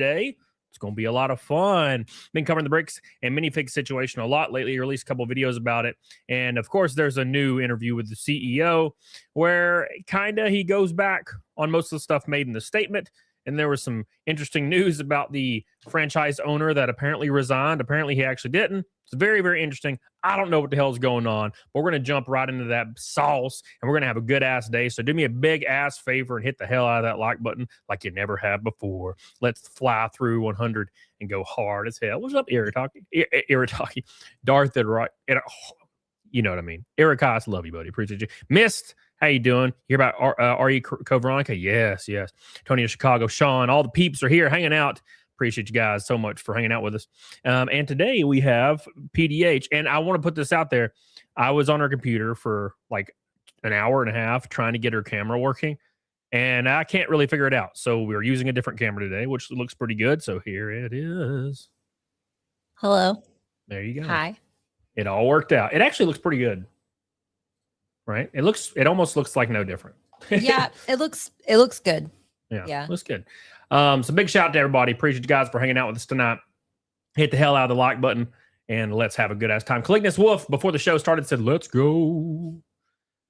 today. It's going to be a lot of fun. Been covering the bricks and minifig situation a lot lately. Released a couple of videos about it. And of course, there's a new interview with the CEO where he goes back on most of the stuff made in the statement. And there was some interesting news about the franchise owner that apparently resigned. Apparently, he actually didn't. It's very, very interesting. I don't know what the hell is going on, but we're going to jump right into that sauce, and we're going to have a good-ass day. So do me a big-ass favor and hit the hell out of that like button like you never have before. Let's fly through 100 and go hard as hell. What's up, Iritaki? Iritaki. Darth, you know what I mean. Irikas, love you, buddy. Appreciate you. Mist. How you doing? Hear about R.E. Veronica? Yes. Tony of Chicago, Sean, all the peeps are here hanging out. Appreciate you guys so much for hanging out with us. And today we have PDH. And I want to put this out there. I was on her computer for like an hour and a half trying to get her camera working. And I can't really figure it out. So we're using a different camera today, which looks pretty good. So here it is. Hello. There you go. Hi. It all worked out. It actually looks pretty good. Right? It almost looks like no different. Yeah, it looks good. Yeah. Looks good. So big shout out to everybody. Appreciate you guys for hanging out with us tonight. Hit the hell out of the like button and let's have a good ass time. Calignas Wolf, before the show started, said, let's go.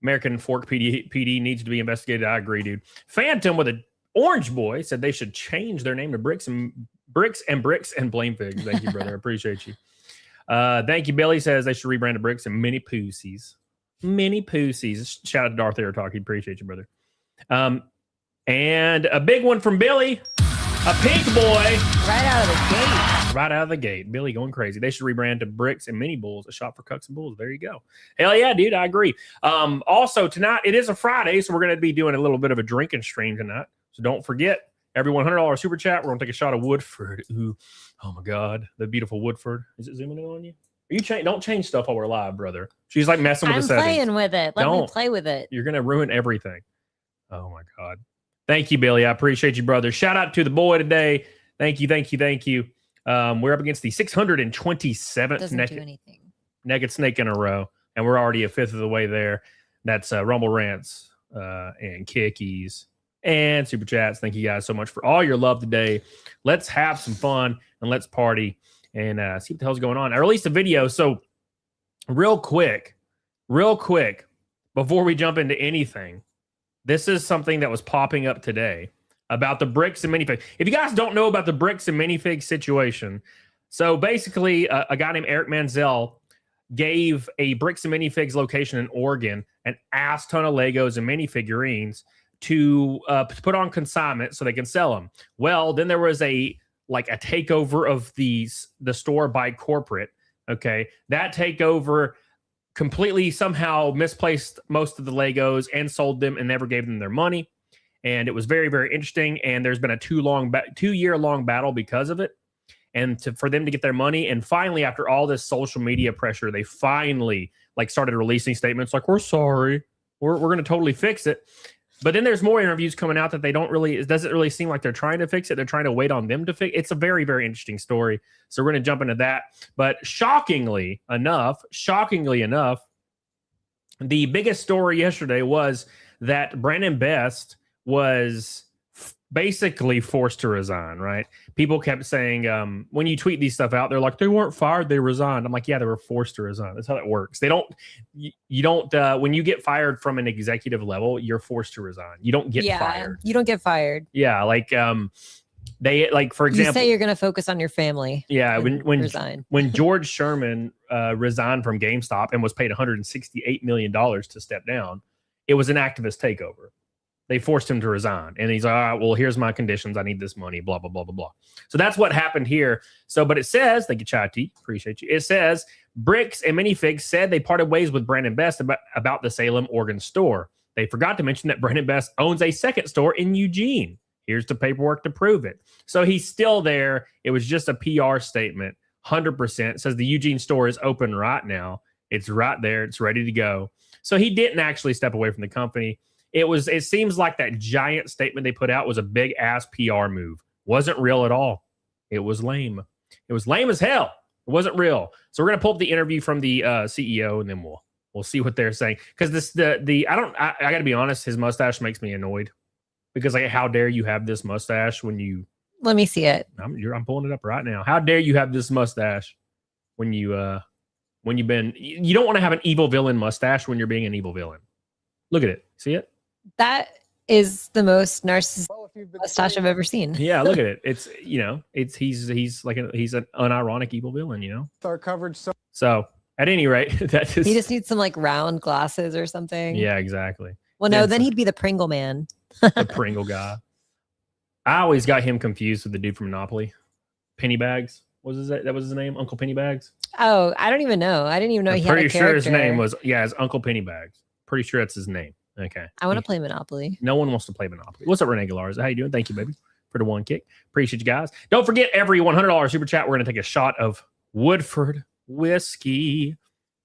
American Fork PD needs to be investigated. I agree, dude. Phantom with an orange boy said they should change their name to Bricks and Blame Figs. Thank you, brother. Appreciate you. Thank you. Billy says they should rebrand to Bricks and Mini Pussies. Mini Pussies. Shout out to Darth Airtalk. Appreciate you, brother. And a big one from Billy. A pink boy. Right out of the gate. Right out of the gate. Billy going crazy. They should rebrand to Bricks and Mini Bulls, a shop for cucks and bulls. There you go. Hell yeah, dude. I agree. Also, tonight, it is a Friday, so we're going to be doing a little bit of a drinking stream tonight. So don't forget, every $100 super chat, we're going to take a shot of Woodford. Ooh, oh my God. The beautiful Woodford. Is it zooming in on you? Don't change stuff while we're live, brother. She's like messing with the settings. I'm playing with it. Let me play with it. You're going to ruin everything. Oh, my God. Thank you, Billy. I appreciate you, brother. Shout out to the boy today. Thank you. We're up against the 627th naked snake in a row, and we're already a fifth of the way there. That's Rumble Rants and Kickies and Super Chats. Thank you guys so much for all your love today. Let's have some fun and let's party. And see what the hell's going on. I released a video. So real quick, before we jump into anything, this is something that was popping up today about the bricks and minifigs. If you guys don't know about the bricks and minifigs situation, so basically a guy named Eric Manzel gave a bricks and minifigs location in Oregon an ass ton of Legos and minifigurines to put on consignment so they can sell them. Well, then there was a takeover of the store by corporate. Okay. That takeover completely somehow misplaced most of the Legos and sold them and never gave them their money. And it was very, very interesting. And there's been a 2-year-long battle because of it. And for them to get their money. And finally, after all this social media pressure, they finally started releasing statements like, we're sorry. We're going to totally fix it. But then there's more interviews coming out that it doesn't really seem like they're trying to fix it. They're trying to wait on them to fix it. It's a very, very interesting story. So we're going to jump into that. But shockingly enough, the biggest story yesterday was that Brandon Best was basically forced to resign, right? People kept saying, when you tweet these stuff out, they're like, they weren't fired, they resigned. I'm like, yeah, they were forced to resign. That's how that works. You don't, when you get fired from an executive level, you're forced to resign. You don't get fired. You don't get fired. Yeah. They for example, you say you're going to focus on your family. Yeah. When George Sherman resigned from GameStop and was paid $168 million to step down, it was an activist takeover. They forced him to resign. And he's like, all right, well, here's my conditions. I need this money, blah, blah, blah, blah, blah. So that's what happened here. So, but it says, thank you, Chati, appreciate you. It says, Bricks and Minifigs said they parted ways with Brandon Best about the Salem, Oregon store. They forgot to mention that Brandon Best owns a second store in Eugene. Here's the paperwork to prove it. So he's still there. It was just a PR statement, 100%. It says the Eugene store is open right now. It's right there. It's ready to go. So he didn't actually step away from the company. It seems like that giant statement they put out was a big ass PR move. Wasn't real at all. It was lame. It was lame as hell. It wasn't real. So we're gonna pull up the interview from the CEO, and then we'll see what they're saying. Because I gotta be honest, his mustache makes me annoyed. Because how dare you have this mustache when you Let me see it. I'm pulling it up right now. How dare you have this mustache when you you don't want to have an evil villain mustache when you're being an evil villain. Look at it. See it? That is the most narcissistic mustache I've ever seen. Yeah, look at it. It's he's like he's an unironic evil villain, Our coverage. So at any rate, that is, he just needs some like round glasses or something. Yeah, exactly. Well, no, then he'd be the Pringle man. The Pringle guy. I always got him confused with the dude from Monopoly. Pennybags. That was his name? Uncle Pennybags? Oh, I don't even know. I didn't even know he had a character. Pretty sure his name was, his Uncle Pennybags. Pretty sure that's his name. Okay. I want to play Monopoly. No one wants to play Monopoly. What's up, Renee Galarza? How you doing? Thank you, baby, for the one kick. Appreciate you guys. Don't forget, every $100 super chat, we're going to take a shot of Woodford whiskey.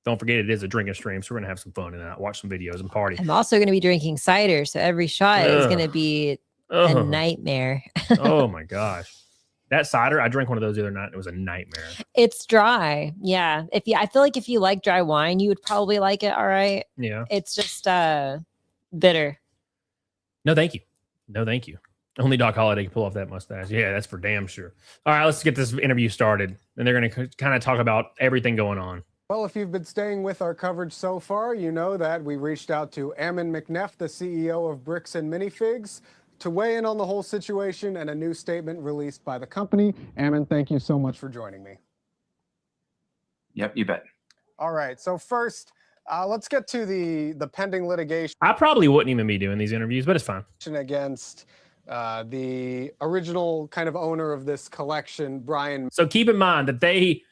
Don't forget, it is a drinking stream, so we're going to have some fun and watch some videos and party. I'm also going to be drinking cider, so every shot is going to be a nightmare. Oh, my gosh. That cider, I drank one of those the other night, and it was a nightmare. It's dry. Yeah. I feel like if you like dry wine, you would probably like it. All right. Yeah. It's just bitter. No, thank you. No, thank you. Only Doc Holliday can pull off that mustache. Yeah, that's for damn sure. All right, let's get this interview started. And they're going to kind of talk about everything going on. Well, if you've been staying with our coverage so far, you know that we reached out to Ammon McNeff, the CEO of Bricks and Minifigs, to weigh in on the whole situation and a new statement released by the company. Ammon, thank you so much for joining me. Yep, you bet. All right, so first, let's get to the pending litigation. I probably wouldn't even be doing these interviews, but it's fine. Against the original kind of owner of this collection, Brian. So keep in mind that they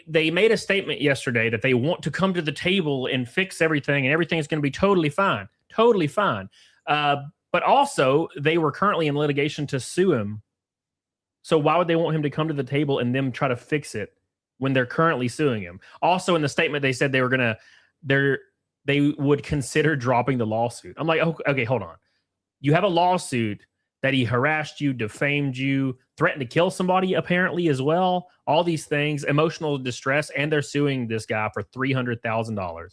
made a statement yesterday that they want to come to the table and fix everything, and everything is going to be totally fine. Totally fine. But also, they were currently in litigation to sue him. So why would they want him to come to the table and them try to fix it when they're currently suing him? Also, in the statement, they said they would consider dropping the lawsuit. I'm like, oh, okay, hold on. You have a lawsuit that he harassed you, defamed you, threatened to kill somebody apparently as well. All these things, emotional distress, and they're suing this guy for $300,000.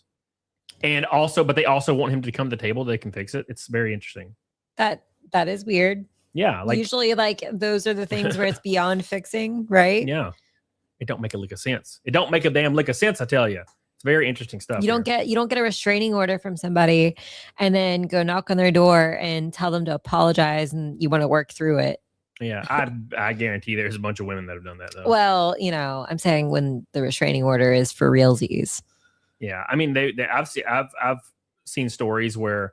And also, but they also want him to come to the table. They can fix it. It's very interesting. That is weird. Yeah. Like, usually like those are the things where it's beyond fixing, right? Yeah. It don't make a lick of sense. It don't make a damn lick of sense, I tell you. It's very interesting stuff. You don't get a restraining order from somebody and then go knock on their door and tell them to apologize and you want to work through it. Yeah, I guarantee there's a bunch of women that have done that though. Well, I'm saying when the restraining order is for realsies. Yeah, I mean, I've seen stories where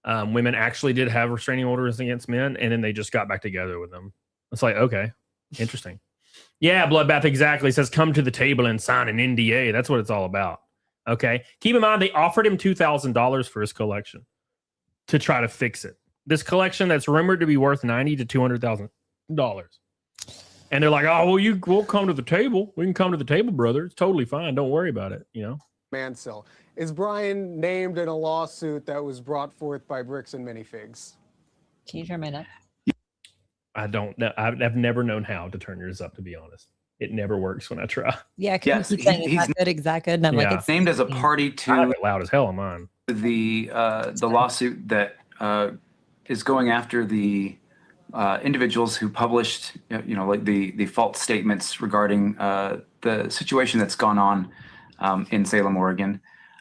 women actually did have restraining orders against men, and then they just got back together with them. It's like, okay, interesting. Yeah, Bloodbath exactly says come to the table and sign an NDA. That's what it's all about. Okay, keep in mind they offered him $2,000 for his collection to try to fix it. This collection that's rumored to be worth $90,000 to $200,000, and they're like, oh well, we'll come to the table. We can come to the table, brother. It's totally fine. Don't worry about it. Mansell. Is Brian named in a lawsuit that was brought forth by Bricks and Minifigs? Can you turn mine up? I don't know. I've never known how to turn yours up, to be honest. It never works when I try. Yeah, yes, he's saying it's that good. And I'm like, it's named as a party to I have it loud as hell on mine. The lawsuit that is going after the individuals who published, like the false statements regarding the situation that's gone on in Salem, Oregon,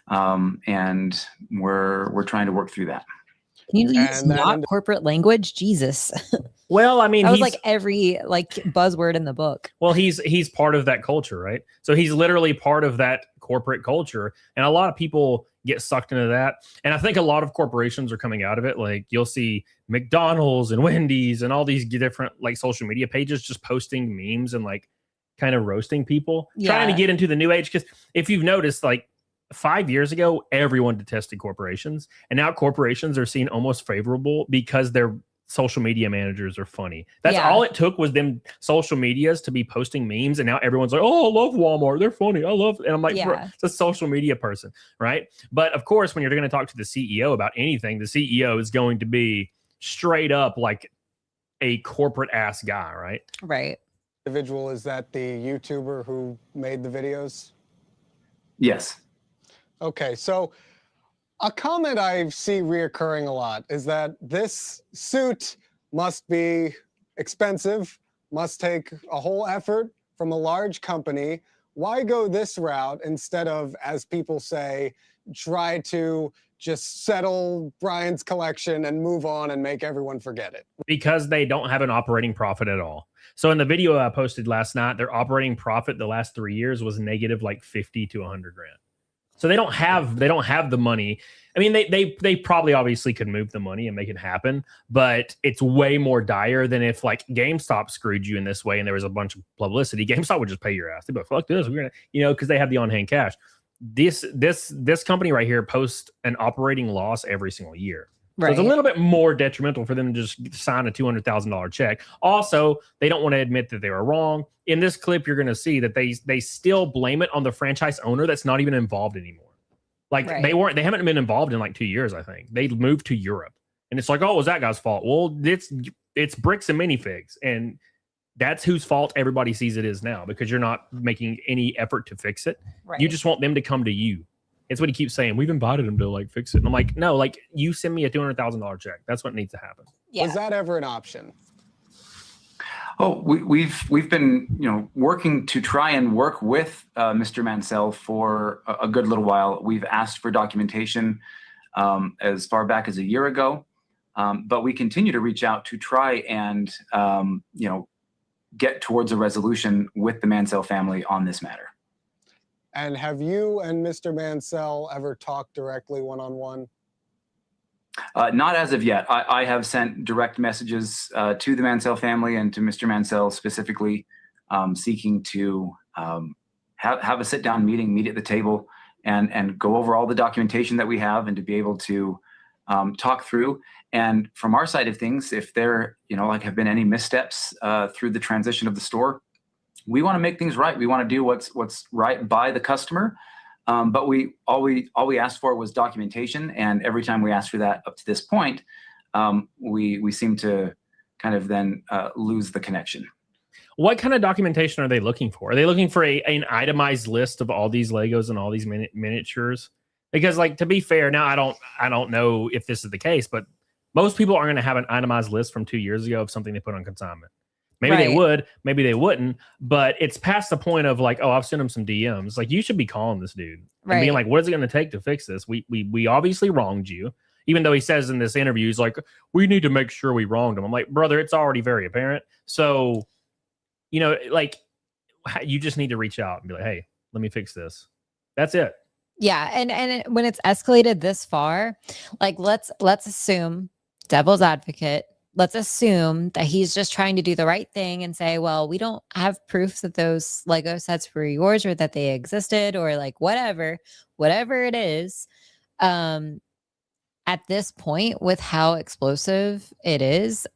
and we're trying to work through that. Can you use not corporate language? Jesus. Well, I mean, that was like every buzzword in the book. Well, he's part of that culture, right? So he's literally part of that corporate culture, and a lot of people get sucked into that. And I think a lot of corporations are coming out of it. Like you'll see McDonald's and Wendy's and all these different social media pages just posting memes and kind of roasting people, trying to get into the new age. Because if you've noticed, 5 years ago, everyone detested corporations, and now corporations are seen almost favorable because their social media managers are funny. That's all it took was them social medias to be posting memes, and now everyone's like, "Oh, I love Walmart. They're funny. I love." And I'm like, it's a social media person, right? But of course, when you're going to talk to the CEO about anything, the CEO is going to be straight up like a corporate ass guy, right? Right. Individual, is that the YouTuber who made the videos? Yes. Okay, so a comment I see reoccurring a lot is that this suit must be expensive, must take a whole effort from a large company. Why go this route instead of, as people say, try to just settle Brian's collection and move on and make everyone forget it? Because they don't have an operating profit at all. So in the video I posted last night, their operating profit the last 3 years was negative like 50 to 100 grand. So they don't have the money. I mean, they probably obviously could move the money and make it happen, but it's way more dire than if like GameStop screwed you in this way and there was a bunch of publicity. GameStop would just pay your ass. They'd be like, fuck this, we're gonna, because they have the on-hand cash. This company right here posts an operating loss every single year. So it's a little bit more detrimental for them to just sign a $200,000 check. Also, they don't want to admit that they were wrong. In this clip, you're going to see that they still blame it on the franchise owner that's not even involved anymore. Like they haven't been involved in like 2 years, I think. They moved to Europe. And it's like, oh, it was that guy's fault. Well, it's Bricks and Minifigs. And that's whose fault everybody sees it is now, because you're not making any effort to fix it. Right. You just want them to come to you. It's what he keeps saying. We've invited him to like fix it. And I'm like, no, like you send me a $200,000 check. That's what needs to happen. Yeah. Was that ever an option? Oh, we've been working to try and work with Mr. Mansell for a good little while. We've asked for documentation as far back as a year ago, but we continue to reach out to try and get towards a resolution with the Mansell family on this matter. And have you and Mr. Mansell ever talked directly one-on-one? Not as of yet. I have sent direct messages to the Mansell family and to Mr. Mansell specifically, seeking to have a sit-down meeting, meet at the table, and go over all the documentation that we have, and to be able to talk through. And from our side of things, if there have been any missteps through the transition of the store, we want to make things right. We want to do what's right by the customer. But all we asked for was documentation, and every time we asked for that up to this point, we seem to kind of then lose the connection. What kind of documentation are they looking for? Are they looking for an itemized list of all these Legos and all these miniatures? Because, like, to be fair, now I don't know if this is the case, but most people aren't going to have an itemized list from 2 years ago of something they put on consignment. Maybe they would, maybe they wouldn't, but it's past the point of like, oh, I've sent him some DMs. Like, you should be calling this dude and being like, what is it going to take to fix this? We obviously wronged you, even though he says in this interview, he's like, we need to make sure we wronged him. I'm like, brother, it's already very apparent. So, like, you just need to reach out and be like, hey, let me fix this. That's it. Yeah. And when it's escalated this far, like, let's assume, devil's advocate, let's assume that he's just trying to do the right thing and say, well, we don't have proof that those Lego sets were yours or that they existed, or like whatever it is. At this point, with how explosive it is,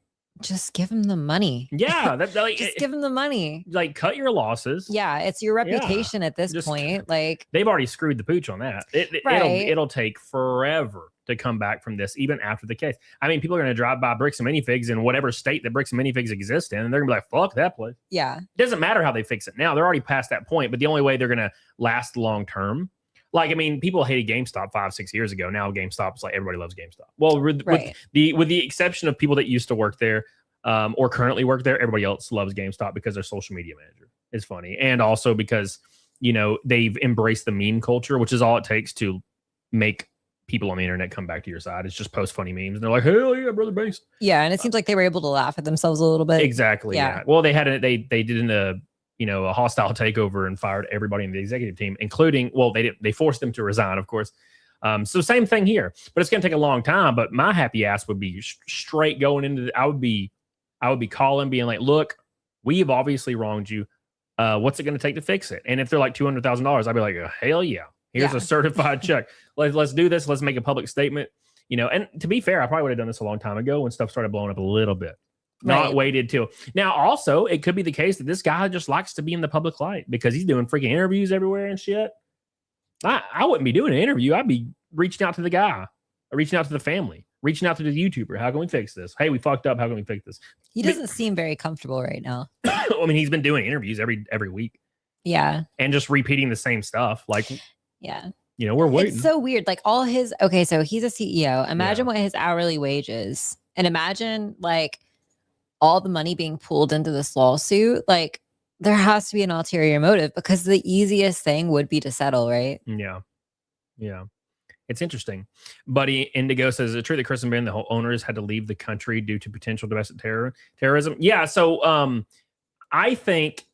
just give him the money. Yeah. Just give him the money. Like, cut your losses. Yeah. It's your reputation at this point. Like, they've already screwed the pooch on that. It'll take forever to come back from this, even after the case. I mean, people are going to drive by Bricks and Minifigs in whatever state that Bricks and Minifigs exist in, and they're going to be like, fuck that place. Yeah. It doesn't matter how they fix it now. They're already past that point, but the only way they're going to last long term, like, I mean, people hated GameStop 5-6 years ago. Now GameStop's like, everybody loves GameStop. Well, with the exception of people that used to work there or currently work there, everybody else loves GameStop because their social media manager is funny. And also because, they've embraced the meme culture, which is all it takes to make people on the internet come back to your side. It's just post funny memes. And they're like, hell yeah, brother Banks. Yeah. And it seems like they were able to laugh at themselves a little bit. Exactly. Yeah. Well, they did a hostile takeover and fired everybody in the executive team, including, well, they forced them to resign, of course. So same thing here, but it's going to take a long time. But my happy ass would be straight going into I would be calling, being like, look, we have obviously wronged you. What's it going to take to fix it? And if they're like $200,000, I'd be like, hell yeah. Here's a certified check. Let's do this. Let's make a public statement. And to be fair, I probably would have done this a long time ago when stuff started blowing up a little bit. Not waited till now. Also, it could be the case that this guy just likes to be in the public light because he's doing freaking interviews everywhere and shit. I wouldn't be doing an interview. I'd be reaching out to the guy, reaching out to the family, reaching out to the YouTuber. How can we fix this? Hey, we fucked up. How can we fix this? He doesn't seem very comfortable right now. I mean, he's been doing interviews every week. Yeah. And just repeating the same stuff. Like, yeah. We're waiting. It's so weird. Like so he's a CEO. Imagine what his hourly wage is. And imagine like all the money being pulled into this lawsuit, like there has to be an ulterior motive, because the easiest thing would be to settle, right? Yeah. Yeah. It's interesting. Buddy Indigo says, is it true that Chris and Ben, the whole owners, had to leave the country due to potential domestic terrorism? Yeah. So I think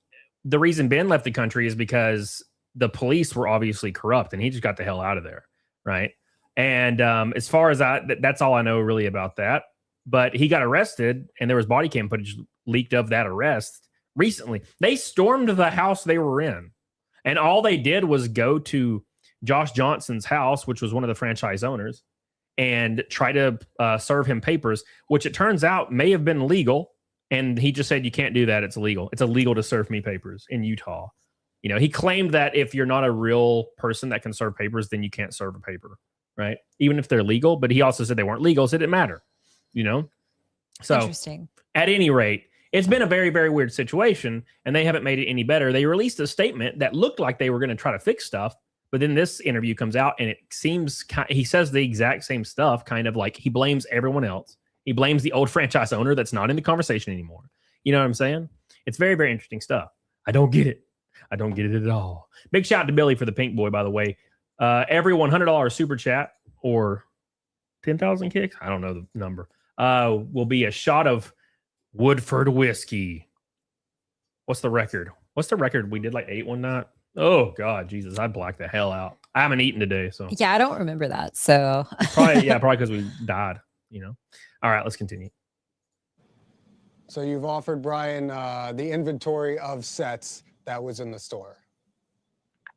the reason Ben left the country is because the police were obviously corrupt and he just got the hell out of there. Right. And as far as that's all I know really about that. But he got arrested and there was body cam footage leaked of that arrest recently. They stormed the house they were in. And all they did was go to Josh Johnson's house, which was one of the franchise owners, and try to serve him papers, which it turns out may have been legal. And he just said, you can't do that. It's illegal. It's illegal to serve me papers in Utah. You know, he claimed that if you're not a real person that can serve papers, then you can't serve a paper, right? Even if they're legal. But he also said they weren't legal, so it didn't matter, you know? So Interesting. At any rate, it's been a very, very weird situation, and they haven't made it any better. They released a statement that looked like they were going to try to fix stuff, but then this interview comes out, and it seems he says the exact same stuff, kind of like he blames everyone else. He blames the old franchise owner that's not in the conversation anymore. You know what I'm saying? It's very, very interesting stuff. I don't get it. I don't get it at all. Big shout out to Billy for the pink boy, by the way. Every $100 super chat or 10,000 kicks, I don't know the number, will be a shot of Woodford whiskey. What's the record? What's the record? We did like 8 one night. Oh God, Jesus, I blacked the hell out. I haven't eaten today, so Yeah, I don't remember that. So probably because we died. You know. All right, let's continue. So you've offered Brian the inventory of sets that was in the store.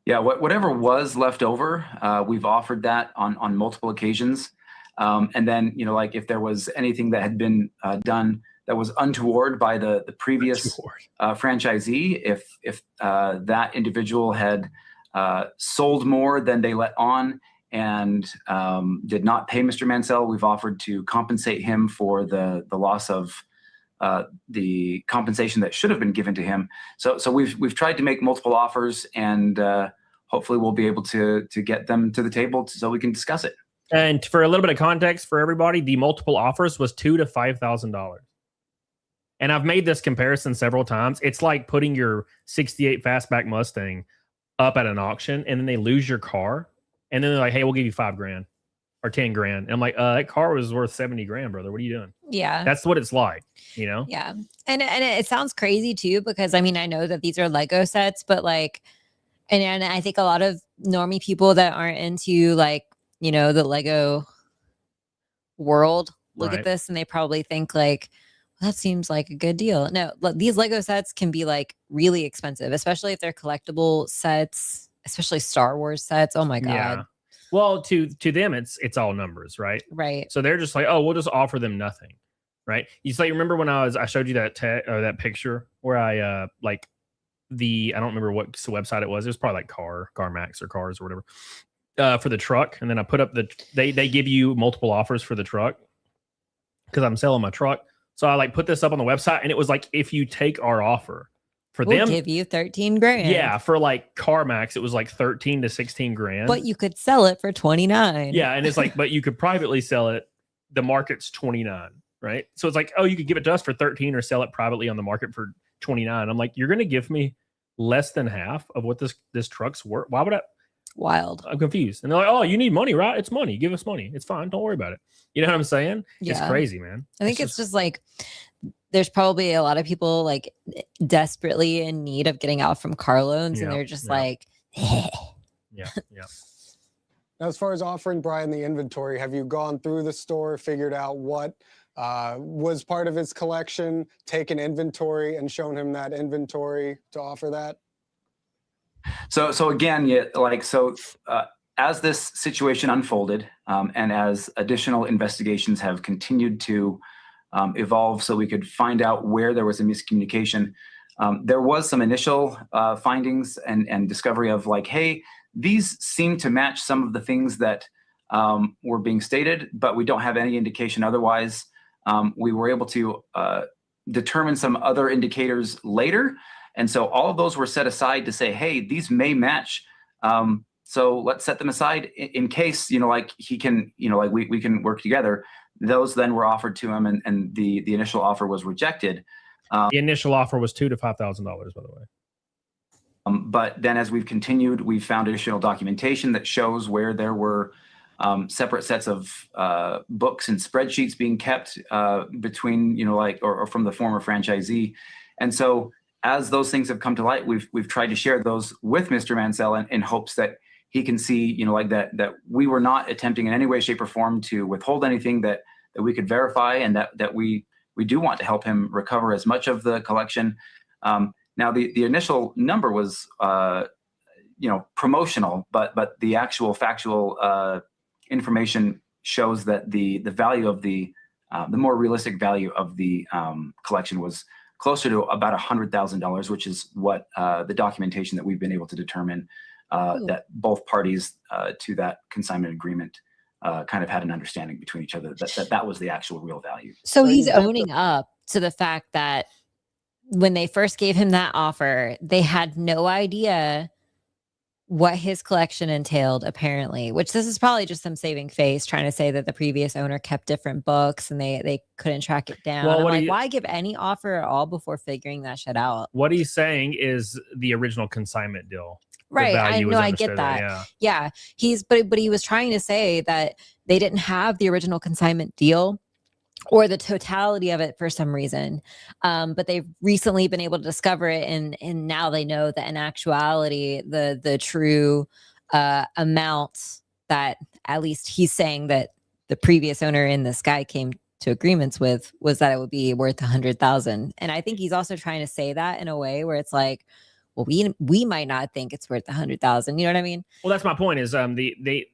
Yeah, whatever was left over, we've offered that on multiple occasions. And then, you know, like if there was anything that had been done that was untoward by the previous franchisee, if that individual had sold more than they let on and did not pay Mr. Mansell, we've offered to compensate him for the loss of the compensation that should have been given to him. So we've tried to make multiple offers, and hopefully we'll be able to get them to the table so we can discuss it. And for a little bit of context for everybody, the multiple offers was $2,000 to $5,000. And I've made this comparison several times. It's like putting your 68 fastback Mustang up at an auction, and then they lose your car, and then they're like, "Hey, we'll give you $5,000 or $10,000." And I'm like, "That car was worth $70,000, brother. What are you doing?" yeah. That's what it's like, you know? Yeah. And it sounds crazy too, because I mean, I know that these are Lego sets, but like, and I think a lot of normie people that aren't into like, you know, the Lego world look at this and they probably think like, well, that seems like a good deal. No, these Lego sets can be like really expensive, especially if they're collectible sets, especially Star Wars sets. Oh my God. Yeah. Well, to them, it's all numbers, right? Right. So they're just like, oh, we'll just offer them nothing, right? You like remember when I showed you that picture where I like I don't remember what website it was. It was probably like CarMax or Cars or whatever for the truck, and then I put up they give you multiple offers for the truck because I'm selling my truck. So I like put this up on the website, and it was like, if you take our offer for we'll them, give you $13,000. Yeah, for like CarMax, it was like 13 to 16 grand. But you could sell it for 29. Yeah, and it's like, but you could privately sell it. The market's 29, right? So it's like, oh, you could give it to us for 13 or sell it privately on the market for 29. I'm like, you're going to give me less than half of what this truck's worth? Why would I? Wild. I'm confused. And they're like, oh, you need money, right? It's money. Give us money. It's fine. Don't worry about it. You know what I'm saying? Yeah. It's crazy, man. I think it's just like there's probably a lot of people like desperately in need of getting out from car loans, and they're just like, yeah. Now, as far as offering Brian the inventory, have you gone through the store, figured out what was part of his collection, taken inventory and shown him that inventory to offer that? So again, as this situation unfolded, and as additional investigations have continued to evolve so we could find out where there was a miscommunication, there was some initial findings and discovery of like, hey, these seem to match some of the things that were being stated, but we don't have any indication otherwise. We were able to determine some other indicators later. And so all of those were set aside to say, hey, these may match. So let's set them aside in case, like he can, like we can work together. those then were offered to him, and the initial offer was rejected. The initial offer was $2,000 to $5,000, by the way. But then as we've continued, we've found additional documentation that shows where there were separate sets of books and spreadsheets being kept between, or from the former franchisee. And so as those things have come to light, we've tried to share those with Mr. Mansell in hopes that he can see, that we were not attempting in any way, shape, or form to withhold anything that we could verify, and that we do want to help him recover as much of the collection. Now, the initial number was, promotional, but the actual factual information shows that the value of the more realistic value of the collection was closer to about $100,000, which is what the documentation that we've been able to determine that both parties to that consignment agreement kind of had an understanding between each other that was the actual real value. So he's owning up to the fact that when they first gave him that offer, they had no idea what his collection entailed, apparently, which this is probably just them saving face, trying to say that the previous owner kept different books and they couldn't track it down. Well, why give any offer at all before figuring that shit out? What he's saying is the original consignment deal. Right. I know. I get that. Yeah. But he was trying to say that they didn't have the original consignment deal or the totality of it for some reason. But they've recently been able to discover it. And now they know that in actuality, the true amount that at least he's saying that the previous owner in this guy came to agreements with was that it would be worth $100,000. And I think he's also trying to say that in a way where it's like, well, we might not think it's worth $100,000. You know what I mean? Well, that's my point. Is they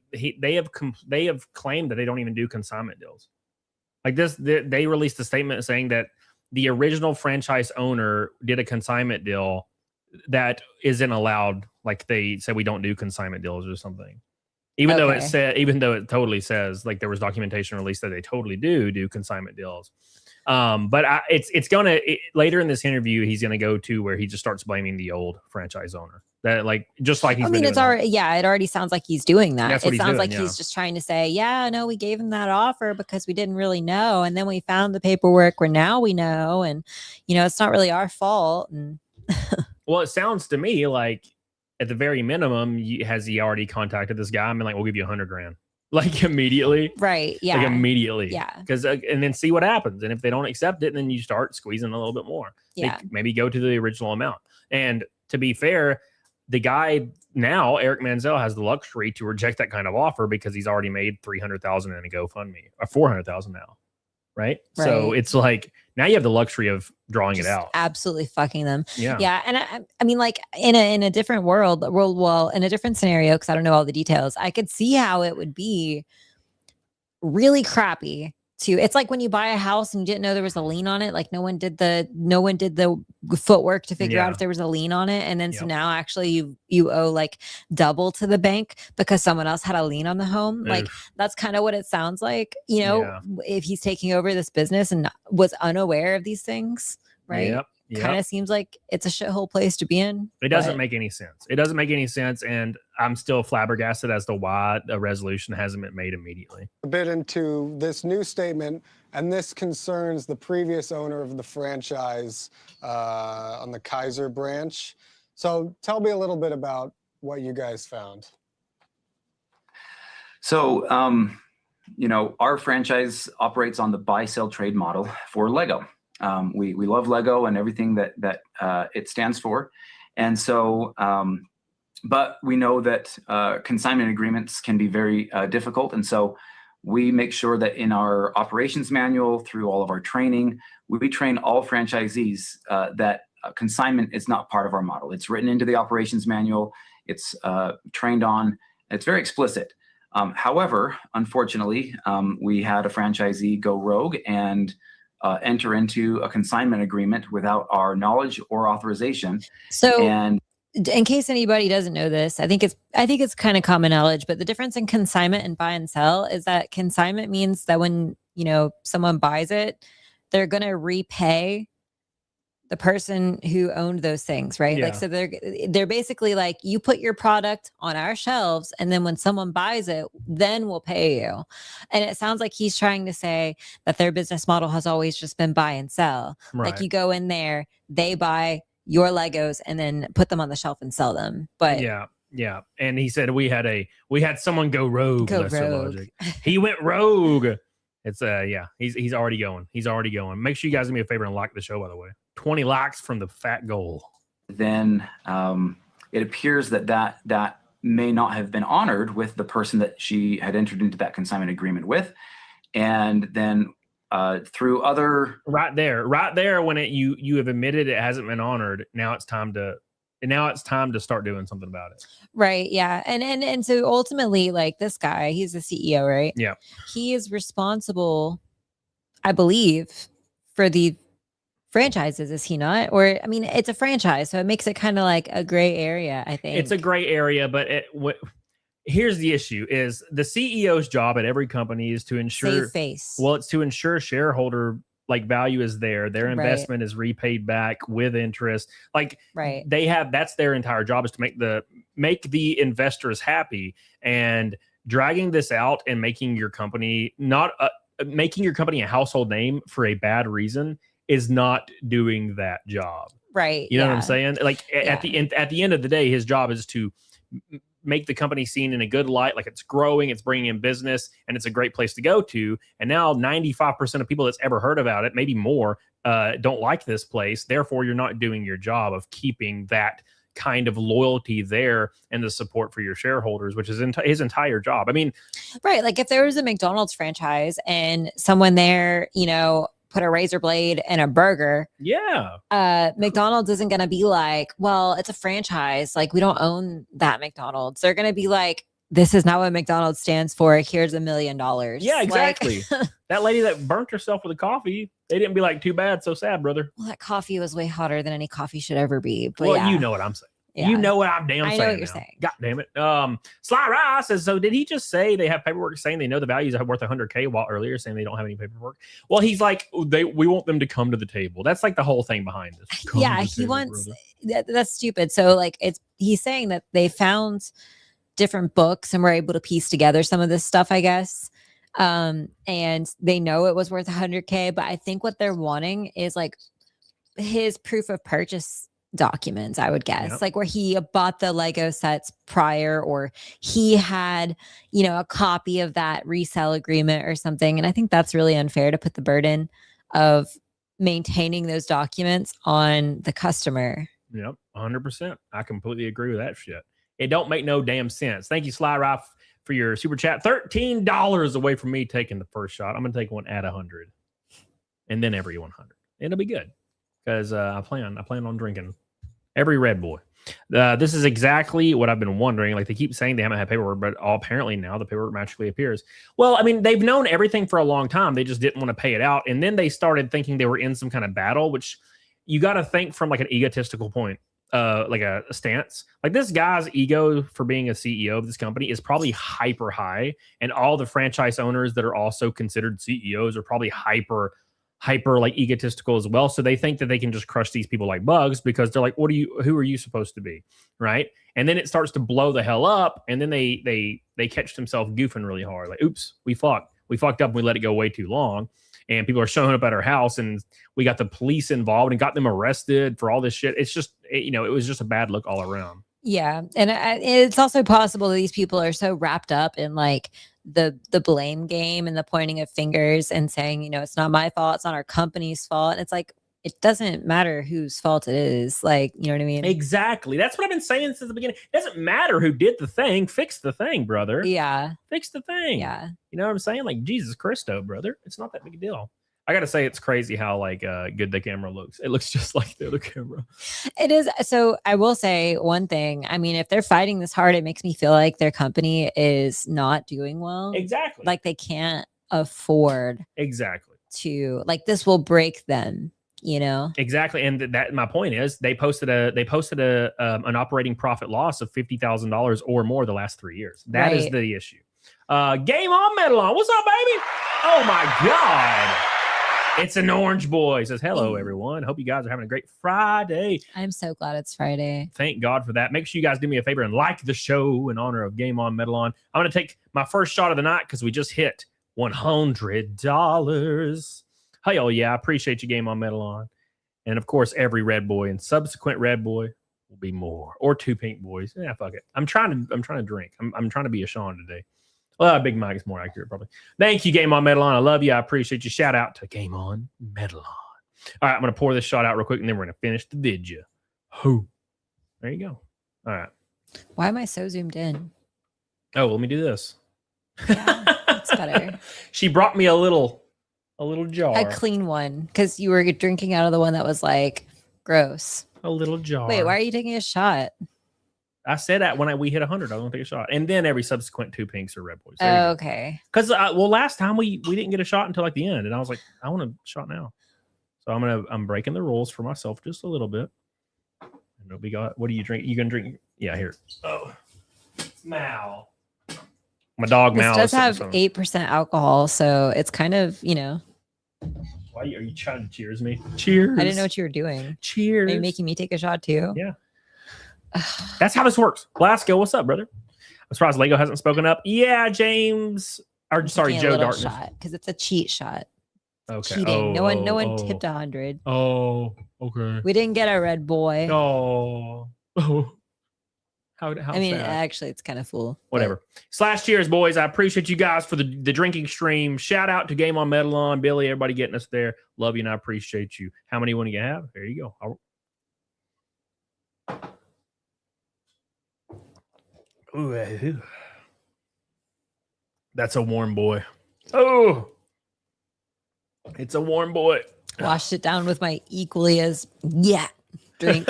have claimed that they don't even do consignment deals. Like this, they released a statement saying that the original franchise owner did a consignment deal that isn't allowed. Like they said, we don't do consignment deals or something. Even though it totally says, like there was documentation released that they totally do consignment deals. But it's gonna later in this interview, he's gonna go to where he just starts blaming the old franchise owner. That just like he's. I mean, it's already it already sounds like he's doing that. It sounds like he's just trying to say, no, we gave him that offer because we didn't really know, and then we found the paperwork where now we know, and it's not really our fault. And well, it sounds to me like at the very minimum, has he already contacted this guy? I mean, like, we'll give you $100,000. Like immediately, right? Yeah, like immediately, yeah. Because and then see what happens, and if they don't accept it, then you start squeezing a little bit more. Yeah, maybe go to the original amount. And to be fair, the guy now, Eric Mansell, has the luxury to reject that kind of offer because he's already made $300,000 in a GoFundMe, or $400,000 now, right? So it's like now you have the luxury of drawing it out, absolutely fucking them. Yeah. And I mean, like in a different world, in a different scenario, because I don't know all the details, I could see how it would be really crappy. It's like when you buy a house and you didn't know there was a lien on it. Like no one did the footwork to figure out if there was a lien on it, and then so now actually you owe like double to the bank because someone else had a lien on the home. Like that's kind of what it sounds like. If he's taking over this business and was unaware of these things, right? Yep. Kind of seems like it's a shithole place to be in. It doesn't make any sense. It doesn't make any sense, and I'm still flabbergasted as to why a resolution hasn't been made immediately. A bit into this new statement, and this concerns the previous owner of the franchise on the Kaiser branch. So tell me a little bit about what you guys found. So, our franchise operates on the buy-sell trade model for Lego. We love Lego and everything that it stands for. And so, but we know that consignment agreements can be very difficult. And so we make sure that in our operations manual, through all of our training, we train all franchisees that consignment is not part of our model. It's written into the operations manual. It's trained on. It's very explicit. However, unfortunately, we had a franchisee go rogue and enter into a consignment agreement without our knowledge or authorization. So, in case anybody doesn't know this, I think it's kind of common knowledge, but the difference in consignment and buy and sell is that consignment means that when someone buys it, they're going to repay the person who owned those things, right? Like, Yeah. so they're basically like, you put your product on our shelves, and then when someone buys it, then we'll pay you. And it sounds like he's trying to say that their business model has always just been buy and sell. Like, Right. you go in there, they buy your Legos and then put them on the shelf and sell them. But Yeah. And he said we had someone go rogue. Go Bless their rogue. logic. He went rogue. It's he's already going. He's already going. Make sure you guys do me a favor and like the show, by the way. 20 likes from the fat goal. Then it appears that may not have been honored with the person that she had entered into that consignment agreement with. And then through other Right there when you have admitted it hasn't been honored, now it's time to start doing something about it. right, yeah. And so ultimately, like, this guy, he's the CEO, right? Yeah. He is responsible, I believe, for the franchises, is he not? Or, I mean, it's a franchise, so it makes it kind of like a gray area, I think. It's a gray area, but here's the issue: is the CEO's job at every company is to ensure Save face. Well, it's to ensure shareholder value is there. Their investment is repaid back with interest. Like, right. That's their entire job, is to make the investors happy. And dragging this out and making your company a household name for a bad reason is not doing that job. Right. You know what I'm saying? Like, at the end of the day, his job is to make the company seen in a good light, like it's growing, it's bringing in business, and it's a great place to go to. And now 95% of people that's ever heard about it, maybe more, don't like this place. Therefore, you're not doing your job of keeping that kind of loyalty there and the support for your shareholders, which is his entire job. I mean, right. Like, if there was a McDonald's franchise and someone there, put a razor blade in a burger, McDonald's isn't going to be like, well, it's a franchise, like, we don't own that McDonald's. They're going to be like, this is not what McDonald's stands for. Here's $1 million. Yeah, exactly. Like, that lady that burnt herself with a coffee, they didn't be like, too bad, so sad, brother. Well, that coffee was way hotter than any coffee should ever be. But well, you know what I'm saying. Yeah. You know what I'm saying. I know what you're saying. God damn it. Sly Rice says, so did he just say they have paperwork saying they know the values are worth $100K, while earlier saying they don't have any paperwork? Well, he's like, we want them to come to the table. That's like the whole thing behind this. He wants, that's stupid. So, like, he's saying that they found different books and were able to piece together some of this stuff, I guess. And they know it was worth $100K, but I think what they're wanting is like his proof of purchase documents, I would guess. Like, where he bought the Lego sets prior, or he had, a copy of that resale agreement or something. And I think that's really unfair to put the burden of maintaining those documents on the customer. Yep, 100%. I completely agree with that shit. It don't make no damn sense. Thank you, Sly Rife, for your super chat. $13 away from me taking the first shot. I'm going to take one at 100 and then every 100. It'll be good because I plan on drinking every Red Boy. This is exactly what I've been wondering. Like, they keep saying they haven't had paperwork, but apparently now the paperwork magically appears. Well, I mean, they've known everything for a long time. They just didn't want to pay it out. And then they started thinking they were in some kind of battle, which you got to think from like an egotistical point. Like a stance. Like, this guy's ego for being a CEO of this company is probably hyper high, and all the franchise owners that are also considered CEOs are probably hyper like egotistical as well. So they think that they can just crush these people like bugs because they're like, who are you supposed to be, right? And then it starts to blow the hell up, and then they catch themselves goofing really hard. Like, oops, we fucked up and we let it go way too long. And people are showing up at our house, and we got the police involved and got them arrested for all this shit. It's just, it was just a bad look all around. Yeah. And it's also possible that these people are so wrapped up in like the blame game and the pointing of fingers and saying, it's not my fault, it's not our company's fault. And it's like, it doesn't matter whose fault it is. Like, you know what I mean? Exactly. That's what I've been saying since the beginning. It doesn't matter who did the thing. Fix the thing, brother. Yeah. Fix the thing. Yeah. You know what I'm saying? Like, Jesus Christo, brother. It's not that big a deal. I got to say, it's crazy how like good the camera looks. It looks just like the other camera. It is. So I will say one thing. I mean, if they're fighting this hard, it makes me feel like their company is not doing well. Exactly. Like, they can't afford to, like, this will break them. Exactly. And that my point is they posted an operating profit loss of $50,000 or more the last 3 years. That is the issue. Game on, Medalon. What's up, baby? Oh my God. It's an orange boy. Says, hello, everyone. Hope you guys are having a great Friday. I'm so glad it's Friday. Thank God for that. Make sure you guys do me a favor and like the show in honor of Game On, Medal On. I'm going to take my first shot of the night because we just hit $100. Hell yeah, I appreciate you, Game On, Medal On. And of course, every red boy and subsequent red boy will be more, or 2 pink boys. Yeah, fuck it. I'm trying to drink. I'm trying to be a Sean today. Well, Big Mike is more accurate, probably. Thank you, Game On, Medal On. I love you. I appreciate you. Shout out to Game On, Medal On. All right, I'm going to pour this shot out real quick, and then we're going to finish the video. Who? There you go. All right. Why am I so zoomed in? Oh, let me do this. Yeah, that's better. She brought me a little jar. A clean one, because you were drinking out of the one that was like gross. A little jar. Wait, why are you taking a shot? I said that when we hit 100, I was going to take a shot. And then every subsequent 2 pinks are red boys. Oh, okay. Because, well, last time we didn't get a shot until like the end. And I was like, I want a shot now. So I'm breaking the rules for myself just a little bit. And nobody got, what do you drink? You going to drink? Yeah, here. Oh, Mal. My dog Mal. This does have 8% alcohol. So it's kind of, Why are you trying to cheers me? Cheers. I didn't know what you were doing. Cheers. Are you making me take a shot too? Yeah. That's how this works. Blasco, what's up, brother? I'm surprised Lego hasn't spoken up. Yeah, James. Or sorry, Joe Darkness. Because it's a cheat shot. Okay. Cheating. No one tipped 100. Oh, okay. We didn't get a red boy. Oh. How I mean, sad. actually, it's kind of full. Whatever. Slash cheers, boys. I appreciate you guys for the drinking stream. Shout out to Game On, Medal On, Billy, everybody getting us there. Love you and I appreciate you. How many want you have? There you go. Ooh. That's a warm boy. Oh, it's a warm boy. Washed it down with my equally as drink.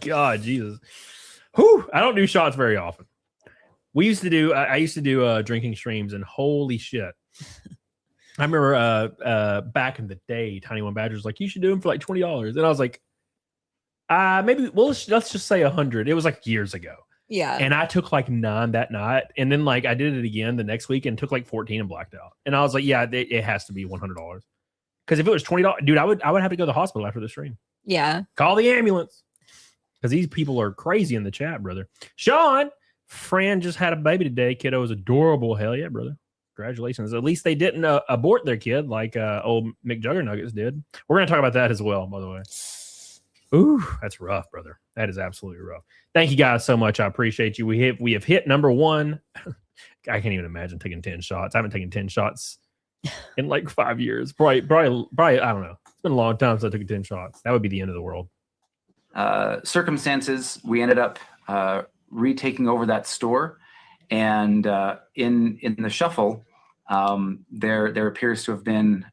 God, Jesus. Whew, I don't do shots very often. I used to do drinking streams, and holy shit. I remember back in the day, Tiny One Badger was like, you should do them for like $20. And I was like, maybe, well, let's just say 100. It was like years ago. Yeah. And I took like 9 that night. And then like I did it again the next week and took like 14 and blacked out. And I was like, yeah, it has to be $100. Because if it was $20, dude, I would have to go to the hospital after the stream. Yeah. Call the ambulance. Because these people are crazy in the chat, brother. Sean, Fran just had a baby today. Kiddo is adorable. Hell yeah, brother. Congratulations. At least they didn't abort their kid like old McJuggernuggets did. We're going to talk about that as well, by the way. Ooh, that's rough, brother. That is absolutely rough. Thank you guys so much. I appreciate you. We have hit number 1. I can't even imagine taking 10 shots. I haven't taken 10 shots in like 5 years. Probably, I don't know. It's been a long time since I took 10 shots. That would be the end of the world. Circumstances, we ended up retaking over that store. And in the shuffle, there appears to have been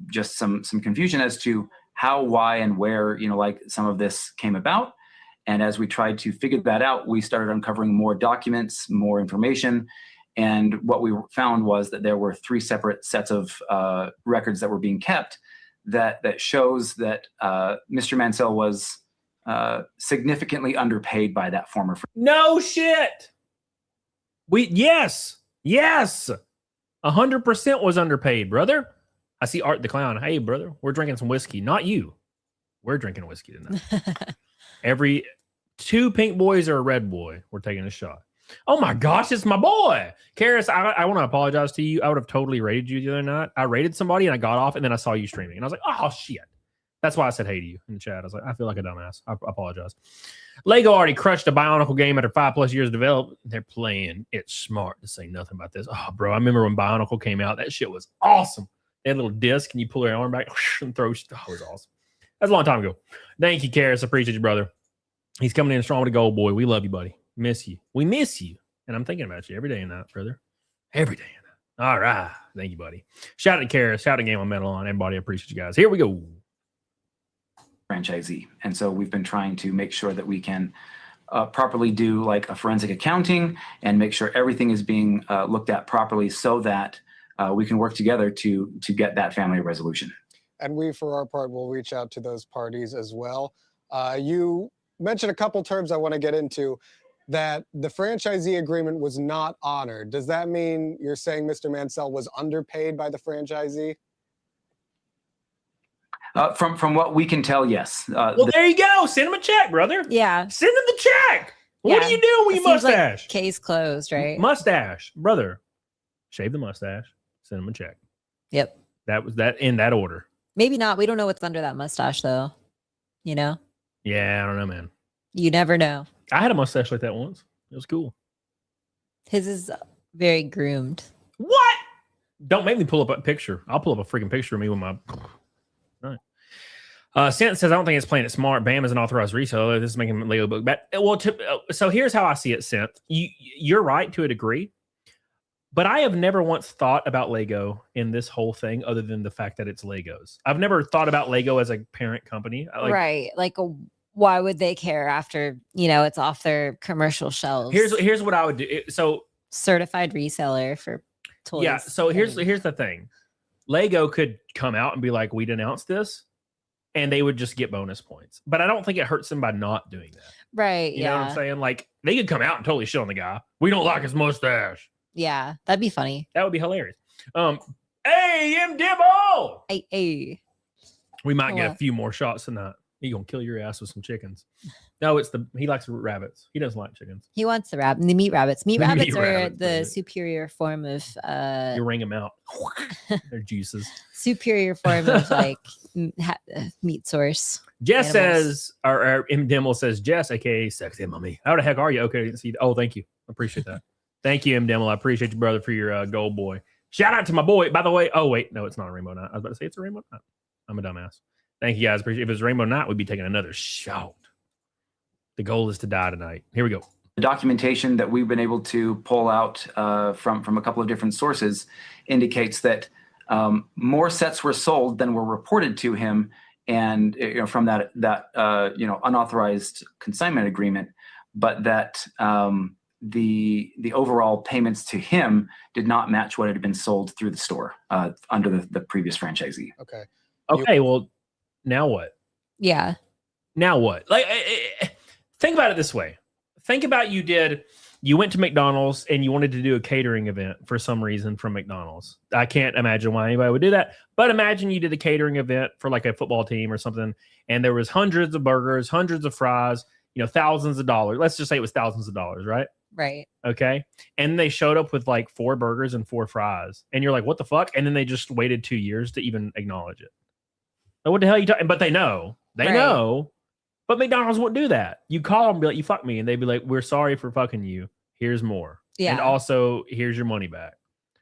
just some confusion as to how, why, and where, like some of this came about. And as we tried to figure that out, we started uncovering more documents, more information. And what we found was that there were 3 separate sets of records that were being kept that shows that Mr. Mansell was significantly underpaid by that former friend. No shit. Yes. 100% was underpaid, brother. I see Art the Clown. Hey, brother, we're drinking some whiskey. Not you. We're drinking whiskey tonight. Every 2 pink boys or a red boy, we're taking a shot. Oh my gosh, it's my boy. Karis, I want to apologize to you. I would have totally rated you the other night. I rated somebody and I got off and then I saw you streaming. And I was like, oh shit. That's why I said hey to you in the chat. I was like, I feel like a dumbass. I apologize. Lego already crushed a Bionicle game after 5+ years of development. They're playing it smart to say nothing about this. Oh, bro, I remember when Bionicle came out. That shit was awesome. They had a little disc and you pull your arm back and throw. Oh, it was awesome. That's a long time ago. Thank you, Karis. I appreciate you, brother. He's coming in strong with a gold, boy. We love you, buddy. Miss you. We miss you. And I'm thinking about you every day and night, brother. Every day and night. All right. Thank you, buddy. Shout out to Karis. Shout out to Game On, Medal On. Everybody, I appreciate you guys. Here we go. Franchisee. And so we've been trying to make sure that we can properly do like a forensic accounting and make sure everything is being looked at properly so that we can work together to get that family resolution. And we, for our part, will reach out to those parties as well. You mentioned a couple terms I want to get into, that the franchisee agreement was not honored. Does that mean you're saying Mr. Mansell was underpaid by the franchisee? From what we can tell, yes. Well, there you go. Send him a check, brother. Yeah. Send him the check. What Yeah. are you doing with It your seems like mustache? case closed, right? Mustache, brother. Shave the mustache. Send him a check. Yep. That was that in that order. Maybe not. We don't know what's under that mustache, though. You know? Yeah, I don't know, man. You never know. I had a mustache like that once. It was cool. His is very groomed. What? Don't make me pull up a picture. I'll pull up a freaking picture of me with my. Sent says, I don't think it's playing it smart. Bam is an authorized reseller. This is making Lego book bad. Well, so here's how I see it, Sent. You're right to a degree, but I have never once thought about Lego in this whole thing other than the fact that it's Legos. I've never thought about Lego as a parent company. Right. Like, why would they care after, it's off their commercial shelves? Here's what I would do. So certified reseller for toys. Yeah. So here's the thing. Lego could come out and be like, we'd announce this, and they would just get bonus points. But I don't think it hurts them by not doing that. Right. You know what I'm saying? Like, they could come out and totally shit on the guy. We don't like his mustache. Yeah, that'd be funny. That would be hilarious. Hey, M. Dibble! Hey. We might get a few more shots tonight. He gonna kill your ass with some chickens. No, he likes rabbits. He doesn't like chickens. He wants the meat rabbits. Meat The rabbits meat are rabbits, the right. superior form of You wring them out. Their juices. superior form of like meat source. Jess animals. says, or M. Dimmel says, Jess, aka Sexy Mummy. How the heck are you? Okay, I didn't see. Oh, thank you. I appreciate that. Thank you, M. Dimmel. I appreciate you, brother, for your gold boy. Shout out to my boy. By the way, oh wait, no, it's not a rainbow night. I was about to say it's a rainbow night. I'm a dumbass. Thank you guys. Appreciate it. If it was rainbow night, we'd be taking another shot. The goal is to die tonight. Here we go. The documentation that we've been able to pull out from a couple of different sources indicates that more sets were sold than were reported to him, and from that unauthorized consignment agreement, but that the overall payments to him did not match what had been sold through the store under the previous franchisee. Okay. Well, now what? Yeah. Now what? Like, think about it this way. Think about you went to McDonald's and you wanted to do a catering event for some reason from McDonald's. I can't imagine why anybody would do that, but imagine you did a catering event for like a football team or something, and there was hundreds of burgers, hundreds of fries, thousands of dollars. Let's just say it was thousands of dollars, right? Right. Okay. And they showed up with like 4 burgers and 4 fries, and you're like, what the fuck? And then they just waited 2 years to even acknowledge it. Like, what the hell are you talking? But they know. They know. But McDonald's wouldn't do that. You call them and be like, you fuck me. And they'd be like, we're sorry for fucking you. Here's more. Yeah. And also, here's your money back.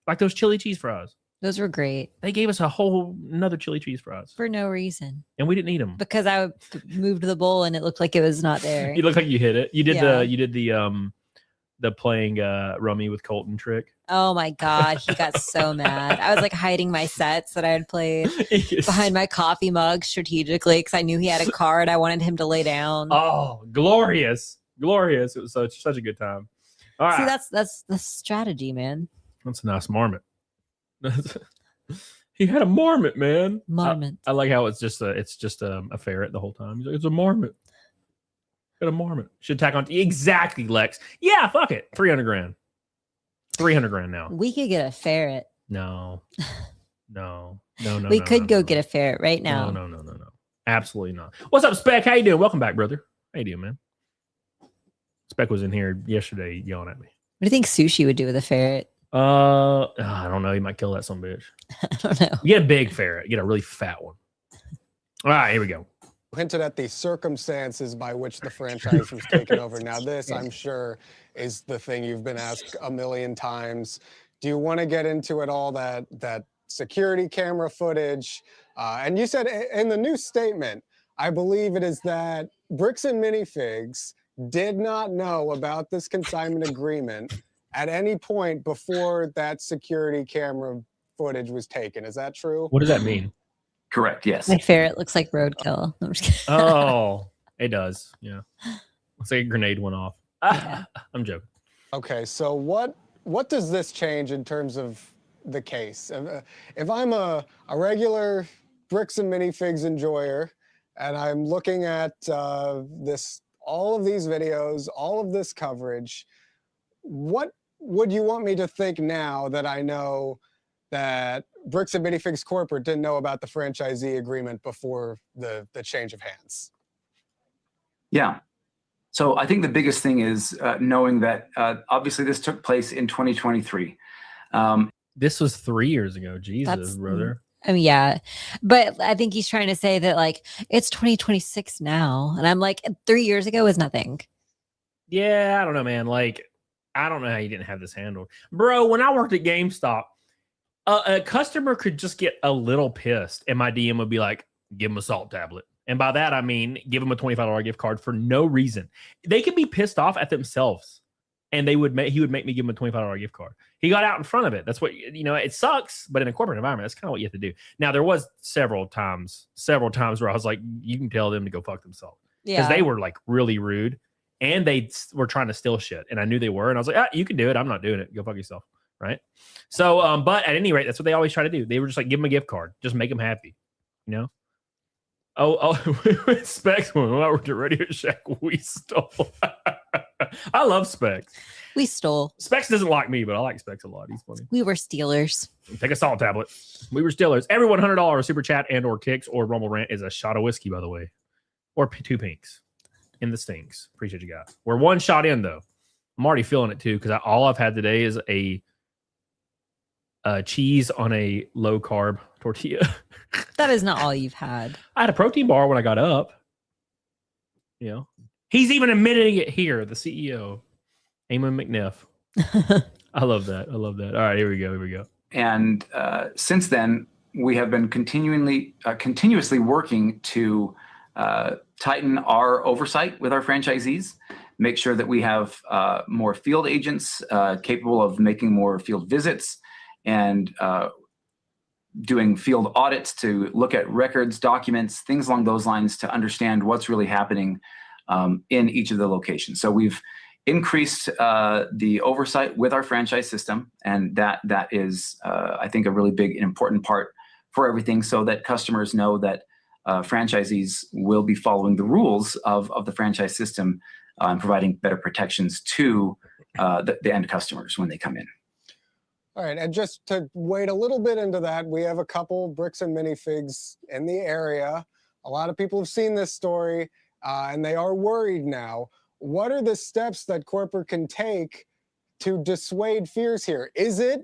Like those chili cheese fries. Those were great. They gave us another chili cheese fries. For no reason. And we didn't eat them. Because I moved the bowl and it looked like it was not there. You look like you hit it. You did the playing rummy with Colton trick. Oh my God. He got so mad. I was like hiding my sets that I had played behind my coffee mug strategically because I knew he had a card I wanted him to lay down. Oh, glorious. Glorious. It was such a good time. All right. See, that's the strategy, man. That's a nice marmot. He had a marmot, man. Marmot. I like how it's just a ferret the whole time. He's like, it's a marmot. Got a marmot. Should tack on exactly, Lex. Yeah, fuck it. 300 grand. 300 grand now. We could get a ferret. No. We could go get a ferret right now. No. Absolutely not. What's up, Spec? How you doing? Welcome back, brother. How you doing, man? Spec was in here yesterday yelling at me. What do you think Sushi would do with a ferret? I don't know. He might kill that son of a bitch. I don't know. You get a big ferret. You get a really fat one. All right, here we go. Hinted at the circumstances by which the franchise was taken over. Now, this, I'm sure, is the thing you've been asked a million times. Do you want to get into it all, that security camera footage? And you said in the new statement, I believe it is that Bricks and Minifigs did not know about this consignment agreement at any point before that security camera footage was taken. Is that true? What does that mean? Correct. Yes. My ferret looks like roadkill. I'm just kidding. Oh, it does. Yeah. Looks like a grenade went off. Yeah. I'm joking. Okay, so what does this change in terms of the case? If I'm a regular Bricks and Minifigs enjoyer, and I'm looking at all of these videos, all of this coverage, what would you want me to think now that I know that Bricks and Minifigs corporate didn't know about the franchisee agreement before the change of hands. Yeah. So I think the biggest thing is knowing that obviously this took place in 2023. This was 3 years ago. Jesus, That's- brother. I mean, yeah, but I think he's trying to say that like it's 2026 now, and I'm like 3 years ago is nothing. Yeah, I don't know, man. Like, I don't know how you didn't have this handled, bro. When I worked at GameStop, a customer could just get a little pissed, and my DM would be like, "Give him a salt tablet," and by that I mean give him a $25 gift card for no reason. They could be pissed off at themselves, and he would make me give him a $25 gift card. He got out in front of it. That's what, you know, it sucks, but in a corporate environment, that's kind of what you have to do. Now, there was several times where I was like, you can tell them to go fuck themselves. Because they were like really rude and they were trying to steal shit. And I knew they were. And I was like, you can do it. I'm not doing it. Go fuck yourself. Right. So, but at any rate, that's what they always try to do. They were just like, give them a gift card. Just make them happy. You know? Oh, Specs, when I worked at Radio Shack, we stole. I love Specs. We stole. Specs doesn't like me, but I like Specs a lot. He's funny. We were stealers. Take a salt tablet. We were stealers. Every $100 super chat and or kicks or rumble rant is a shot of whiskey, by the way, or 2 pinks in the stinks. Appreciate you guys. We're 1 shot in though. I'm already feeling it too because all I've had today is a cheese on a low carb tortilla. That is not all you've had. I had a protein bar when I got up. You know, he's even admitting it here. The CEO, Eamon McNeff. I love that. I love that. All right, here we go. And since then, we have been continuously working to tighten our oversight with our franchisees, make sure that we have more field agents capable of making more field visits and doing field audits to look at records, documents, things along those lines to understand what's really happening in each of the locations. So we've increased the oversight with our franchise system, and that is, I think, a really big and important part for everything, so that customers know that franchisees will be following the rules of the franchise system and providing better protections to the end customers when they come in. All right, and just to wade a little bit into that, we have a couple Bricks and Minifigs in the area. A lot of people have seen this story, and they are worried now. What are the steps that corporate can take to dissuade fears here? Is it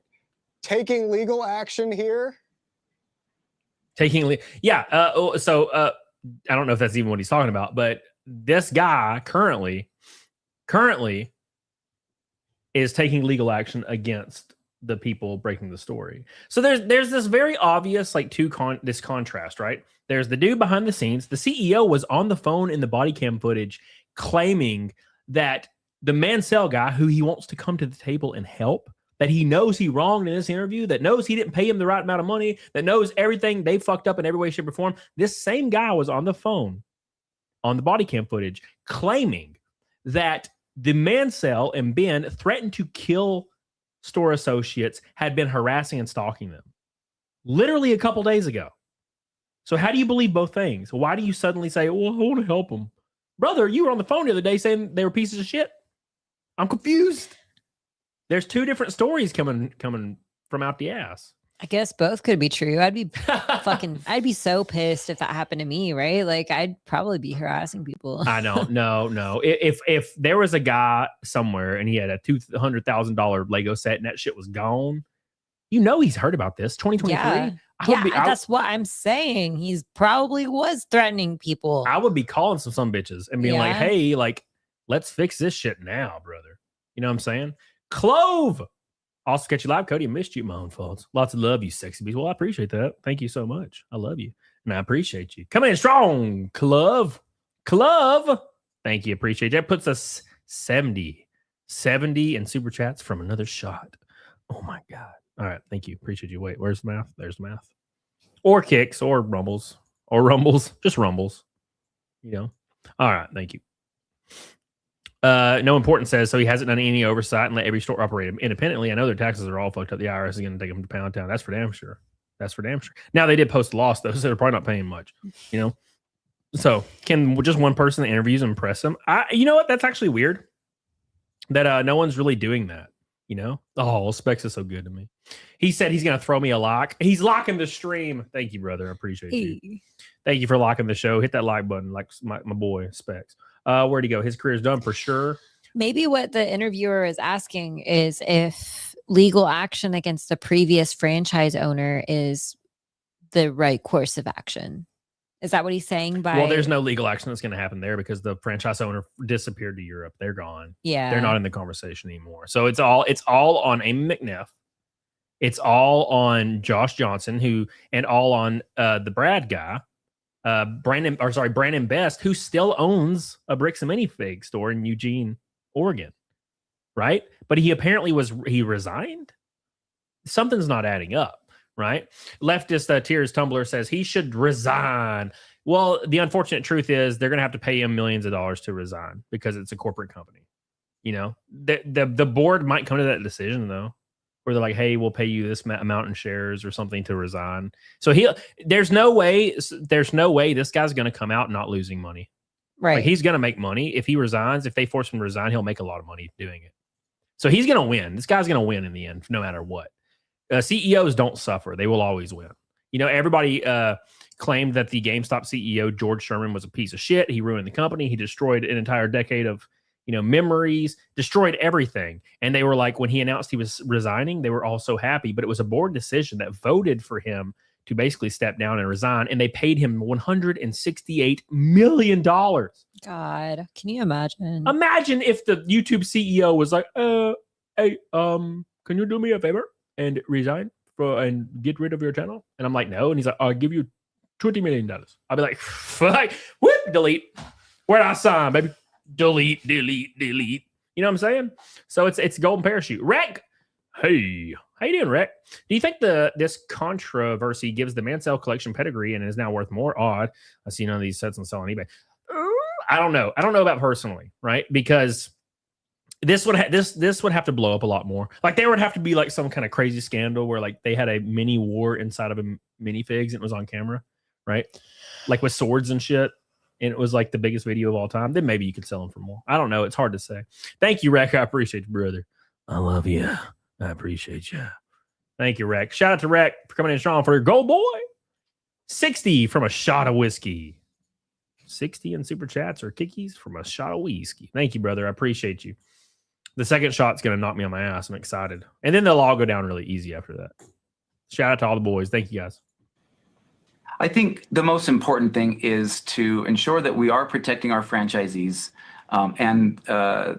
taking legal action here? I don't know if that's even what he's talking about, but this guy currently is taking legal action against the people breaking the story. So there's this very obvious like this contrast, right? There's the dude behind the scenes. The CEO was on the phone in the body cam footage claiming that the Mansell guy, who he wants to come to the table and help, that he knows he wronged in this interview, that knows he didn't pay him the right amount of money, that knows everything they fucked up in every way, shape, or form. This same guy was on the phone on the body cam footage claiming that the Mansell and Ben threatened to kill store associates, had been harassing and stalking them literally a couple days ago. So how do you believe both things? Why do you suddenly say, well, I want to help them? Brother, you were on the phone the other day saying they were pieces of shit. I'm confused. There's 2 different stories coming from out the ass. I guess both could be true. I'd be I'd be so pissed if that happened to me, right? Like I'd probably be harassing people. I know. No. If there was a guy somewhere and he had a $200,000 Lego set and that shit was gone, you know he's heard about this. 2023. Yeah, that's what I'm saying. He's probably was threatening people. I would be calling some bitches and being like, hey, like, let's fix this shit now, brother. You know what I'm saying? Clove. Also, catch you live, Cody. I missed you, my own faults. Lots of love, you sexy beast. Well, I appreciate that. Thank you so much. I love you. And I appreciate you. Come in strong, Clove. Thank you. Appreciate you. That puts us 70 in super chats from another shot. Oh my God. All right. Thank you. Appreciate you. Wait, where's the math? There's the math. Or kicks or rumbles. Just rumbles. You know? All right. Thank you. No Important says, so he hasn't done any oversight and let every store operate independently. I know their taxes are all fucked up. The IRS is going to take them to Pound Town. That's for damn sure. Now they did post a loss though, so they're probably not paying much, you know? So can just one person that interviews impress them? You know what? That's actually weird that no one's really doing that. You know? Oh, Specs is so good to me. He said he's going to throw me a lock. He's locking the stream. Thank you, brother. I appreciate you. Thank you for locking the show. Hit that like button like my boy Specs. Where'd he go? His career's done for sure. Maybe what the interviewer is asking is if legal action against the previous franchise owner is the right course of action. Is that what he's saying? Well, there's no legal action that's going to happen there because the franchise owner disappeared to Europe. They're gone. Yeah, they're not in the conversation anymore. So it's all on Amy McNeff. It's all on Josh Johnson, and all on the Brad guy, Brandon Best, who still owns a Bricks and Minifig store in Eugene, Oregon, right? But he apparently he resigned. Something's not adding up. Right? Leftist Tears Tumblr says he should resign. Well, the unfortunate truth is they're going to have to pay him millions of dollars to resign because it's a corporate company. You know, the board might come to that decision though, where they're like, "Hey, we'll pay you this amount in shares or something to resign." So there's no way this guy's going to come out not losing money. Right? Like, he's going to make money if he resigns. If they force him to resign, he'll make a lot of money doing it. So he's going to win. This guy's going to win in the end, no matter what. CEOs don't suffer. They will always win. You know, everybody claimed that the GameStop CEO, George Sherman, was a piece of shit. He ruined the company. He destroyed an entire decade of, memories, destroyed everything. And they were like, when he announced he was resigning, they were all so happy. But it was a board decision that voted for him to basically step down and resign. And they paid him $168 million. God, can you imagine? Imagine if the YouTube CEO was like, hey, can you do me a favor and resign and get rid of your channel? And I'm like, no. And he's like, I'll give you $20 million. I'll be like, fuck, whoop, delete. Where'd I sign, baby? Delete. You know what I'm saying? So it's golden parachute. Rec, hey, how you doing, Rec? Do you think this controversy gives the Mansell collection pedigree and is now worth more? Odd. I see none of these sets on sale on eBay. I don't know. I don't know about personally, right? Because this would have to blow up a lot more. Like, there would have to be like some kind of crazy scandal where like they had a mini war inside of a minifigs and it was on camera, right? Like with swords and shit, and it was like the biggest video of all time. Then maybe you could sell them for more. I don't know. It's hard to say. Thank you, Rec. I appreciate you, brother. I love you. I appreciate you. Thank you, Rec. Shout out to Rec for coming in strong for your gold boy. 60 from a shot of whiskey. 60 in super chats or kickies from a shot of whiskey. Thank you, brother. I appreciate you. The second shot's going to knock me on my ass. I'm excited. And then they'll all go down really easy after that. Shout out to all the boys. Thank you, guys. I think the most important thing is to ensure that we are protecting our franchisees and that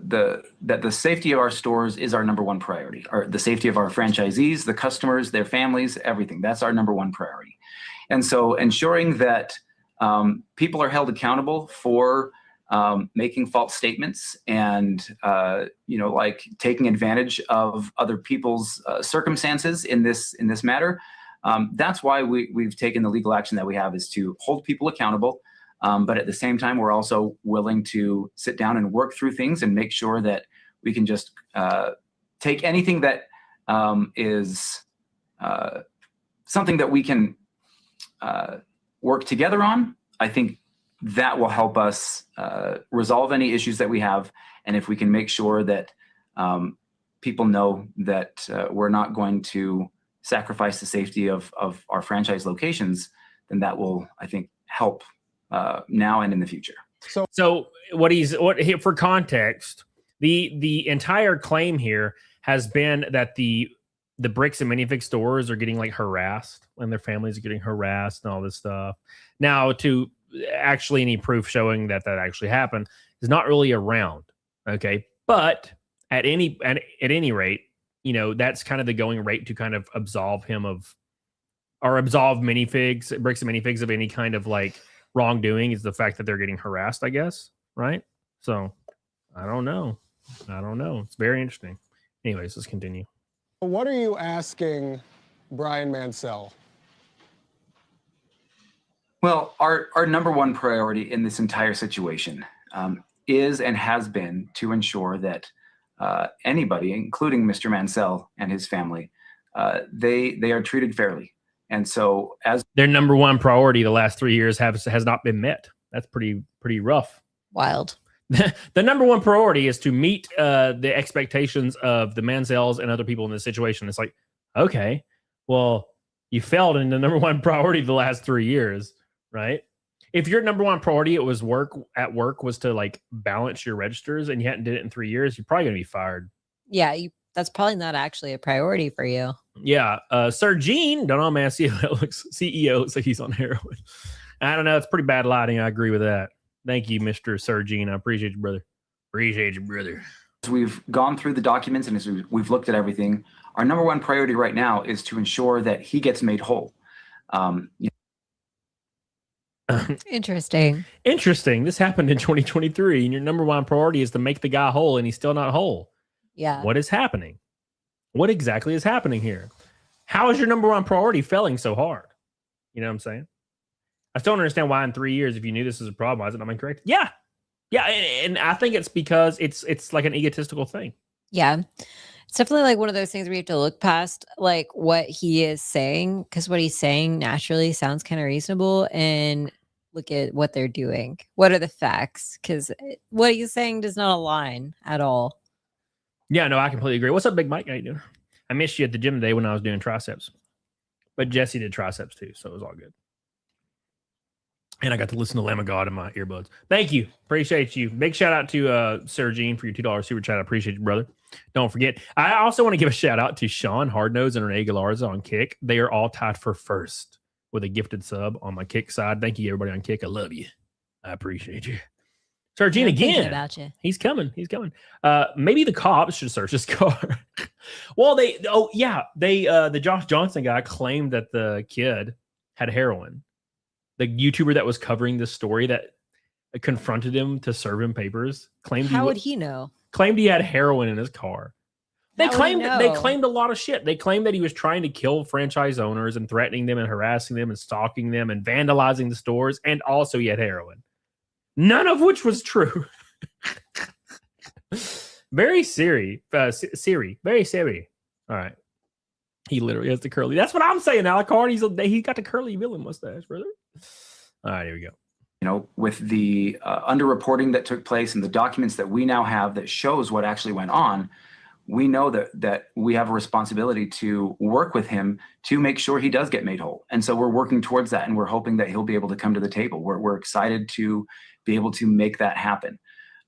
the safety of our stores is our number one priority. The safety of our franchisees, the customers, their families, everything. That's our number one priority. And so ensuring that people are held accountable for making false statements and, like taking advantage of other people's circumstances in this matter. That's why we've taken the legal action that we have, is to hold people accountable. But at the same time, we're also willing to sit down and work through things and make sure that we can just take anything that is something that we can work together on. I think that will help us resolve any issues that we have. And if we can make sure that people know that we're not going to sacrifice the safety of our franchise locations, then that will, I think, help now and in the future. So for context, the entire claim here has been that the Bricks and Minifig stores are getting like harassed and their families are getting harassed and all this stuff. Now, to actually any proof showing that actually happened is not really around. Okay. But at any rate, that's kind of the going rate to kind of absolve Minifigs, Bricks and Minifigs of any kind of like wrongdoing, is the fact that they're getting harassed, I guess. Right. So I don't know. It's very interesting. Anyways, let's continue. What are you asking Brian Mansell? Well, our number one priority in this entire situation is and has been to ensure that anybody, including Mr. Mansell and his family, they are treated fairly. And so, as their number one priority the last 3 years has not been met. That's pretty rough. Wild. The number one priority is to meet the expectations of the Manziels and other people in this situation. It's like, okay, well, you failed in the number one priority the last 3 years, right? If your number one priority it was work was to like balance your registers and you hadn't did it in 3 years, you're probably gonna be fired. Yeah, that's probably not actually a priority for you. Yeah, Sir Gene, don't know, man. CEO looks like he's on heroin. I don't know. It's pretty bad lighting. I agree with that. Thank you, Mr. Sir Gene. I appreciate you, brother. Appreciate you, brother. As we've gone through the documents and as we've looked at everything, our number one priority right now is to ensure that he gets made whole. Interesting. Interesting. This happened in 2023, and your number one priority is to make the guy whole, and he's still not whole. Yeah. What is happening? What exactly is happening here? How is your number one priority failing so hard? You know what I'm saying? I still don't understand why in 3 years, if you knew this is a problem, why is it not incorrect? Yeah. Yeah. And I think it's because it's like an egotistical thing. Yeah. It's definitely like one of those things where you have to look past like what he is saying, because what he's saying naturally sounds kind of reasonable, and look at what they're doing. What are the facts? Because what he's saying does not align at all. Yeah, no, I completely agree. What's up, Big Mike? How you doing? I missed you at the gym today when I was doing triceps. But Jesse did triceps too, so it was all good. And I got to listen to Lamb of God in my earbuds. Thank you. Appreciate you. Big shout out to Sir Gene for your $2 super chat. I appreciate you, brother. Don't forget. I also want to give a shout out to Sean Hardnose and Renee Galarza on Kick. They are all tied for first with a gifted sub on my Kick side. Thank you, everybody on Kick. I love you. I appreciate you. Sir Gene again. About you. He's coming. He's coming. Maybe the cops should search his car. Well, the Josh Johnson guy claimed that the kid had heroin. The YouTuber that was covering this story that confronted him to serve him papers claimed How would he know? Claimed he had heroin in his car. They claimed a lot of shit. They claimed that he was trying to kill franchise owners and threatening them and harassing them and stalking them and vandalizing the stores, and also he had heroin. None of which was true. Very Siri. Very Siri. All right. He literally has the curly. That's what I'm saying, Alucard. He got the curly villain mustache, brother. All right, here we go. You know, with the underreporting that took place and the documents that we now have that shows what actually went on, we know that we have a responsibility to work with him to make sure he does get made whole. And so we're working towards that, and we're hoping that he'll be able to come to the table. We're excited to be able to make that happen.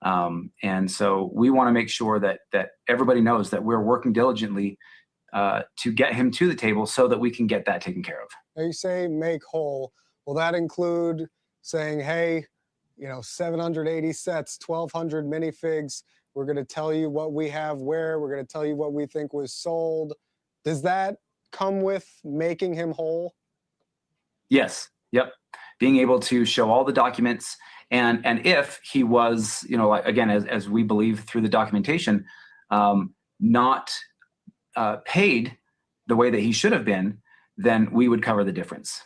And so we want to make sure that everybody knows that we're working diligently to get him to the table so that we can get that taken care of. Now you say make whole. Will that include saying, hey, 780 sets, 1,200 minifigs, we're going to tell you what we have where, we're going to tell you what we think was sold. Does that come with making him whole? Yes. Yep. Being able to show all the documents, and if he was, again, as we believe through the documentation, not paid the way that he should have been, then we would cover the difference.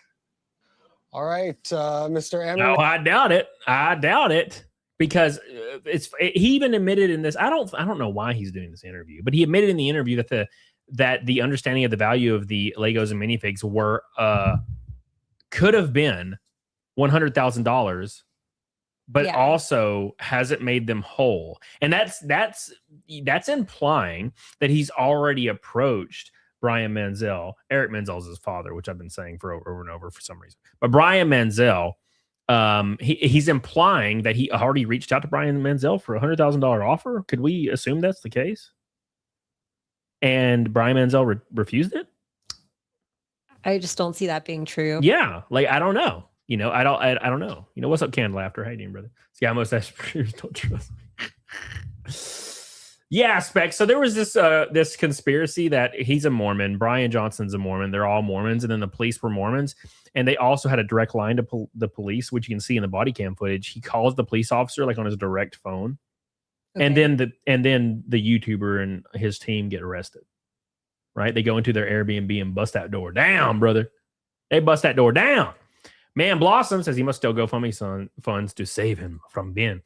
All right, Mr. M. No, I doubt it. Because he even admitted in this. I don't know why he's doing this interview, but he admitted in the interview that the understanding of the value of the Legos and minifigs were could have been $100,000, but also hasn't made them whole. And that's implying that he's already approached Brian Manziel. Eric Manziel's his father, which I've been saying for over and over for some reason. But Brian Manziel, he's implying that he already reached out to Brian Manziel for a $100,000 offer. Could we assume that's the case? And Brian Manziel refused it? I just don't see that being true. Yeah, like I don't know. I don't know. What's up, Candle After? How you doing, brother? See, I almost asked don't trust me. Yeah, Specs. So there was this conspiracy that he's a Mormon. Brian Johnson's a Mormon. They're all Mormons, and then the police were Mormons, and they also had a direct line to the police, which you can see in the body cam footage. He calls the police officer like on his direct phone, okay. and then the YouTuber and his team get arrested. Right? They go into their Airbnb and bust that door down, brother. They bust that door down. Man Blossom says he must still GoFundMe funds to save him from Ben.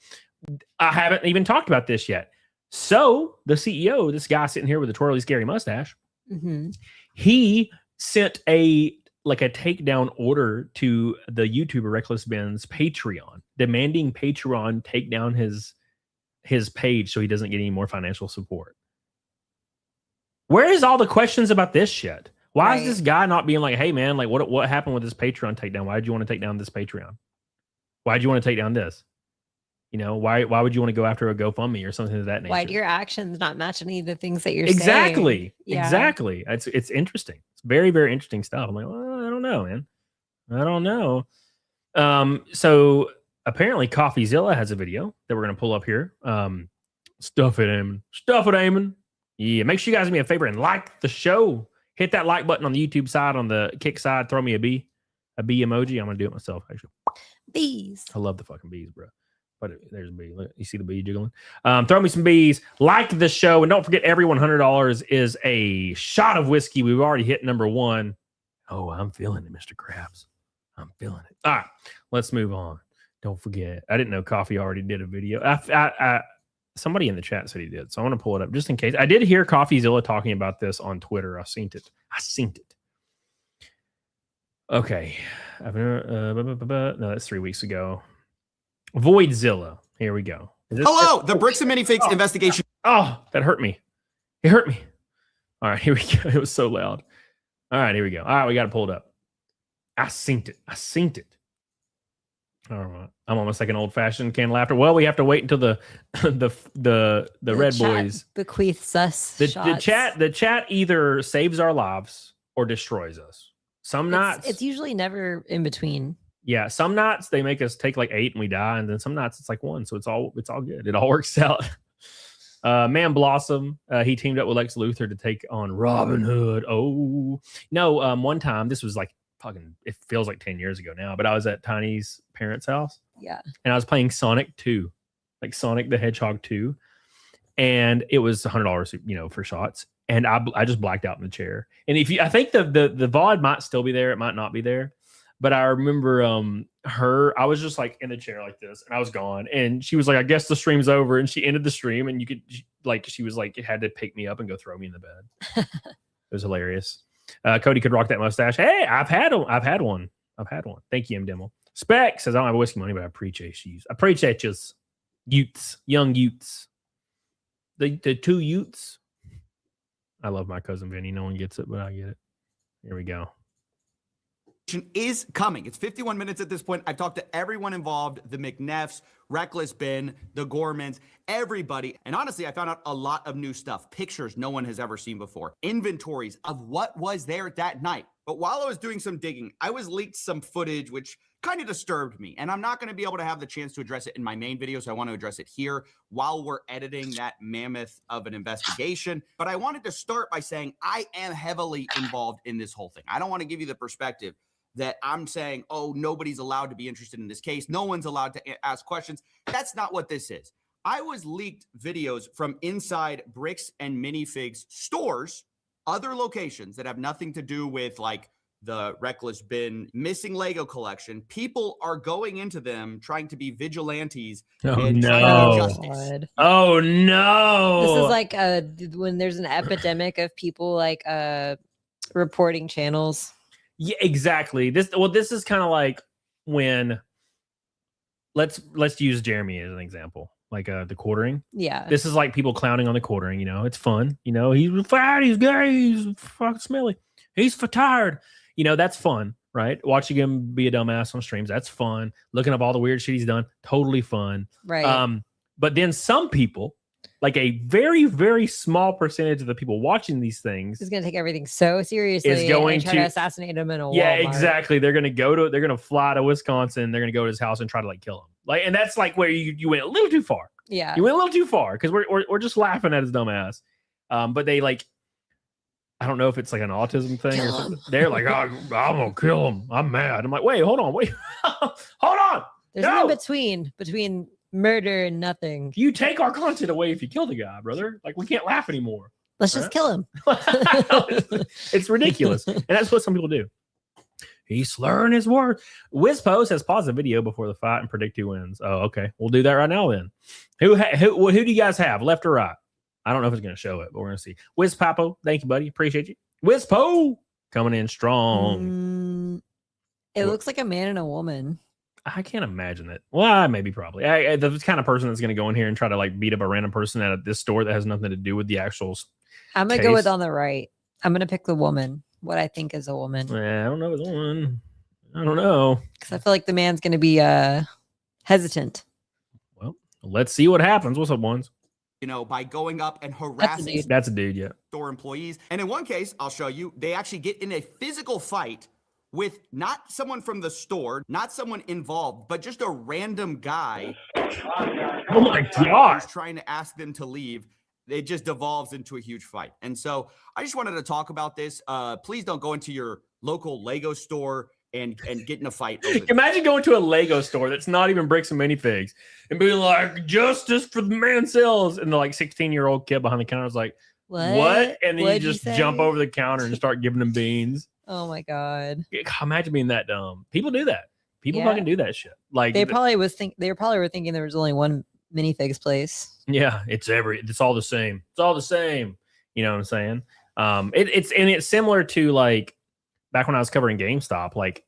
I haven't even talked about this yet. So the CEO, this guy sitting here with a twirly scary mustache, he sent a takedown order to the YouTuber Reckless Ben's Patreon, demanding Patreon take down his his page so he doesn't get any more financial support. Where is all the questions about this shit? Why is this guy not being like, hey man, like what happened with this Patreon takedown? Why did you want to take down this Patreon? Why did you want to take down this? You know, why would you want to go after a GoFundMe or something of that nature? Why do your actions not match any of the things that you're saying? Yeah. Exactly. It's interesting. It's very, very interesting stuff. I'm like, well, I don't know, man. I don't know. So apparently CoffeeZilla has a video that we're going to pull up here. Stuff it, Eamon. Stuff it, Eamon. Yeah, make sure you guys do me a favor and like the show. Hit that like button on the YouTube side. On the Kick side, throw me a bee emoji. I'm going to do it myself, actually. Bees. I love the fucking bees, bro. But there's a bee. Look, you see the bee jiggling? Throw me some bees. Like the show. And don't forget, every $100 is a shot of whiskey. We've already hit number 1. Oh, I'm feeling it, Mr. Krabs. I'm feeling it. All right, let's move on. Don't forget. I didn't know Coffee already did a video. Somebody in the chat said he did, so I want to pull it up just in case. I did hear CoffeeZilla talking about this on Twitter. I seen it. Okay. No, that's 3 weeks ago. Voidzilla. Here we go. Hello, the Bricks and Minifigs investigation. Oh, that hurt me. It hurt me. All right, here we go. It was so loud. All right, here we go. All right, we got to pull it up. I synced it. All right. I'm almost like an old-fashioned canned laughter. Well, we have to wait until the Red Boys bequeaths us. The chat either saves our lives or destroys us. Some nights it's usually never in between. Yeah, some nights they make us take like 8 and we die, and then some nights it's like 1, so it's all good. It all works out. Man Blossom, he teamed up with Lex Luthor to take on Robin Hood. Oh no, one time, this was like fucking, it feels like 10 years ago now, but I was at Tiny's parents' house. Yeah. And I was playing Sonic 2, like Sonic the Hedgehog 2. And it was $100, for shots. And I just blacked out in the chair. And I think the VOD might still be there. It might not be there. But I remember I was just like in the chair like this, and I was gone. And she was like, I guess the stream's over. And she ended the stream, and she was like, it had to pick me up and go throw me in the bed. It was hilarious. Cody could rock that mustache. Hey, I've had one. Thank you, M. Dimmel. Spec says, I don't have whiskey money, but I appreciate you. I appreciate you, young youths. The 2 youths. I love my cousin Vinny. No one gets it, but I get it. Here we go. Is coming. It's 51 minutes at this point. I've talked to everyone involved, the McNeffs, Reckless Ben, the Gormans, everybody. And honestly, I found out a lot of new stuff, pictures no one has ever seen before, inventories of what was there that night. But while I was doing some digging, I was leaked some footage, which kind of disturbed me. And I'm not going to be able to have the chance to address it in my main video, so I want to address it here while we're editing that mammoth of an investigation. But I wanted to start by saying I am heavily involved in this whole thing. I don't want to give you the perspective that I'm saying, oh, nobody's allowed to be interested in this case. No one's allowed to ask questions. That's not what this is. I was leaked videos from inside Bricks and Minifigs stores, other locations that have nothing to do with like the Reckless Bin missing Lego collection. People are going into them trying to be vigilantes and trying to get justice. Oh no. This is like when there's an epidemic of people like reporting channels. Yeah, exactly. This is kind of like when let's use Jeremy as an example, like the quartering. Yeah. This is like people clowning on the quartering, it's fun. He's fat, he's gay, he's fucking smelly. He's tired. That's fun, right? Watching him be a dumbass on streams, that's fun. Looking up all the weird shit he's done, totally fun. Right. But then some people, like a very, very small percentage of the people watching these things is going to take everything so seriously. Is going and try to assassinate him in a yeah, Walmart. exactly. They're going to fly to Wisconsin. They're going to go to his house and try to like kill him. And that's like where you went a little too far. Yeah, you went a little too far because we're just laughing at his dumb ass. But they like, I don't know if it's like an autism thing or something. They're like, oh, I'm gonna kill him. I'm mad. I'm like, wait, hold on. Hold on. There's no between murder and nothing. You take our content away if you kill the guy, brother. Like, we can't laugh anymore. Let's just kill him. It's ridiculous. And that's what some people do. He's slurring his words. Wizpo says pause the video before the fight and predict who wins. Oh, okay. We'll do that right now then. Who do you guys have, left or right? I don't know if it's going to show it, but we're going to see. Wiz Papo, thank you, buddy. Appreciate you. Wizpo coming in strong. It looks like a man and a woman. I can't imagine that. Well, maybe probably. The kind of person that's going to go in here and try to like beat up a random person at this store that has nothing to do with the actual. I'm gonna go with case. on the right. I'm gonna pick the woman. What I think is a woman, I don't know. I don't know. because I feel like the man's gonna be hesitant. Well, let's see what happens. What's up, ones? You know, by going up and harassing That's a dude. Yeah. store employees. And in one case, I'll show you, they actually get in a physical fight with not someone from the store, not someone involved, but just a random guy. Oh my God. Who's trying to ask them to leave. It just devolves into a huge fight. And so I just wanted to talk about this. Please don't go into your local Lego store and get in a fight over this. Imagine going to a Lego store that's not even bricks and minifigs and be like, justice for the Mancells. And the like 16-year-old kid behind the counter is like, what? And then What'd you you just say? jump over the counter and start giving them beans. Oh my God. Imagine being that dumb. People do that. People Yeah. fucking do that shit. Like They probably were thinking there was only one minifigs place. yeah, it's all the same. It's all the same. You know what I'm saying? It's similar to like back when I was covering GameStop. Like,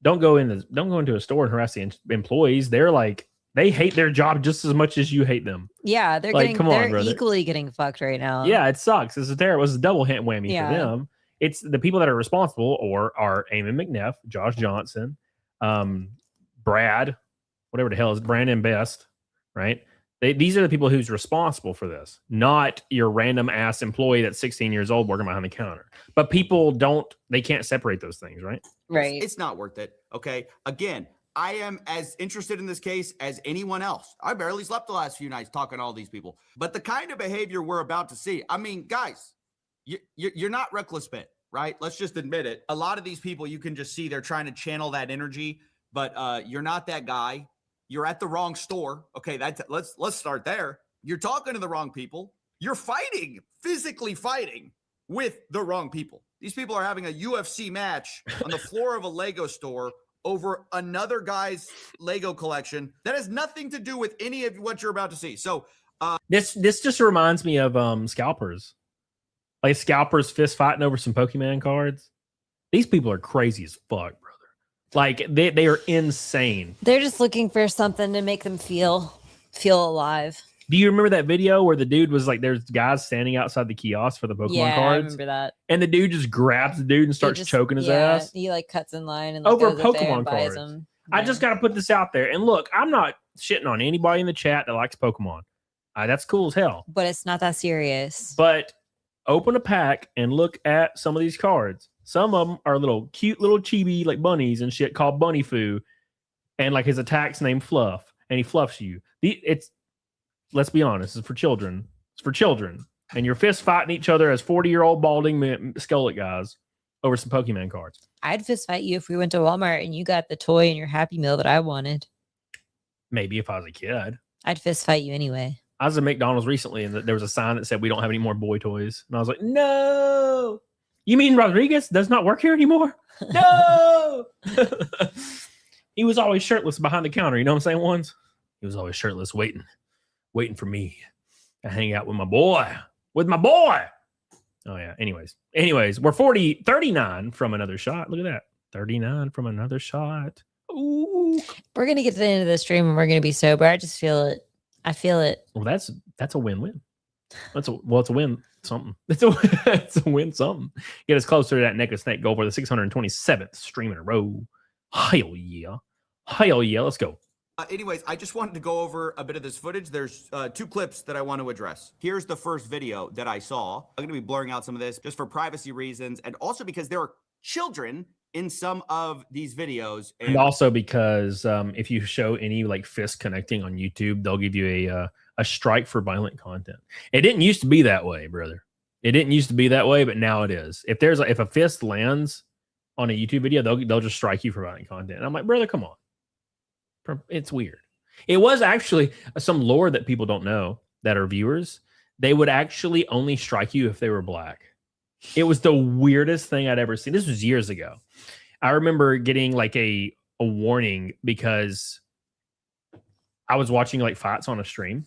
don't go into a store and harass the employees. They're like, they hate their job just as much as you hate them. Yeah, they're Like, come on, they're brother. equally getting fucked right now. Yeah, it sucks. It's terrible. It's a double hit whammy Yeah. for them. It's the people that are responsible or are Eamon McNeff, Josh Johnson, Brad, whatever the hell is Brandon Best, right? These are the people who's responsible for this, not your random ass employee that's 16 years old working behind the counter. But people they can't separate those things, right? Right. It's not worth it. Okay. Again, I am as interested in this case as anyone else. I barely slept the last few nights talking to all these people. But the kind of behavior we're about to see, I mean, guys, you're not reckless Ben, right? Let's just admit it. A lot of these people, you can just see they're trying to channel that energy, but you're not that guy. You're at the wrong store. Okay, let's start there. You're talking to the wrong people. You're physically fighting with the wrong people. These people are having a UFC match on the floor of a Lego store over another guy's Lego collection that has nothing to do with any of what you're about to see. So This just reminds me of scalpers. Like scalpers fist fighting over some Pokemon cards. These people are crazy as fuck, brother. Like they are insane. They're just looking for something to make them feel alive. Do you remember that video where the dude was like, there's guys standing outside the kiosk for the Pokemon Yeah, I cards? remember that. And the dude just grabs the dude and starts choking his ass He like cuts in line and over goes up there Pokemon and buys cards. them. I just got to put this out there. And look, I'm not shitting on anybody in the chat that likes Pokemon. That's cool as hell. But it's not that serious. But open a pack and look at some of these cards. Some of them are little cute little chibi like bunnies and shit called Bunny Foo. And like his attack's named Fluff. And he fluffs you. Let's be honest, it's for children. It's for children. And you're fist fighting each other as 40-year-old balding skullet guys over some Pokemon cards. I'd fist fight you if we went to Walmart and you got the toy and your Happy Meal that I wanted. Maybe if I was a kid. I'd fist fight you anyway. I was at McDonald's recently and there was a sign that said we don't have any more boy toys. And I was like, no. You mean Rodriguez does not work here anymore? No. He was always shirtless behind the counter. You know what I'm saying, ones? He was always shirtless waiting for me to hang out with my boy. Oh, yeah. Anyways, we're 39 from another shot. Look at that. 39 from another shot. Ooh. We're going to get to the end of the stream and we're going to be sober. I just feel it. I feel it. Well, that's a win-win. It's a win something. It's a win something. Get us closer to that neck of snake goal for the 627th stream in a row. Hell yeah. Let's go. Anyways, I just wanted to go over a bit of this footage. There's two clips that I want to address. Here's the first video that I saw. I'm going to be blurring out some of this just for privacy reasons and also because there are children in some of these videos. And also because if you show any like fist connecting on YouTube, they'll give you a strike for violent content. It didn't used to be that way, brother. It didn't used to be that way, but now it is. If a fist lands on a YouTube video, they'll just strike you for violent content. And I'm like, brother, come on. It's weird. It was actually some lore that people don't know that are viewers. They would actually only strike you if they were black. It was the weirdest thing I'd ever seen. This was years ago. I remember getting like a warning because I was watching like fights on a stream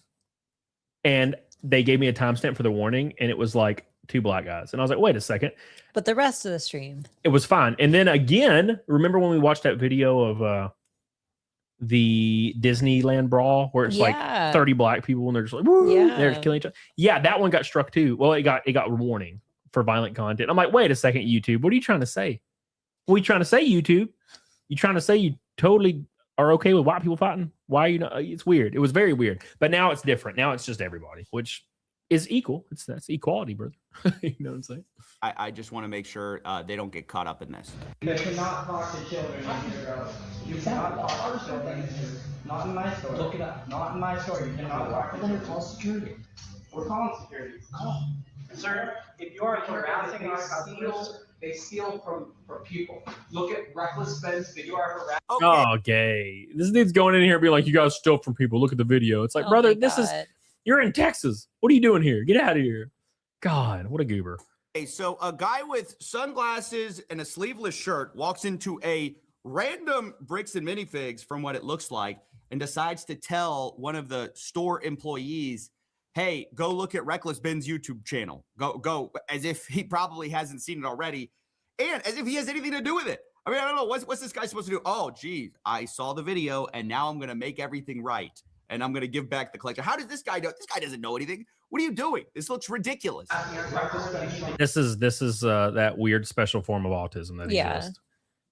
and they gave me a timestamp for the warning and it was like 2 black guys. And I was like, wait a second. But the rest of the stream. It was fine. And then again, remember when we watched that video of the Disneyland brawl where it's like 30 black people and they're just like, woo, they're just killing each other. Yeah, that one got struck too. Well, it got a warning for violent content. I'm like, wait a second, YouTube. What are you trying to say? What are you trying to say, YouTube? You trying to say you totally are okay with white people fighting? Why are you not? It's weird. It was very weird. But now it's different. Now it's just everybody, which is equal. That's equality, brother. You know what I'm saying? I just want to make sure they don't get caught up in this. You cannot talk to children in here, bro. You cannot talk to children. Not in my store. Look it up. Not in my store. You cannot talk to children. Call security. We're calling security. Call. Sir, if you are harassing our customers, they steal from people. Look at Reckless Ben's video. You are harassing. Okay. Okay. This dude's going in here and being like, you guys steal from people. Look at the video. It's like, brother, you're in Texas. What are you doing here? Get out of here. God, what a goober. Okay, so a guy with sunglasses and a sleeveless shirt walks into a random Bricks and Minifigs, from what it looks like, and decides to tell one of the store employees, hey, go look at Reckless Ben's YouTube channel. Go, as if he probably hasn't seen it already, and as if he has anything to do with it. I mean, I don't know. What's this guy supposed to do? Oh, geez, I saw the video, and now I'm going to make everything right, and I'm going to give back the collection. How does this guy know? This guy doesn't know anything. What are you doing? This looks ridiculous. This is that weird special form of autism that exists.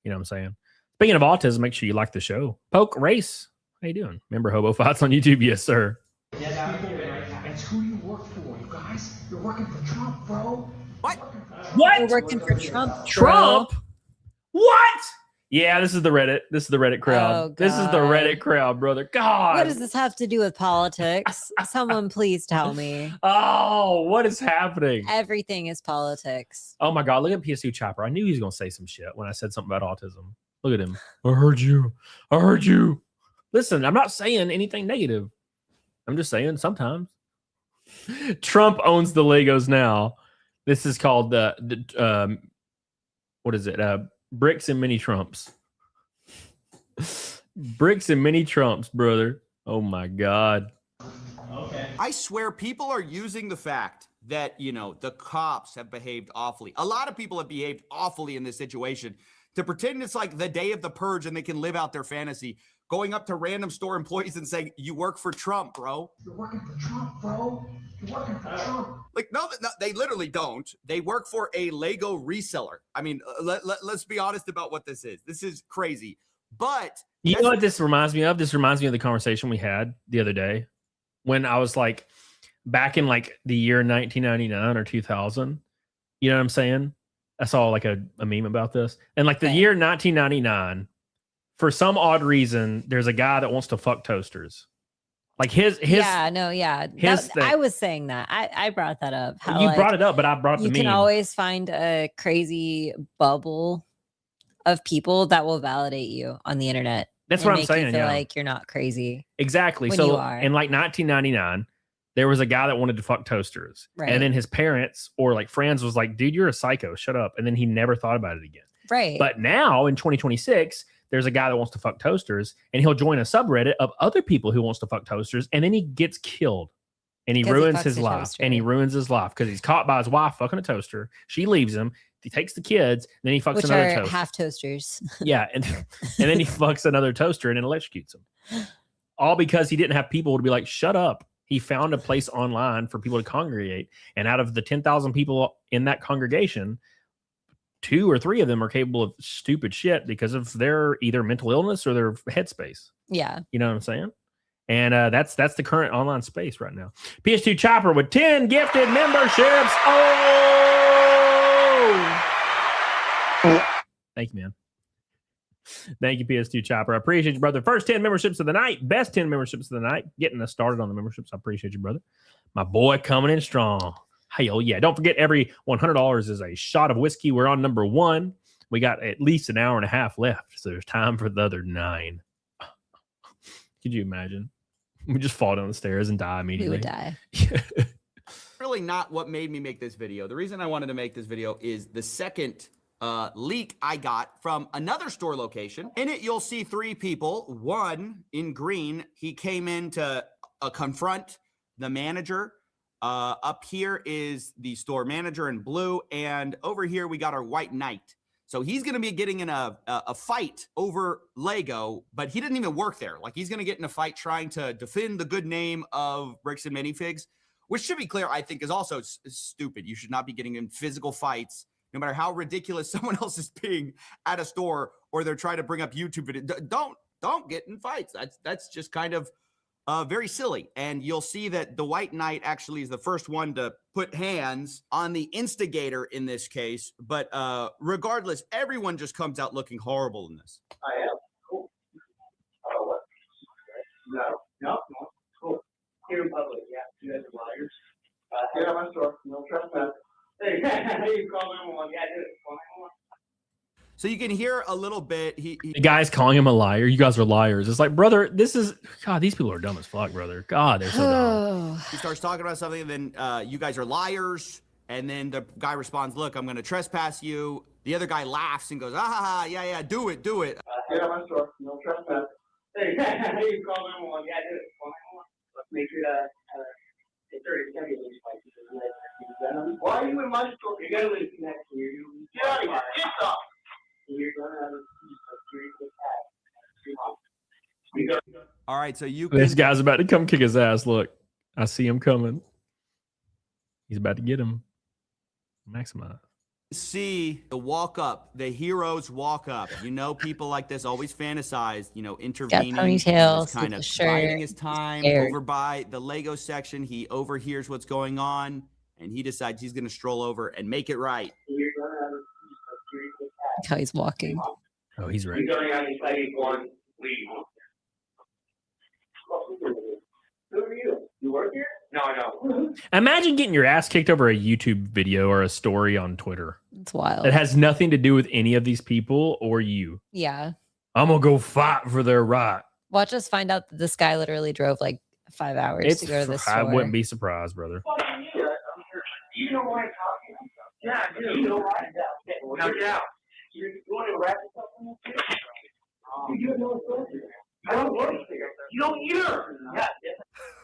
You know what I'm saying? Speaking of autism, make sure you like the show. Poke Race. How you doing? Remember Hobo Fights on YouTube? Yes, sir. It's who you work for, you guys. You're working for Trump, bro. What? You're working for Trump. Trump? What? Yeah, this is the Reddit. This is the Reddit crowd. Oh, this is the Reddit crowd, brother. God. What does this have to do with politics? Someone please tell me. Oh, what is happening? Everything is politics. Oh my God, look at PS2 Chopper. I knew he was going to say some shit when I said something about autism. Look at him. I heard you. I heard you. Listen, I'm not saying anything negative. I'm just saying sometimes. Trump owns the Legos now. This is called the what is it? Bricks and Mini Trumps. Bricks and Mini Trumps, brother. Oh my God. Okay. I swear people are using the fact that, you know, the cops have behaved awfully. A lot of people have behaved awfully in this situation to pretend it's like the day of the purge and they can live out their fantasy, going up to random store employees and saying, you work for Trump, bro. You're working for Trump, bro. You're working for Trump. Like, no, they literally don't. They work for a Lego reseller. I mean, let's be honest about what this is. This is crazy. But you know what this reminds me of? This reminds me of the conversation we had the other day when I was like, back in like the year 1999 or 2000. You know what I'm saying? I saw like a meme about this. And like the year 1999, for some odd reason, there's a guy that wants to fuck toasters. Like his I was saying that. I brought that up. How, you brought it up, but I brought the meme. You can always find a crazy bubble of people that will validate you on the internet. That's what I'm saying. You feel like you're not crazy. Exactly. So in like 1999, there was a guy that wanted to fuck toasters. Right. And then his parents or like friends was like, dude, you're a psycho. Shut up. And then he never thought about it again. Right. But now in 2026, there's a guy that wants to fuck toasters and he'll join a subreddit of other people who wants to fuck toasters. And then he gets killed and he ruins his life. And he ruins his life because he's caught by his wife fucking a toaster. She leaves him. He takes the kids. And then he fucks another toaster. Half toasters. Yeah. And then he fucks another toaster and then electrocutes him. All because he didn't have people to be like, shut up. He found a place online for people to congregate. And out of the 10,000 people in that congregation, 2 or 3 of them are capable of stupid shit because of their either mental illness or their headspace. Yeah. You know what I'm saying? And that's the current online space right now. PS2 Chopper with 10 gifted memberships. Oh! Thank you, man. Thank you, PS2 Chopper. I appreciate you, brother. First 10 memberships of the night. Best 10 memberships of the night. Getting us started on the memberships. I appreciate you, brother. My boy coming in strong. Hell yeah. Don't forget, every $100 is a shot of whiskey. We're on number 1. We got at least an hour and a half left. So there's time for the other 9. Could you imagine? We just fall down the stairs and die immediately. We would die. Really not what made me make this video. The reason I wanted to make this video is the second leak I got from another store location. In it, you'll see 3 people. One in green, he came in to confront the manager. Up here is the store manager in blue, and over here we got our white knight. So he's going to be getting in a fight over Lego, but he didn't even work there. Like, he's going to get in a fight trying to defend the good name of Bricks and Minifigs, which, should be clear, I think is also stupid. You should not be getting in physical fights, no matter how ridiculous someone else is being at a store, or they're trying to bring up YouTube videos. Don't get in fights. That's just kind of very silly. And you'll see that the White Knight actually is the first one to put hands on the instigator in this case. But regardless, everyone just comes out looking horrible in this. I am. Cool. Oh, what? No. Cool. Here in public, yeah. You guys are liars. Yeah, my store. No trespass. Hey, you call him one. Yeah, I did it. So you can hear a little bit. The guy's calling him a liar. You guys are liars. It's like, brother, this is God. These people are dumb as fuck, brother. God, they're so dumb. He starts talking about something, and then you guys are liars. And then the guy responds, "Look, I'm going to trespass you." The other guy laughs and goes, "Ah, yeah, do it." Yeah, my store. No trespass. Hey, you call him one. Yeah, I did it. Let's make it it's already going to be spicy. Why are you in my store? You got to leave next to you. Get out of here. Get off. You're going to have a piece of All right, so this guy's about to come kick his ass. Look, I see him coming. He's about to get him. Maximize. See the walk up, the heroes walk up. You know, people like this always fantasize, intervening, ponytails, kind of shirt, biding his time scared. over by the Lego section. He overhears what's going on, and he decides he's going to stroll over and make it right. You're going to have a piece of How he's walking. Oh, he's right. You're going to have a fighting one. Leave. Who are you? You work here? No, I don't. Imagine getting your ass kicked over a YouTube video or a story on Twitter. It's wild. It has nothing to do with any of these people or you. Yeah. I'm gonna go fight for their right. Watch us find out that this guy literally drove like 5 hours to go to this store. I wouldn't be surprised, brother. You know why I'm talking? Yeah, I do. You know why? Now get out. You want to wrap this up? You have no authority. I don't work here. You don't either. Yeah.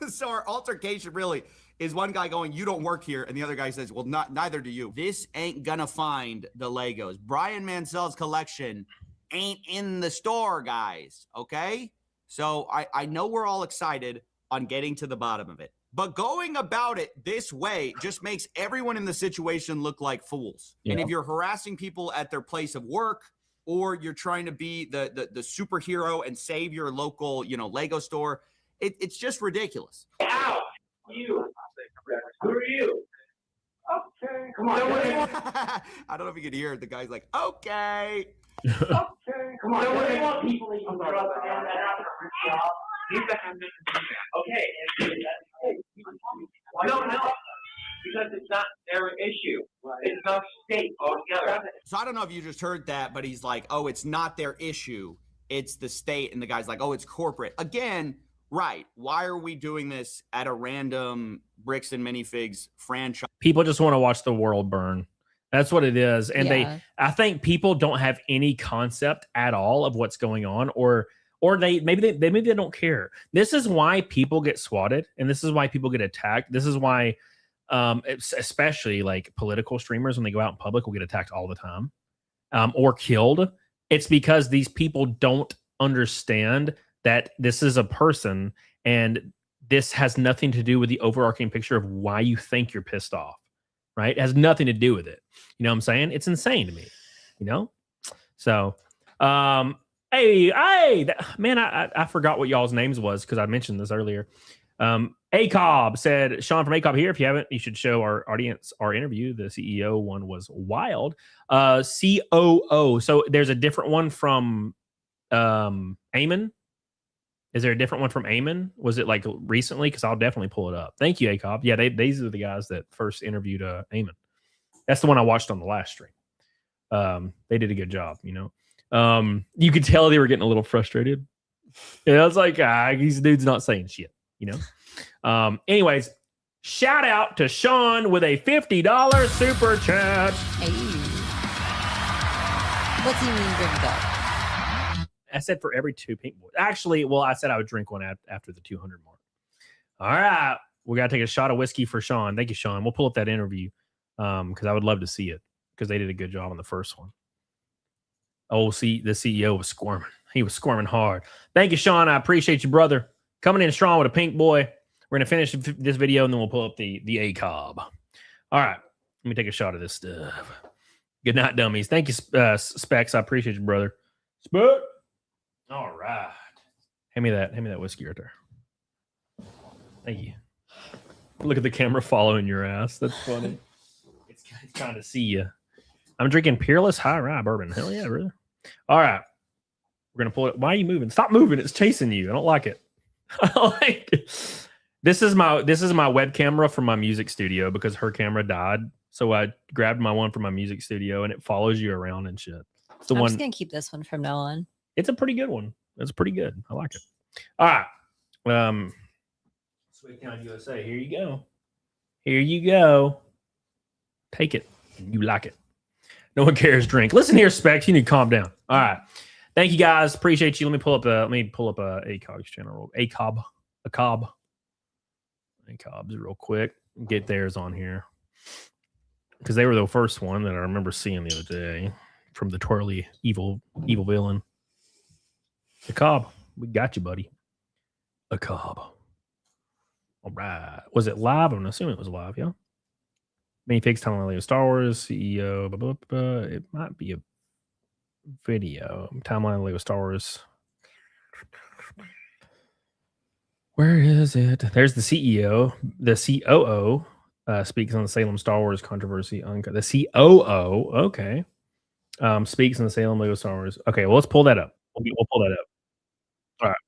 So our altercation really is one guy going, "You don't work here," and the other guy says, "Well, neither do you." This ain't gonna find the Legos. Brian Mansell's collection ain't in the store, guys. Okay? So I know we're all excited on getting to the bottom of it, but going about it this way just makes everyone in the situation look like fools. Yeah. And if you're harassing people at their place of work, or you're trying to be the superhero and save your local, Lego store, it's just ridiculous. Ow! You. Who are you? Okay. Come on. I don't know if you could hear it. The guy's like, "Okay." Okay. Come on. Nobody wants people that you can throw up and down that are job. You got to okay. No. Because it's not their issue. It's not state altogether. So I don't know if you just heard that, but he's like, "Oh, it's not their issue. It's the state." And the guy's like, "Oh, it's corporate." Again, right. Why are we doing this at a random Bricks and Minifigs franchise? People just want to watch the world burn. That's what it is. And I think people don't have any concept at all of what's going on, or maybe they don't care. This is why people get swatted, and this is why people get attacked. This is why especially like political streamers, when they go out in public, will get attacked all the time, or killed. It's because these people don't understand that this is a person, and this has nothing to do with the overarching picture of why you think you're pissed off, right? It has nothing to do with it. You know what I'm saying? It's insane to me, So, man, I forgot what y'all's names was because I mentioned this earlier. ACOB said, "Sean from ACOB here. If you haven't, you should show our audience our interview. The CEO one was wild." COO. So there's a different one from Eamon. Is there a different one from Eamon? Was it like recently? Because I'll definitely pull it up. Thank you, ACOB. Yeah, these are the guys that first interviewed Eamon. That's the one I watched on the last stream. They did a good job, You could tell they were getting a little frustrated. Yeah, I was like, these dudes not saying shit, Anyways, shout out to Sean with a $50 super chat. Hey. What's he mean drink up? I said for every 2 pink boys. Actually, well, I said I would drink one after the 200 mark. All right. We got to take a shot of whiskey for Sean. Thank you, Sean. We'll pull up that interview because I would love to see it because they did a good job on the first one. The CEO was squirming. He was squirming hard. Thank you, Sean. I appreciate you, brother. Coming in strong with a pink boy. We're gonna finish this video and then we'll pull up the ACOB. All right, let me take a shot of this stuff. Good night, dummies. Thank you, Specs. I appreciate you, brother. Spec. All right. Hand me that whiskey right there. Thank you. Look at the camera following your ass. That's funny. It's kind of see you. I'm drinking Peerless High Rye Bourbon. Hell yeah, brother. All right. We're gonna pull it. Why are you moving? Stop moving. It's chasing you. I don't like it. I don't like it. This is my web camera from my music studio because her camera died. So I grabbed my one from my music studio and it follows you around and shit. It's the I'm one. just gonna keep this one from now on. It's a pretty good one. It's pretty good. I like it. All right. Sweet Town USA. Here you go. Here you go. Take it. You like it. No one cares. Drink. Listen here, Specs. You need to calm down. All right. Thank you guys. Appreciate you. Let me pull up ACOB's channel. ACOBs real quick. Get theirs on here. Because they were the first one that I remember seeing the other day from the twirly evil villain. ACOB. We got you, buddy. ACOB. All right. Was it live? I'm assuming it was live, yeah. MINIFIGS timeline of Star Wars, CEO, blah, blah, blah. It might be a video. Timeline of Lego Star Wars. Where is it? There's the CEO. The COO speaks on the Salem Star Wars controversy. The COO, okay. Speaks on the Salem Lego Star Wars. Okay, well, let's pull that up. We'll pull that up. All right.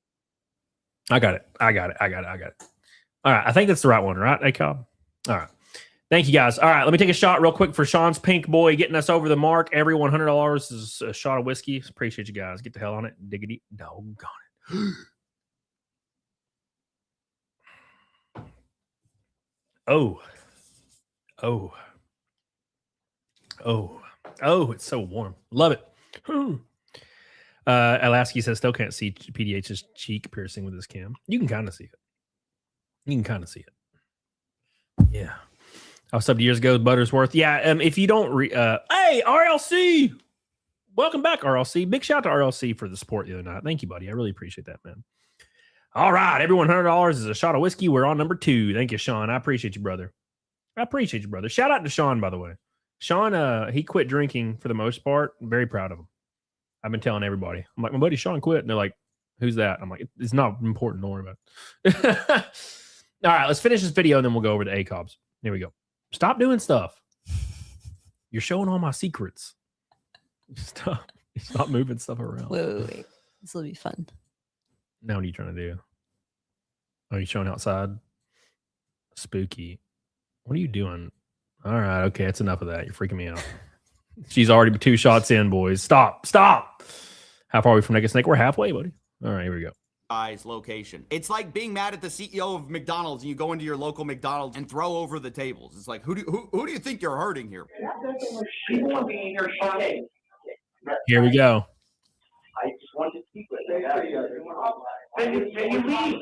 I got it. All right. I think that's the right one, right, ACOB? All right. Thank you, guys. All right. Let me take a shot real quick for Sean's pink boy getting us over the mark. Every $100 is a shot of whiskey. Appreciate you guys. Get the hell on it. Diggity. Doggone it. Oh, it's so warm. Love it. Alasky says still can't see PDH's cheek piercing with his cam. You can kind of see it. Yeah. I was subbed years ago with Buttersworth. Yeah. If you don't hey, RLC. Welcome back, RLC. Big shout out to RLC for the support the other night. Thank you, buddy. I really appreciate that, man. All right. Everyone, $100 is a shot of whiskey. We're on number 2. Thank you, Sean. I appreciate you, brother. Shout out to Sean, by the way. Sean, he quit drinking for the most part. I'm very proud of him. I've been telling everybody. I'm like, my buddy Sean quit. And they're like, who's that? I'm like, it's not important. Don't worry about it. All right, let's finish this video and then we'll go over to ACOBs. Here we go. Stop doing stuff. You're showing all my secrets. Stop moving stuff around. Wait. This will be fun. Now what are you trying to do? Are you showing outside? Spooky. What are you doing? All right, okay, it's enough of that. You're freaking me out. She's already 2 shots in, boys. Stop. How far are we from Naked Snake? We're halfway, buddy. All right, here we go. Location. It's like being mad at the CEO of McDonald's and you go into your local McDonald's and throw over the tables. It's like, who do you think you're hurting here? Here we go. I just want to speak with you. Then you leave.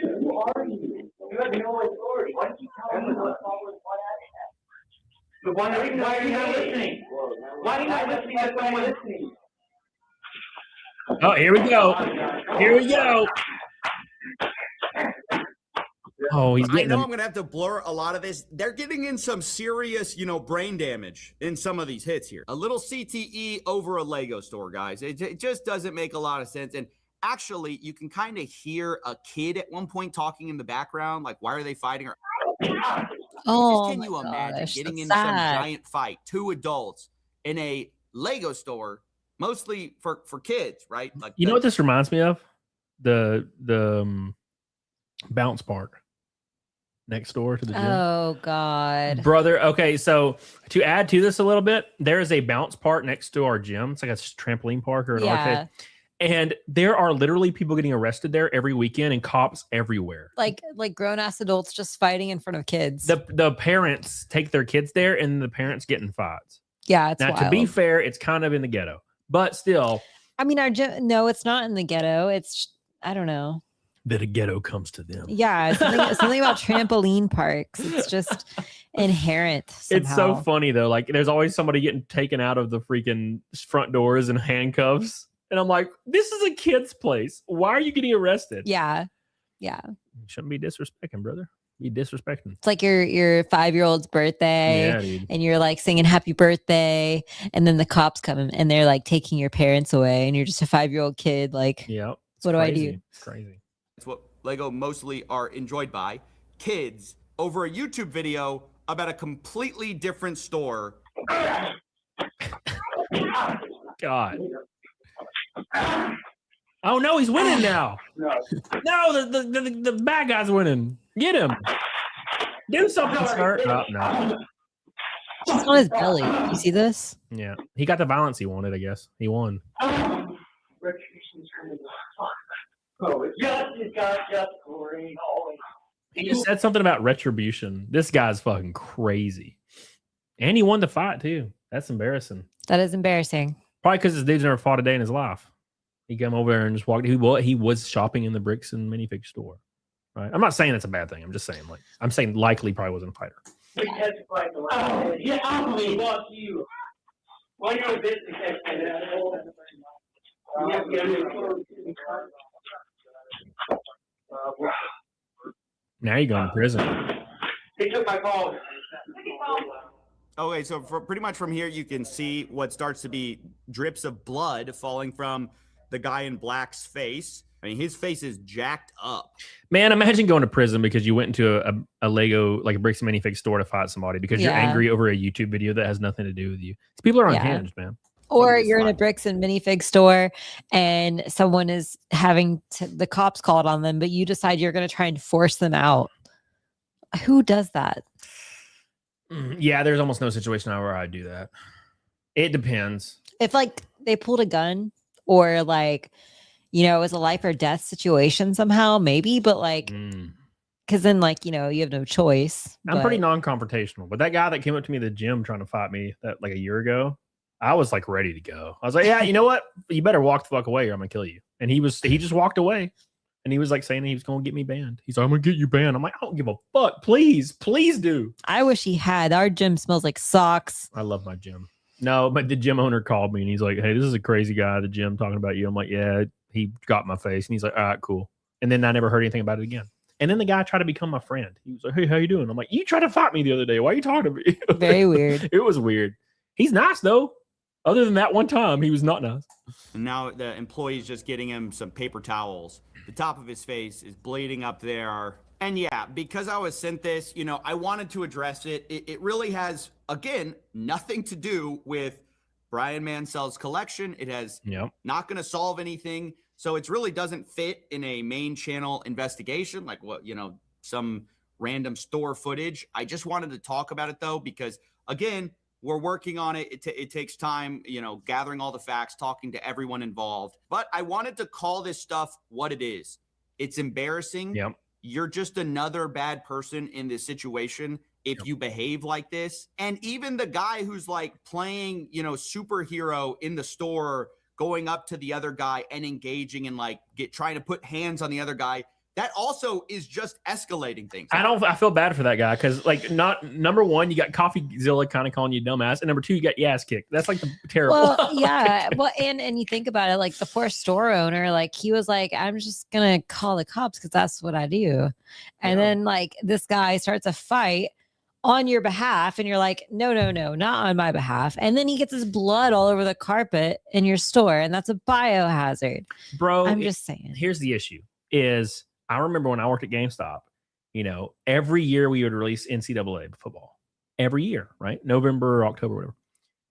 Who are you? You have no authority. Why don't you tell me what happened? Why are you not listening? Why are you not listening to someone listening? Oh, here we go. Oh, he's getting I know I'm going to have to blur a lot of this. They're getting in some serious, brain damage in some of these hits here. A little CTE over a Lego store, guys. It just doesn't make a lot of sense. And actually, you can kind of hear a kid at one point talking in the background. Like, why are they fighting? Oh, can you imagine getting in sad. some giant fight, 2 adults in a Lego store, mostly for kids, right? Like, you know what this reminds me of? The bounce park next door to the gym. Oh God, brother. Okay, so to add to this a little bit, there is a bounce park next to our gym. It's like a trampoline park or an arcade. And there are literally people getting arrested there every weekend and cops everywhere. Like grown-ass adults just fighting in front of kids. The parents take their kids there and the parents get in fights. Yeah, it's now, wild. To be fair, it's kind of in the ghetto. But still. I mean, our gym, no, it's not in the ghetto. It's, I don't know. that a ghetto comes to them. Yeah, something about trampoline parks. It's just inherent somehow. It's so funny though. Like there's always somebody getting taken out of the freaking front doors in handcuffs. And I'm like, this is a kid's place. Why are you getting arrested? Yeah. Yeah. You shouldn't be disrespecting, brother. Be disrespecting. It's like your 5-year-old's birthday, Yeah, dude. and you're like singing happy birthday, and then the cops come in and they're like taking your parents away, and you're just a 5-year-old kid. Like, Yeah. what do I do? It's crazy. It's what Lego mostly are enjoyed by kids over a YouTube video about a completely different store. God. Oh no, he's winning now. No, the bad guy's winning. Get him. Do something, sir. No. He's on his belly. You see this? Yeah. He got the violence he wanted, I guess. He won. He just said something about retribution. This guy's fucking crazy. And he won the fight too. That's embarrassing. That is embarrassing. Probably because this dude's never fought a day in his life. He came over there and just walked. He was shopping in the Bricks and Minifig store. Right. I'm not saying it's a bad thing. I'm just saying, like, I'm saying likely probably wasn't a fighter. Yeah, I believe fuck you. Why you a business Now you're going to prison. He took my phone. Okay, so pretty much from here, you can see what starts to be drips of blood falling from the guy in black's face. I mean, his face is jacked up. Man, imagine going to prison because you went into a Lego, like a Bricks and Minifig store to fight somebody because you're angry over a YouTube video that has nothing to do with you. These people are unhinged, man. Or you're in a Bricks and Minifig store and someone is having the cops called on them, but you decide you're going to try and force them out. Who does that? Yeah, there's almost no situation where I'd do that. It depends. If like they pulled a gun or like, you know, it was a life or death situation somehow, maybe, but like, because then like, you know, you have no choice. I'm pretty non-confrontational, but that guy that came up to me at the gym trying to fight me that like a year ago, I was like ready to go. I was like, yeah, you know what? You better walk the fuck away or I'm gonna kill you. And he just walked away. And he was like saying he was going to get me banned. He's like, I'm going to get you banned. I'm like, I don't give a fuck. Please do. I wish he had. Our gym smells like socks. I love my gym. No, but the gym owner called me and he's like, hey, this is a crazy guy at the gym talking about you. I'm like, yeah, he got my face. And he's like, all right, cool. And then I never heard anything about it again. And then the guy tried to become my friend. He was like, hey, how you doing? I'm like, you tried to fight me the other day. Why are you talking to me? Very weird. It was weird. He's nice though. Other than that one time, he was not nice. And now the employee's just getting him some paper towels. The top of his face is bleeding up there. And yeah, because I was sent this, you know, I wanted to address it. It really has, again, nothing to do with Brian Mansell's collection. It has not going to solve anything. So it really doesn't fit in a main channel investigation, like what, you know, some random store footage. I just wanted to talk about it though, because again, we're working on it. It takes time, you know, gathering all the facts, talking to everyone involved. But I wanted to call this stuff what it is. It's embarrassing. Yep. You're just another bad person in this situation if you behave like this. And even the guy who's like playing, you know, superhero in the store, going up to the other guy and engaging and like trying to put hands on the other guy. That also is just escalating things. I feel bad for that guy because, like, number one, you got CoffeeZilla kind of calling you dumbass, and number two, you got your ass kicked. That's like the terrible. Well, yeah. Well, and you think about it, like the poor store owner, like he was like, I'm just gonna call the cops because that's what I do. And then like this guy starts a fight on your behalf, and you're like, no, not on my behalf. And then he gets his blood all over the carpet in your store, and that's a biohazard. Bro, I'm just saying. Here's the issue: is I remember when I worked at GameStop, you know, every year we would release NCAA football. Every year, right? November, October, whatever.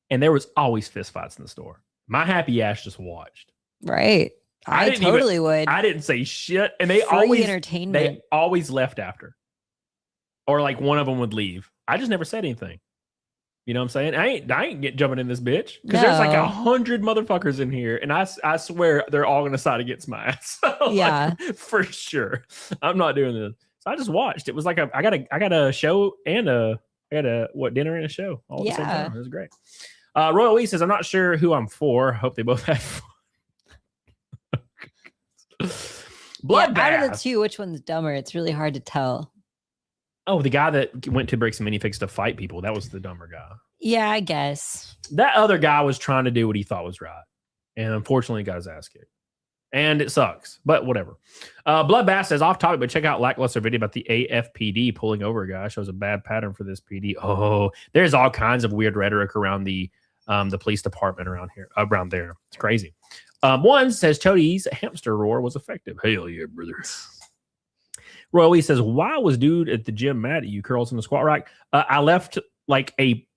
And there was always fist fights in the store. My happy ass just watched. Right. I totally would. I didn't say shit. And they Free entertainment. They always left after. Or like one of them would leave. I just never said anything. You know what I'm saying? I ain't jumping in this bitch because there's like 100 motherfuckers in here, and I swear they're all gonna side against my ass. So, yeah, like, for sure. I'm not doing this. So I just watched. It was like I got a show and I got a dinner and a show all at the same time. It was great. Royal Lee says, I'm not sure who I'm for. Hope they both have fun. Yeah, Bloodbath. out of the two, which one's dumber? It's really hard to tell. Oh, the guy that went to Bricks and Minifigs to fight people. That was the dumber guy. Yeah, I guess. That other guy was trying to do what he thought was right. And unfortunately, got his ass kicked. And it sucks, but whatever. Bloodbath says, off topic, but check out lackluster video about the AFPD pulling over a guy. Shows a bad pattern for this PD. Oh, there's all kinds of weird rhetoric around the police department around there. It's crazy. One says, Chody's hamster roar was effective. Hell yeah, brother. Roy says, why was dude at the gym mad at you? Curls in the squat rack. I left like a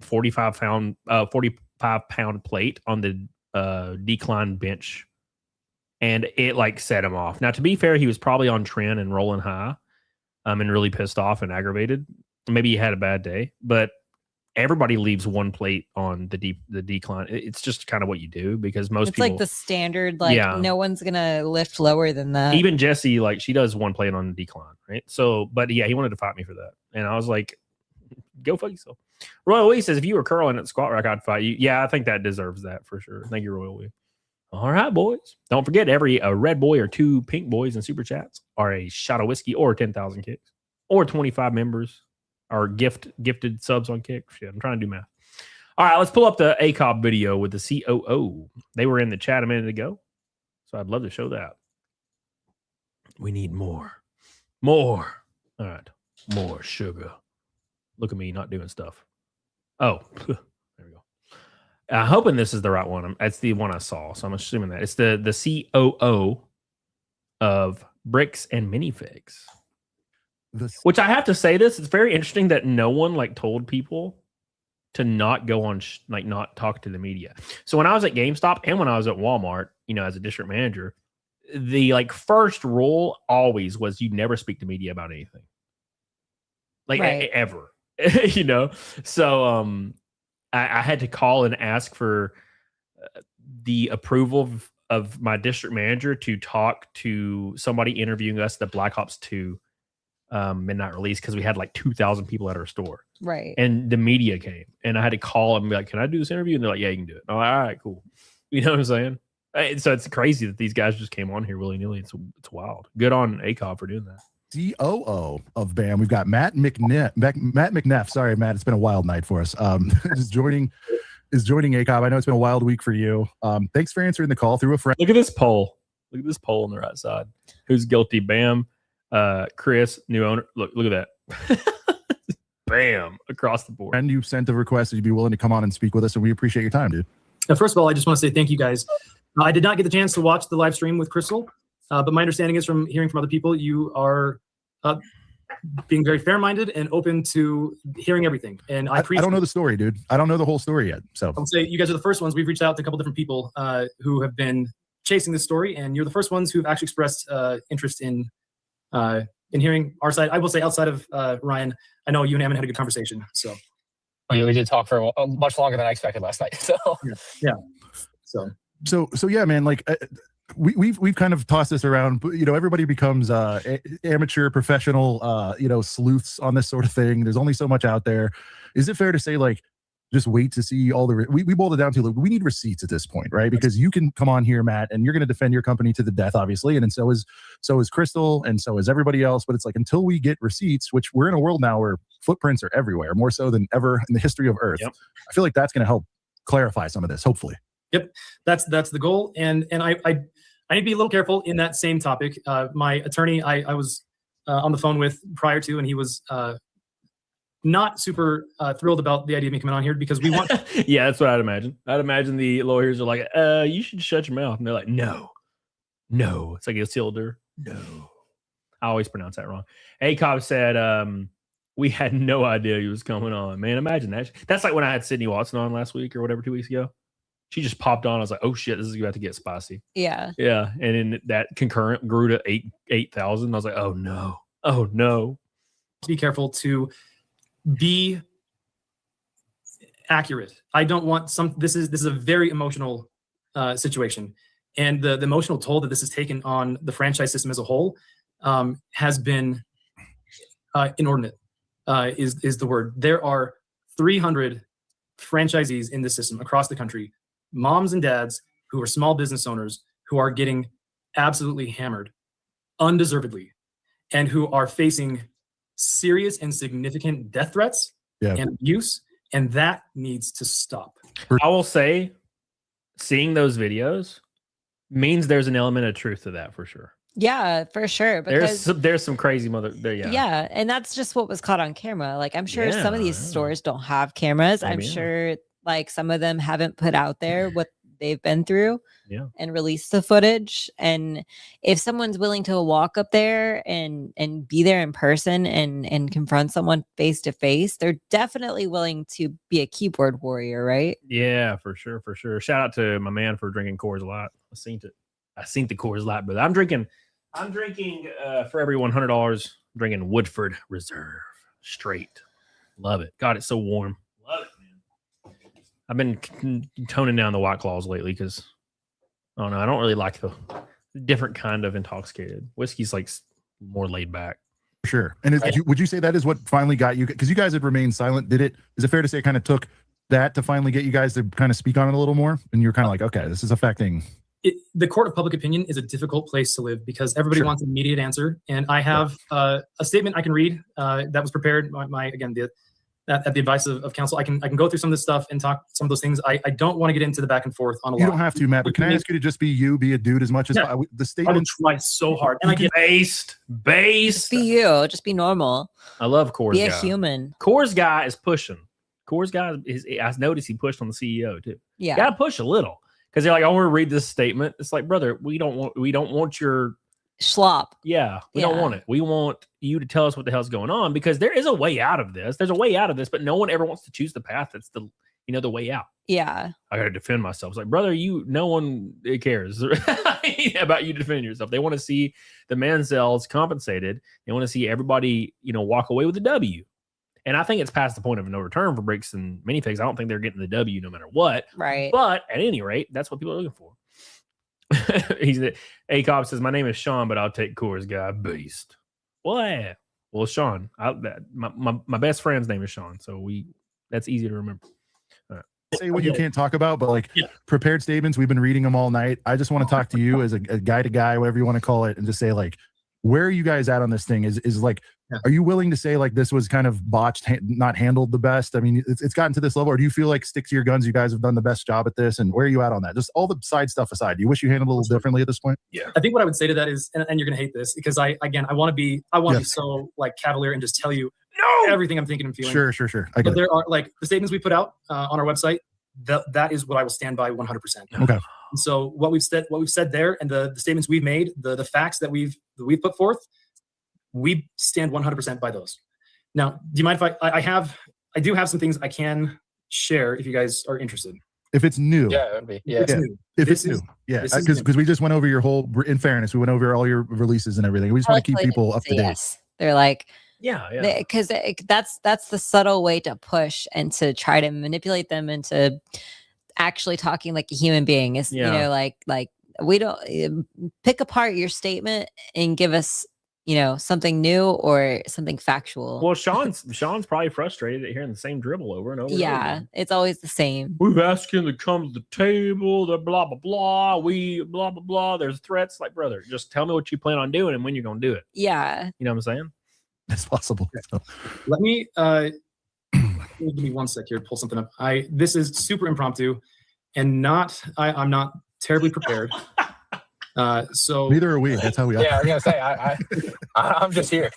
45 pound plate on the decline bench, and it like set him off. Now, to be fair, he was probably on trend and rolling high, and really pissed off and aggravated. Maybe he had a bad day, but everybody leaves one plate on the decline. It's just kind of what you do, because most people, like the standard, like no one's gonna lift lower than that. Even Jessie, like she does one plate on the decline, right? So, but yeah, he wanted to fight me for that, and I was like, go fuck yourself. Royal Lee says, if you were curling at the squat rack, I'd fight you. Yeah, I think that deserves that for sure. Thank you, Royal Lee. All right, boys. Don't forget, every red boy or 2 pink boys in super chats are a shot of whiskey or 10,000 kicks, or 25 members are gifted subs on Kick. Shit, I'm trying to do math. All right, let's pull up the ACOB video with the COO. They were in the chat a minute ago, so I'd love to show that. We need more. All right, more sugar. Look at me not doing stuff. Oh, there we go. I'm hoping this is the right one. That's the one I saw, so I'm assuming that it's the COO of Bricks and Minifigs. Which I have to say, it's very interesting that no one like told people to not go on not talk to the media. So when I was at GameStop and when I was at Walmart, as a district manager, the like first rule always was you never speak to media about anything, like ever. So I had to call and ask for the approval of my district manager to talk to somebody interviewing us at the Black Ops 2 midnight release, because we had like 2,000 people at our store, right? And the media came, and I had to call them and be like, can I do this interview? And they're like, yeah, you can do it. I'm like, all right, cool. You know what I'm saying? So it's crazy that these guys just came on here willy-nilly. It's wild. Good on ACOB for doing that. COO of BAM, we've got Matt McNeff. Sorry, Matt, it's been a wild night for us. is joining ACOB. I know it's been a wild week for you. Thanks for answering the call through a friend. Look at this poll. Look at this poll on the right side. Who's guilty? BAM. Chris, new owner. Look at that. Bam, across the board. And you sent a request that you'd be willing to come on and speak with us, and we appreciate your time, dude. First of all, I just want to say thank you guys. I did not get the chance to watch the live stream with Crystal, but my understanding is from hearing from other people, you are being very fair-minded and open to hearing everything. And I appreciate. I don't know the story, dude. I don't know the whole story yet. So I'll say you guys are the first ones. We've reached out to a couple different people who have been chasing this story, and you're the first ones who've actually expressed interest in hearing our side. I will say, outside of Ryan, I know you and Ammon had a good conversation. So we did talk for much longer than I expected last night. So yeah. So yeah, man. Like we've kind of tossed this around. Everybody becomes amateur, professional, sleuths on this sort of thing. There's only so much out there. Is it fair to say, like, just wait to see all the we boiled it down to, like, we need receipts at this point, right? Because you can come on here, Matt, and you're going to defend your company to the death, obviously, and then so is Crystal, and so is everybody else. But it's like, until we get receipts, which we're in a world now where footprints are everywhere, more so than ever in the history of Earth. Yep. I feel like that's going to help clarify some of this, hopefully. Yep, that's the goal, and I need to be a little careful in that same topic. My attorney, I was on the phone with prior to, and he was not super thrilled about the idea of me coming on here, because we want. Yeah, that's what I'd imagine. I'd imagine the lawyers are like, you should shut your mouth. And they're like, no. It's like a Isildur. No. I always pronounce that wrong. ACOB said, we had no idea he was coming on. Man, imagine that. That's like when I had Sydney Watson on last week or whatever, 2 weeks ago. She just popped on. I was like, oh shit, this is about to get spicy. Yeah. Yeah. And then that concurrent grew to 8,000. I was like, oh no. Be careful to be accurate. I don't want this is a very emotional situation, and the emotional toll that this has taken on the franchise system as a whole has been inordinate. Is the word. There are 300 franchisees in this system across the country, moms and dads who are small business owners, who are getting absolutely hammered undeservedly and who are facing serious and significant death threats and abuse, and that needs to stop. I will say, seeing those videos means there's an element of truth to that for sure. Yeah, for sure. Because There's some crazy mother there. Yeah. Yeah, and that's just what was caught on camera. Like, I'm sure some of these stores don't have cameras. I'm sure like some of them haven't put out there what they've been through and released the footage. And if someone's willing to walk up there and be there in person and confront someone face to face, they're definitely willing to be a keyboard warrior, right? Yeah, for sure, for sure. Shout out to my man for drinking Coors Light. I seen the Coors Light, brother. I'm drinking for every $100, drinking Woodford Reserve straight. Love it. God, it's so warm. Love it, man. I've been toning down the White Claws lately because I don't know. I don't really like the different kind of intoxicated whiskey's like more laid back. Sure. And would you say that is what finally got you? Because you guys had remained silent. Is it fair to say it kind of took that to finally get you guys to kind of speak on it a little more? And you're kind of like, okay, this is affecting. The court of public opinion is a difficult place to live because everybody wants an immediate answer. And I have a statement I can read that was prepared at the advice of counsel. I can go through some of this stuff and talk some of those things. I don't want to get into the back and forth on a lot. You don't have to, Matt, but can I ask you to just be a dude as much as the statement? I will try so hard. And I get based. Just be you. Just be normal. I love Coors Be guy. a human. Coors guy is pushing. Coors guy I noticed he pushed on the CEO too. Yeah. Gotta push a little. Because they're like, I want to read this statement. It's like, brother, we don't want your schlop. Yeah, we don't want it. We want you to tell us what the hell's going on because there is a way out of this. There's a way out of this, but no one ever wants to choose the path that's the way out. Yeah. I got to defend myself. It's like, brother, no one cares about you defending yourself. They want to see the Mansell's compensated. They want to see everybody, walk away with a W. And I think it's past the point of no return for Bricks and Minifigs. I don't think they're getting the W no matter what. Right. But at any rate, that's what people are looking for. A-Cop says, my name is Sean, but I'll take Coors guy. Beast. What? Well, Sean. My best friend's name is Sean. So that's easy to remember. Say what you can't talk about, but prepared statements, we've been reading them all night. I just want to talk to you as a guy to guy, whatever you want to call it, and just say where are you guys at on this thing? Are you willing to say this was kind of botched, not handled the best? I mean, it's gotten to this level, or do you feel like stick to your guns? You guys have done the best job at this, and where are you at on that? Just all the side stuff aside, do you wish you handled it a little differently at this point? Yeah, I think what I would say to that is, and you're gonna hate this because I want to be so cavalier and just tell you everything I'm thinking and feeling. Sure. But there are the statements we put out on our website. That is what I will stand by 100%. Okay. And so what we've said there, and the statements we've made, the facts that we've put forth, we stand 100% by those. Now, do you mind if I do have some things I can share if you guys are interested? If it's new. Yeah, it would be. Yeah. If it's new. Yeah. Because we just went over your whole, in fairness, we went over all your releases and everything. We just want to keep people up to date. Yes. They're like, yeah. Because that's the subtle way to push and to try to manipulate them into actually talking like a human being. Is like we don't pick apart your statement and give us something new or something factual. Well, Sean's probably frustrated at hearing the same dribble over and over. Yeah, and over. It's always the same. We've asked him to come to the table. The blah blah blah. We blah blah blah. There's threats. Like, brother, just tell me what you plan on doing and when you're gonna do it. Yeah, you know what I'm saying? It's possible. So. Let me give me 1 sec here to pull something up. This is super impromptu, and I'm not terribly prepared. So neither are we. That's how we are. Yeah, I was gonna say I'm just here.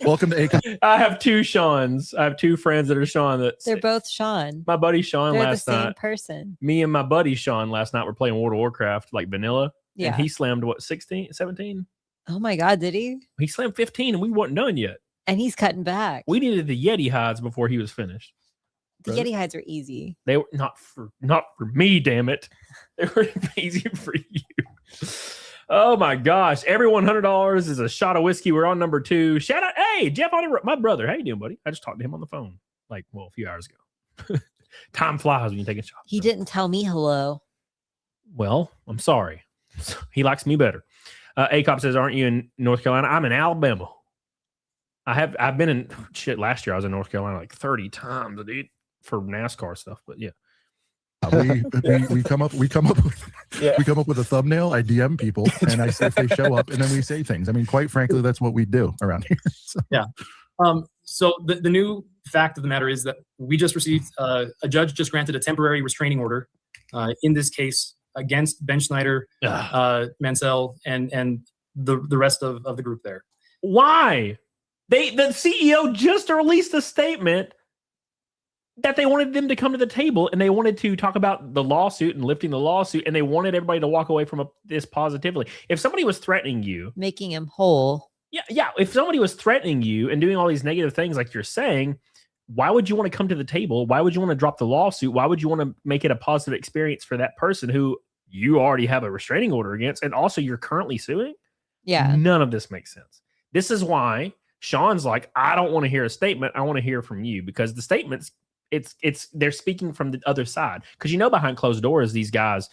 Welcome to A-Cop. I have two Seans. I have two friends that are Sean. They're both Sean. My buddy Sean They're last the same night. person. Me and my buddy Sean last night were playing World of Warcraft like vanilla. Yeah. And he slammed 16, 17? Oh my God, did he? He slammed 15 and we weren't done yet. And he's cutting back. We needed the Yeti hides before he was finished. The Yeti hides are easy. They were not for me, damn it. They were easy for you. Oh my gosh. Every $100 is a shot of whiskey. We're on number 2. Shout out. Hey, Jeff, my brother. How you doing, buddy? I just talked to him on the phone a few hours ago. Time flies when you take a shot. He didn't tell me hello. Well, I'm sorry. He likes me better. A-Cop says, aren't you in North Carolina? I'm in Alabama. I've been in last year I was in North Carolina like 30 times, dude, for NASCAR stuff. But yeah. We come up with we come up with a thumbnail. I DM people and I see if they show up, and then we say things. I mean, quite frankly, that's what we do around here. So. Yeah. So the new fact of the matter is that we just received a judge just granted a temporary restraining order in this case against Ben Schneider, Mansell, and the rest of the group there. Why? The CEO just released a statement that they wanted them to come to the table and they wanted to talk about the lawsuit and lifting the lawsuit, and they wanted everybody to walk away from this positively. If somebody was threatening you, making him whole. Yeah. If somebody was threatening you and doing all these negative things like you're saying, why would you want to come to the table? Why would you want to drop the lawsuit? Why would you want to make it a positive experience for that person who you already have a restraining order against, and also you're currently suing? Yeah. None of this makes sense. This is why Sean's like, I don't want to hear a statement. I want to hear from you, because the statements, they're speaking from the other side. Because behind closed doors, these guys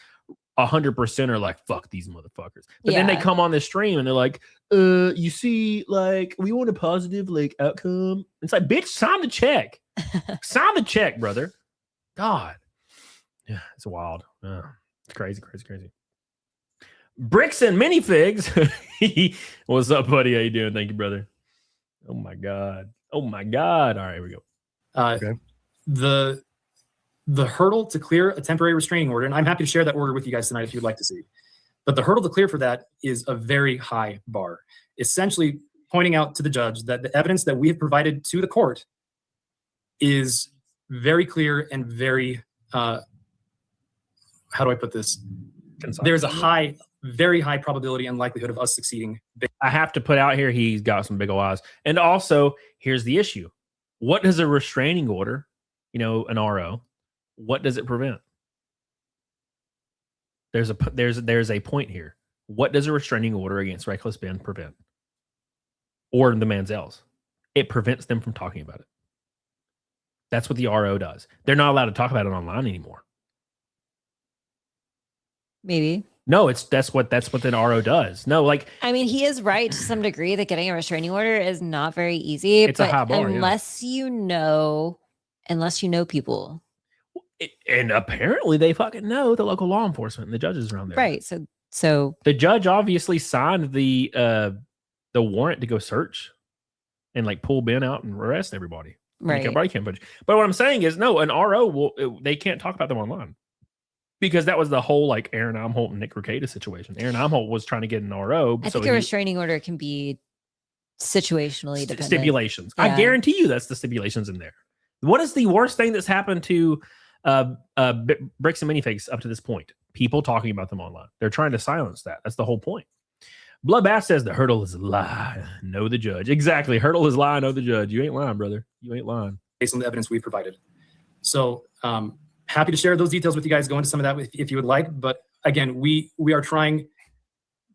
100% are like, fuck these motherfuckers. But then they come on this stream and they're like, you see, like, we want a positive outcome. It's like, bitch, sign the check. Sign the check, brother. God. Yeah, it's wild. It's crazy. Bricks and Minifigs. What's up, buddy? How you doing? Thank you, brother. Oh my God. All right, here we go. Okay. The hurdle to clear a temporary restraining order, and I'm happy to share that order with you guys tonight if you'd like to see. But the hurdle to clear for that is a very high bar, essentially pointing out to the judge that the evidence that we have provided to the court is very clear and very, how do I put this? There's a very high probability and likelihood of us succeeding. I have to put out here, he's got some big ol' eyes. And also, here's the issue. What does a restraining order, an RO, what does it prevent? There's a point here. What does a restraining order against Reckless Ben prevent? Or the Manzells? It prevents them from talking about it. That's what the RO does. They're not allowed to talk about it online anymore. Maybe. No, that's what the RO does. No, like, I mean, he is right to some degree that getting a restraining order is not very easy. It's a high bar, unless you know people. And apparently they fucking know the local law enforcement and the judges around there. Right. So the judge obviously signed the warrant to go search and like pull Ben out and arrest everybody. Right. But what I'm saying is, no, an RO they can't talk about them online. Because that was the whole like Aaron Amholt and Nick Rekieta situation. Aaron Amholt was trying to get an RO. I think a restraining order can be situationally dependent. Stipulations. Yeah. I guarantee you that's the stipulations in there. What is the worst thing that's happened to Bricks and Minifigs up to this point? People talking about them online. They're trying to silence that. That's the whole point. Bloodbath says the hurdle is a lie. Know the judge. Exactly. Hurdle is lie. Know the judge. You ain't lying, brother. You ain't lying. Based on the evidence we've provided. So, happy to share those details with you guys, go into some of that if you would like. But again, we are trying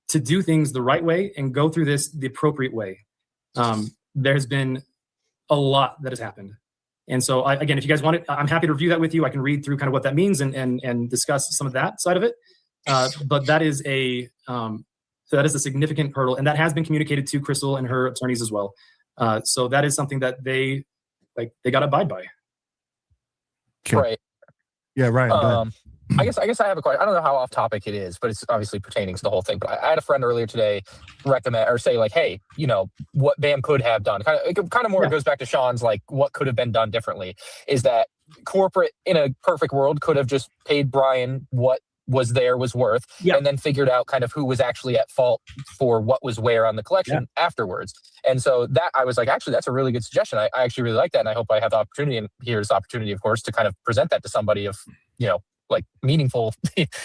to do things the right way and go through this the appropriate way. There's been a lot that has happened. And so, again, if you guys want it, I'm happy to review that with you. I can read through kind of what that means and discuss some of that side of it. But that is a significant hurdle. And that has been communicated to Crystal and her attorneys as well. So that is something that they got to abide by. Okay. Right. Yeah, Ryan. I guess I have a question. I don't know how off topic it is, but it's obviously pertaining to the whole thing. But I had a friend earlier today recommend or say like, hey, what BAM could have done. Kind of more. It goes back to Sean's like, what could have been done differently. Is that corporate in a perfect world could have just paid Brian what was worth, and then figured out kind of who was actually at fault for what was where on the collection afterwards. And so that I was like, actually, that's a really good suggestion. I actually really like that, and I hope I have the opportunity. And here's the opportunity, of course, to kind of present that to somebody of like meaningful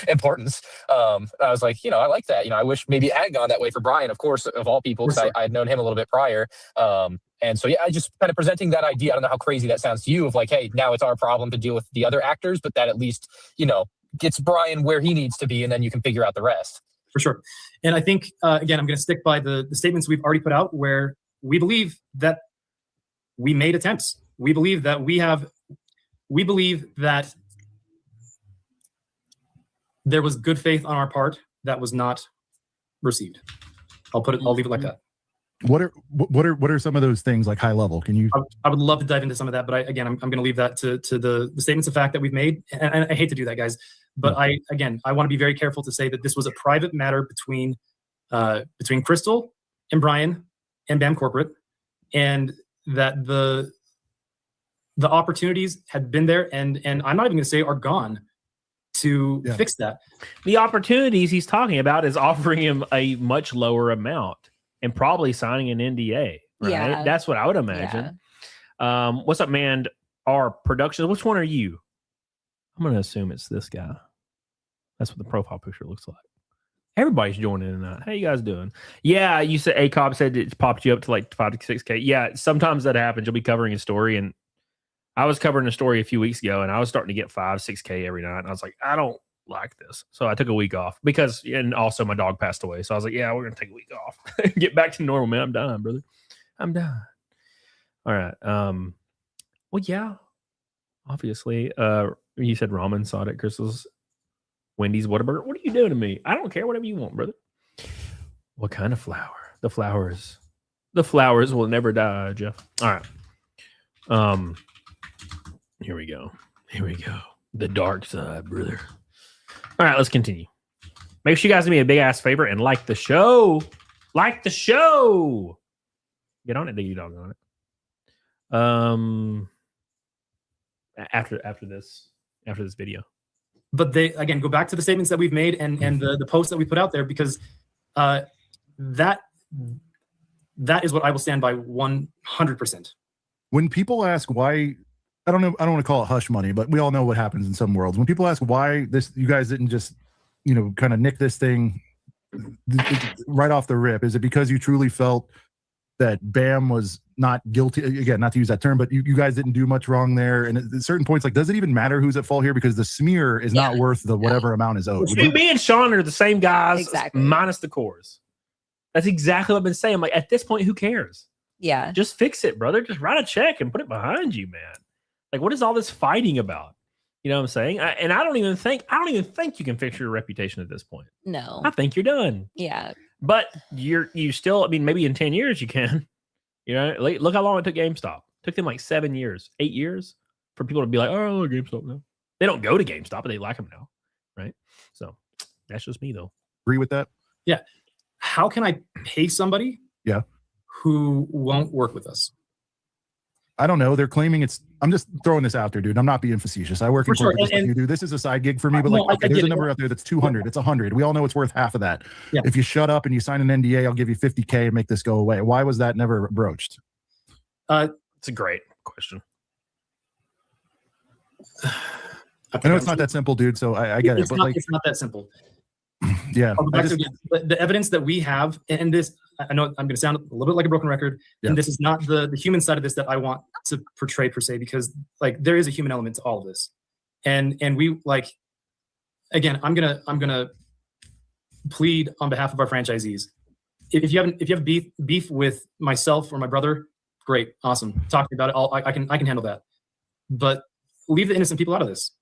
importance. I was like, I like that. I wish maybe it had gone that way for Brian, of course, of all people, because I had known him a little bit prior. And so, I just kind of presenting that idea. I don't know how crazy that sounds to you of like, hey, now it's our problem to deal with the other actors, but that at least, gets Brian where he needs to be, and then you can figure out the rest. For sure. And I think, again, I'm going to stick by the statements we've already put out where we believe that we made attempts. We believe that there was good faith on our part that was not received. I'll leave it like that. What are some of those things like high level? Can you? I would love to dive into some of that, but again, I'm going to leave that to the statements of fact that we've made, and I hate to do that, guys. But I want to be very careful to say that this was a private matter between Crystal and Brian and BAM Corporate, and that the opportunities had been there, and I'm not even going to say are gone to fix that. The opportunities he's talking about is offering him a much lower amount and probably signing an NDA. Right? Yeah. That's what I would imagine. What's up, man? Our production. Which one are you? I'm going to assume it's this guy. That's what the profile picture looks like. Everybody's joining tonight. How you guys doing? Yeah, you said ACOB said it's popped you up to like 5 to 6K. Yeah, sometimes that happens. You'll be covering a story, and I was covering a story a few weeks ago, and I was starting to get 5, 6K every night. And I was like, I don't like this. So I took a week off and also my dog passed away. So I was like, yeah, we're going to take a week off. Get back to normal, man. I'm done, brother. I'm done. All right. Well, yeah, obviously, you said ramen saw it at Crystal's Wendy's Whataburger. What are you doing to me? I don't care. Whatever you want, brother. What kind of flower? The flowers will never die, Jeff. All right. Here we go. The dark side, brother. All right, let's continue. Make sure you guys do me a big ass favor and like the show. Like the show. Get on it, Diggy Dog, on it. After this video. But they, again, go back to the statements that we've made and the posts that we put out there, because that is what I will stand by 100%. When people ask why, I don't want to call it hush money, but we all know what happens in some worlds. When people ask why you guys didn't just, kind of nick this thing right off the rip, is it because you truly felt that BAM was not guilty? Again, not to use that term, but you guys didn't do much wrong there. And at certain points, like, does it even matter who's at fault here? Because the smear is not worth the whatever amount is owed. Me and Sean are the same guys, minus the cores. That's exactly what I've been saying. I'm like, at this point, who cares? Yeah. Just fix it, brother. Just write a check and put it behind you, man. Like, what is all this fighting about? You know what I'm saying? I don't even think you can fix your reputation at this point. No. I think you're done. Yeah. But you still, I mean, maybe in 10 years you can. Look how long it took GameStop. It took them like 7 years, 8 years for people to be like, oh, GameStop now. They don't go to GameStop, but they like them now, right? So that's just me, though. Agree with that? Yeah. How can I pay somebody who won't work with us? I don't know. They're claiming I'm just throwing this out there, dude. I'm not being facetious. I work in corporate just like you do. This is a side gig for me, but there's a number out there that's 200. It's 100. We all know it's worth half of that. Yeah. If you shut up and you sign an NDA, I'll give you 50K and make this go away. Why was that never broached? It's a great question. I know it's not that simple, dude. So I get it. But it's not that simple. Yeah. The evidence that we have, and this, I know I'm going to sound a little bit like a broken record, and this is not the human side of this that I want to portray per se, because like there is a human element to all of this, and we like, again, I'm gonna plead on behalf of our franchisees. If you have beef with myself or my brother, great, awesome, talk to me about it. I can handle that, but leave the innocent people out of this.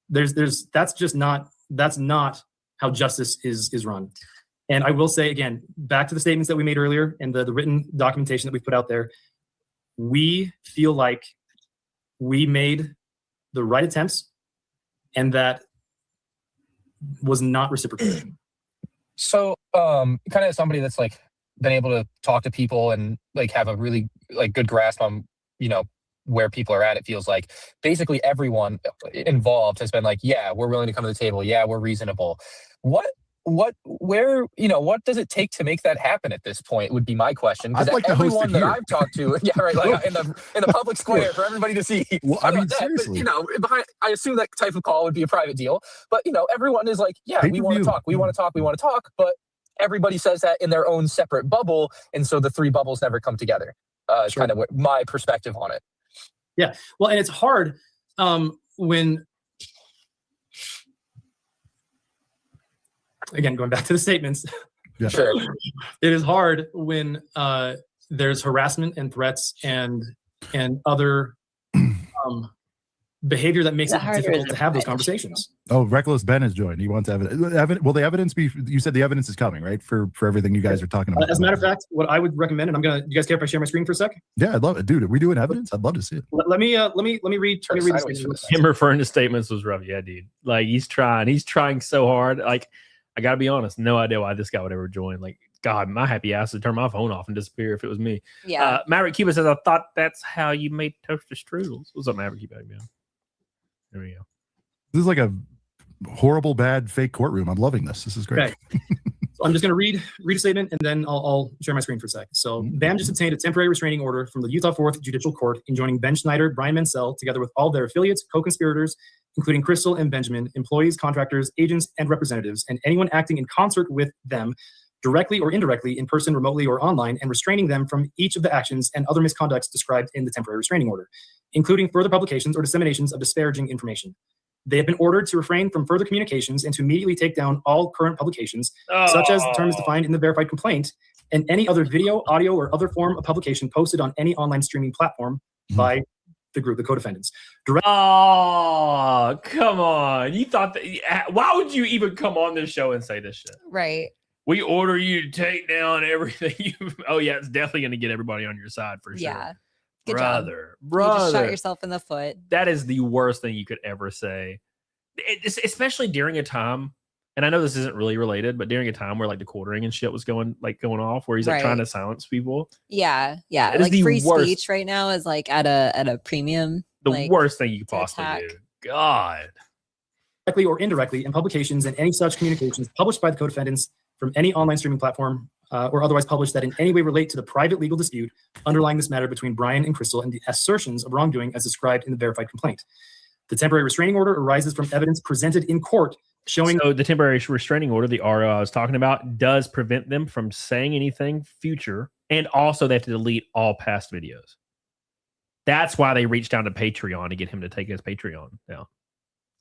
That's not how justice is run. And I will say again, back to the statements that we made earlier and the written documentation that we put out there, we feel like we made the right attempts and that was not reciprocated. So kind of as somebody that's like been able to talk to people and like have a really like good grasp on, where people are at, it feels like basically everyone involved has been like, yeah, we're willing to come to the table. Yeah, we're reasonable. What does it take to make that happen at this point would be my question. Because like everyone that I've talked to, like in the public square for everybody to see. Well, I mean, seriously. But, I assume that type of call would be a private deal. But, everyone is like, yeah, we want to talk. We want to talk. But everybody says that in their own separate bubble. And so the three bubbles never come together. It's kind of my perspective on it. Yeah. Well, and it's hard when, again, going back to the statements, Sure. It is hard when there's harassment and threats and other behavior that makes The it harder difficult the to have those better. conversations. Oh, Reckless Ben has joined. He wants evidence. Will the evidence be? You said the evidence is coming, right? For everything you guys are talking about. As a matter of fact, what I would recommend, and you guys care if I share my screen for a sec? Yeah, I'd love it, dude. Are we doing evidence? I'd love to see it. Let me read. Turn Let me read sideways for this. this. Him referring to statements was rough. Yeah, dude. Like he's trying so hard. Like I gotta be honest, no idea why this guy would ever join. Like God, my happy ass would turn my phone off and disappear if it was me. Yeah. Maverick Cuba says, I thought that's how you made toaster strudels. What's up, Maverick Cuba? There we go. This is like a horrible, bad, fake courtroom. I'm loving this. This is great. Okay. So I'm just going to read a statement, and then I'll share my screen for a sec. So BAM just obtained a temporary restraining order from the Utah 4th Judicial Court enjoining Ben Schneider, Brian Mansell, together with all their affiliates, co-conspirators, including Crystal and Benjamin, employees, contractors, agents, and representatives, and anyone acting in concert with them, directly or indirectly, in person, remotely, or online, and restraining them from each of the actions and other misconducts described in the temporary restraining order, including further publications or disseminations of disparaging information. They have been ordered to refrain from further communications and to immediately take down all current publications, such as the terms defined in the verified complaint, and any other video, audio, or other form of publication posted on any online streaming platform by the group, the co-defendants. Oh, come on. You thought that, why would you even come on this show and say this shit? Right. We order you to take down everything. Oh, yeah, it's definitely going to get everybody on your side for sure. Yeah. Good brother. job. You just shot yourself in the foot. That is the worst thing you could ever say. Especially during a time, and I know this isn't really related, but during a time where like the quartering and shit was going off, where he's like trying to silence people. Yeah. Yeah. That is like the free worst. speech right now is like at a premium. The worst thing you could possibly attack. do. God. Directly or indirectly in publications and any such communications published by the co-defendants from any online streaming platform or otherwise published that in any way relate to the private legal dispute underlying this matter between Brian and Crystal and the assertions of wrongdoing as described in the verified complaint. The temporary restraining order arises from evidence presented in court showing... So the temporary restraining order, the RO I was talking about, does prevent them from saying anything future, and also they have to delete all past videos. That's why they reached down to Patreon to get him to take his Patreon down.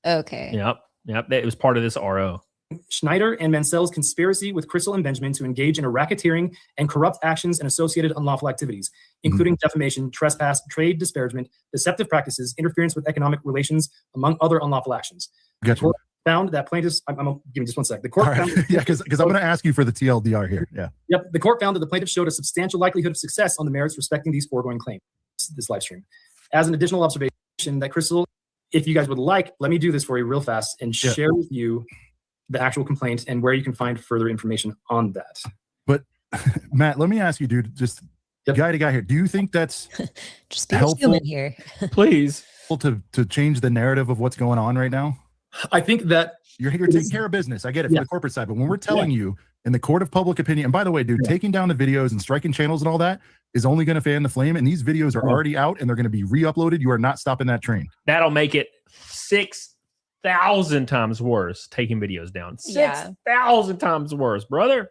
Okay. Yep. It was part of this RO. Schneider and Mansell's conspiracy with Crystal and Benjamin to engage in a racketeering and corrupt actions and associated unlawful activities, including defamation, trespass, trade disparagement, deceptive practices, interference with economic relations, among other unlawful actions. Gotcha. The court found that plaintiffs... give me just one sec. The court found... Yeah, because I'm going to ask you for the TLDR here. Yeah. Yep. The court found that the plaintiff showed a substantial likelihood of success on the merits respecting these foregoing claims. This live stream. As an additional observation, that Crystal, if you guys would like, let me do this for you real fast and share with you the actual complaint and where you can find further information on that. But Matt, let me ask you, dude, just guy to guy here. Do you think that's just be helpful human here? Please. To change the narrative of what's going on right now? I think that you're taking care of business. I get it from the corporate side, but when we're telling you in the court of public opinion, and by the way, dude, taking down the videos and striking channels and all that is only going to fan the flame. And these videos are already out and they're going to be re-uploaded. You are not stopping that train. That'll make it 6,000 times worse taking videos down. 6,000 times worse, brother.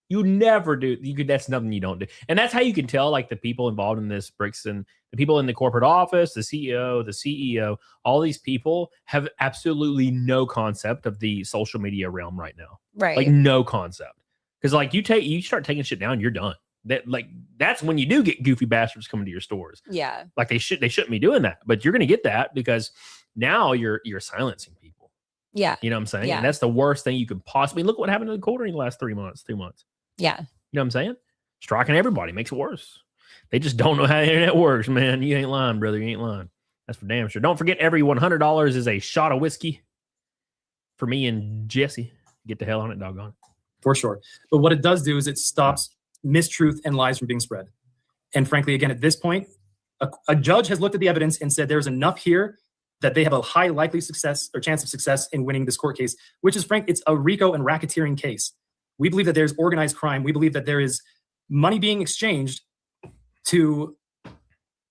You never do. That's nothing you don't do. And that's how you can tell, like, the people involved in this, Bricks, and the people in the corporate office, the CEO, all these people have absolutely no concept of the social media realm right now. Right. Like, no concept. Because, like, you start taking shit down, you're done. That's when you do get goofy bastards coming to your stores. Yeah. Like, they shouldn't be doing that. But you're going to get that because now you're silencing people. Yeah. You know what I'm saying? Yeah. And that's the worst thing you could possibly... Look what happened to the quarter in the last 2 months. Yeah. You know what I'm saying? Striking everybody makes it worse. They just don't know how the internet works, man. You ain't lying, brother. You ain't lying. That's for damn sure. Don't forget, every $100 is a shot of whiskey for me and Jesse. Get the hell on it, doggone. For sure. But what it does do is it stops mistruth and lies from being spread. And frankly, again, at this point, a judge has looked at the evidence and said there's enough here that they have a high likely success or chance of success in winning this court case, which is, frank, it's a RICO and racketeering case. We believe that there's organized crime. We believe that there is money being exchanged to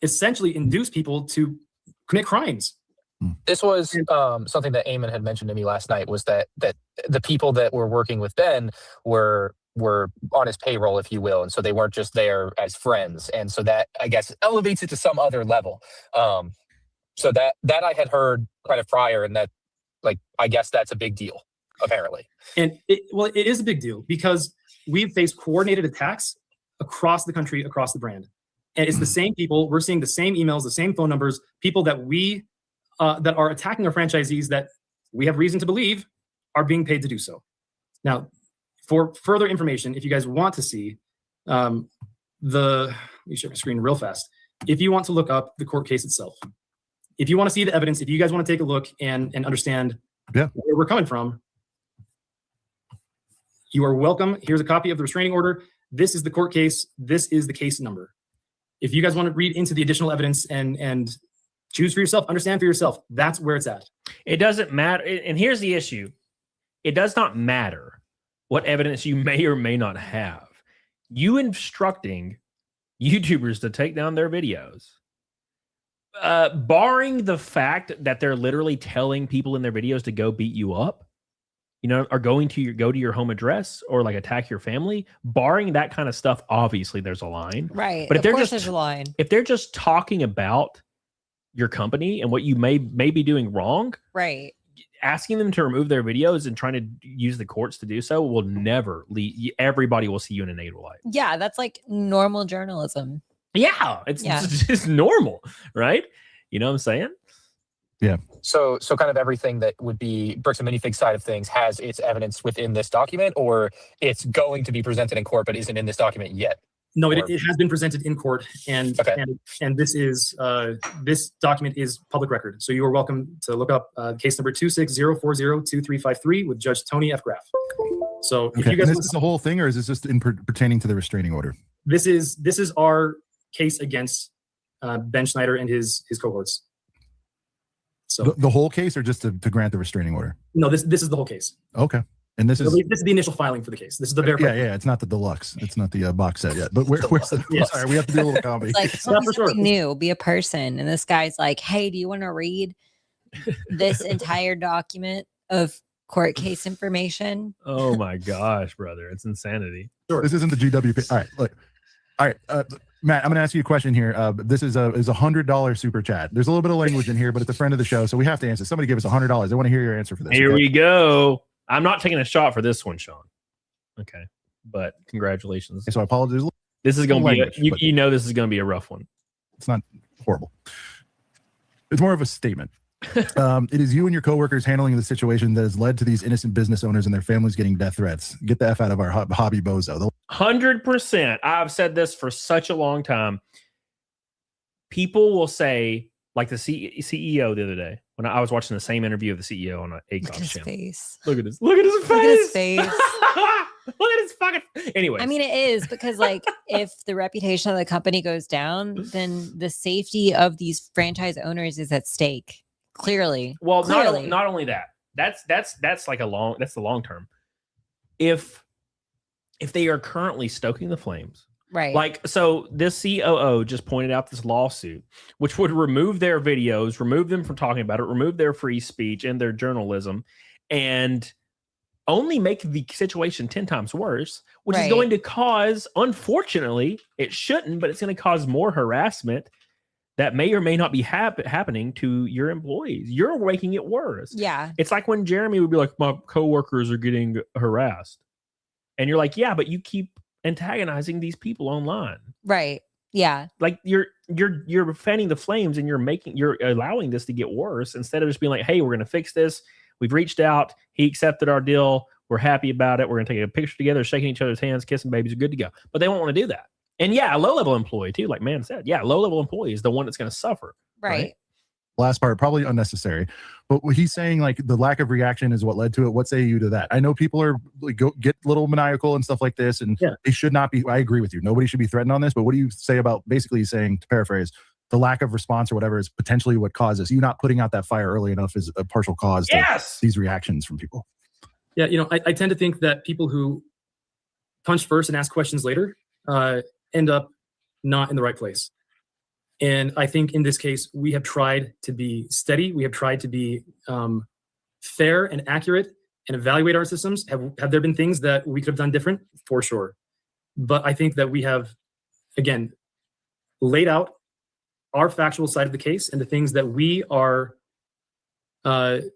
essentially induce people to commit crimes. This was something that Eamon had mentioned to me last night, was that the people that were working with Ben were on his payroll, if you will. And so they weren't just there as friends. And so that, I guess, elevates it to some other level. So that I had heard kind of prior, and that, like, I guess that's a big deal, apparently. And it is a big deal because we've faced coordinated attacks across the country, across the brand. And it's the same people. We're seeing the same emails, the same phone numbers, people that we that are attacking our franchisees that we have reason to believe are being paid to do so. Now, for further information, if you guys want to see let me share my screen real fast. If you want to look up the court case itself, if you want to see the evidence, if you guys want to take a look and understand where we're coming from, you are welcome. Here's a copy of the restraining order. This is the court case. This is the case number. If you guys want to read into the additional evidence and choose for yourself, understand for yourself, that's where it's at. It doesn't matter. And here's the issue. It does not matter what evidence you may or may not have. You instructing YouTubers to take down their videos, barring the fact that they're literally telling people in their videos to go beat you up, you know, or go to your home address or like attack your family, barring that kind of stuff, obviously there's a line. Right. But if they're there's a line. If they're just talking about your company and what you may be doing wrong, right, asking them to remove their videos and trying to use the courts to do so will never lead. Everybody will see you in a negative light. Yeah, that's like normal journalism. Yeah, it's just normal, right? You know what I'm saying? Yeah. So kind of everything that would be Bricks and Minifigs side of things has its evidence within this document, or it's going to be presented in court but isn't in this document yet. No, it has been presented in court, and this is this document is public record. So you are welcome to look up case number 260402353 with Judge Tony F. Graff. So if you guys, this is the whole thing, or is this just pertaining to the restraining order? This is our case against Ben Schneider and his cohorts. So the whole case, or just to grant the restraining order? No, this is the whole case. Okay. And this is the initial filing for the case. This is the very yeah. It's not the deluxe. It's not the box set yet. But where's the? Yes. Sorry, we have to do a little comedy. It's like something new. Be a person, and this guy's like, "Hey, do you want to read this entire document of court case information?" Oh my gosh, brother, it's insanity. Sure. This isn't the GWP. All right, look. All right, Matt, I'm going to ask you a question here. This is $100 super chat. There's a little bit of language in here, but it's a friend of the show, so we have to answer. Somebody give us $100. I want to hear your answer for this. Here we go. I'm not taking a shot for this one, Sean. Okay, but congratulations. Okay, so I apologize. This is going to be you know this is going to be a rough one. It's not horrible. It's more of a statement. It is you and your coworkers handling the situation that has led to these innocent business owners and their families getting death threats. Get the F out of our hobby, bozo. 100%. I've said this for such a long time. People will say, like the CEO the other day, when I was watching the same interview of the CEO on ACOS channel. Face. Look at his face. Look at his face. Look at his fucking. Anyway, I mean, it is because, like, if the reputation of the company goes down, then the safety of these franchise owners is at stake. Clearly. Well, not only that. That's like that's the long term. If they are currently stoking the flames. Right. Like, so this COO just pointed out this lawsuit, which would remove their videos, remove them from talking about it, remove their free speech and their journalism, and only make the situation 10 times worse, which is going to cause, unfortunately, it shouldn't, but it's going to cause more harassment that may or may not be happening to your employees. You're making it worse. Yeah. It's like when Jeremy would be like, my coworkers are getting harassed. And you're like, yeah, but you keep antagonizing these people online. Right. Yeah. Like you're fanning the flames and you're allowing this to get worse instead of just being like, hey, we're going to fix this. We've reached out. He accepted our deal. We're happy about it. We're going to take a picture together, shaking each other's hands, kissing babies. We're good to go. But they won't want to do that. And yeah, a low-level employee too, like Man said. Yeah, low-level employee is the one that's going to suffer. Right. Last part, probably unnecessary. But what he's saying, like, the lack of reaction is what led to it. What say you to that? I know people are like, get little maniacal and stuff like this, and they should not be. I agree with you. Nobody should be threatened on this. But what do you say about basically saying, to paraphrase, the lack of response or whatever is potentially what causes you not putting out that fire early enough is a partial cause to these reactions from people? Yeah, I tend to think that people who punch first and ask questions later end up not in the right place. And I think in this case, we have tried to be steady. We have tried to be fair and accurate and evaluate our systems. Have there been things that we could have done different? For sure. But I think that we have, again, laid out our factual side of the case and the things that we are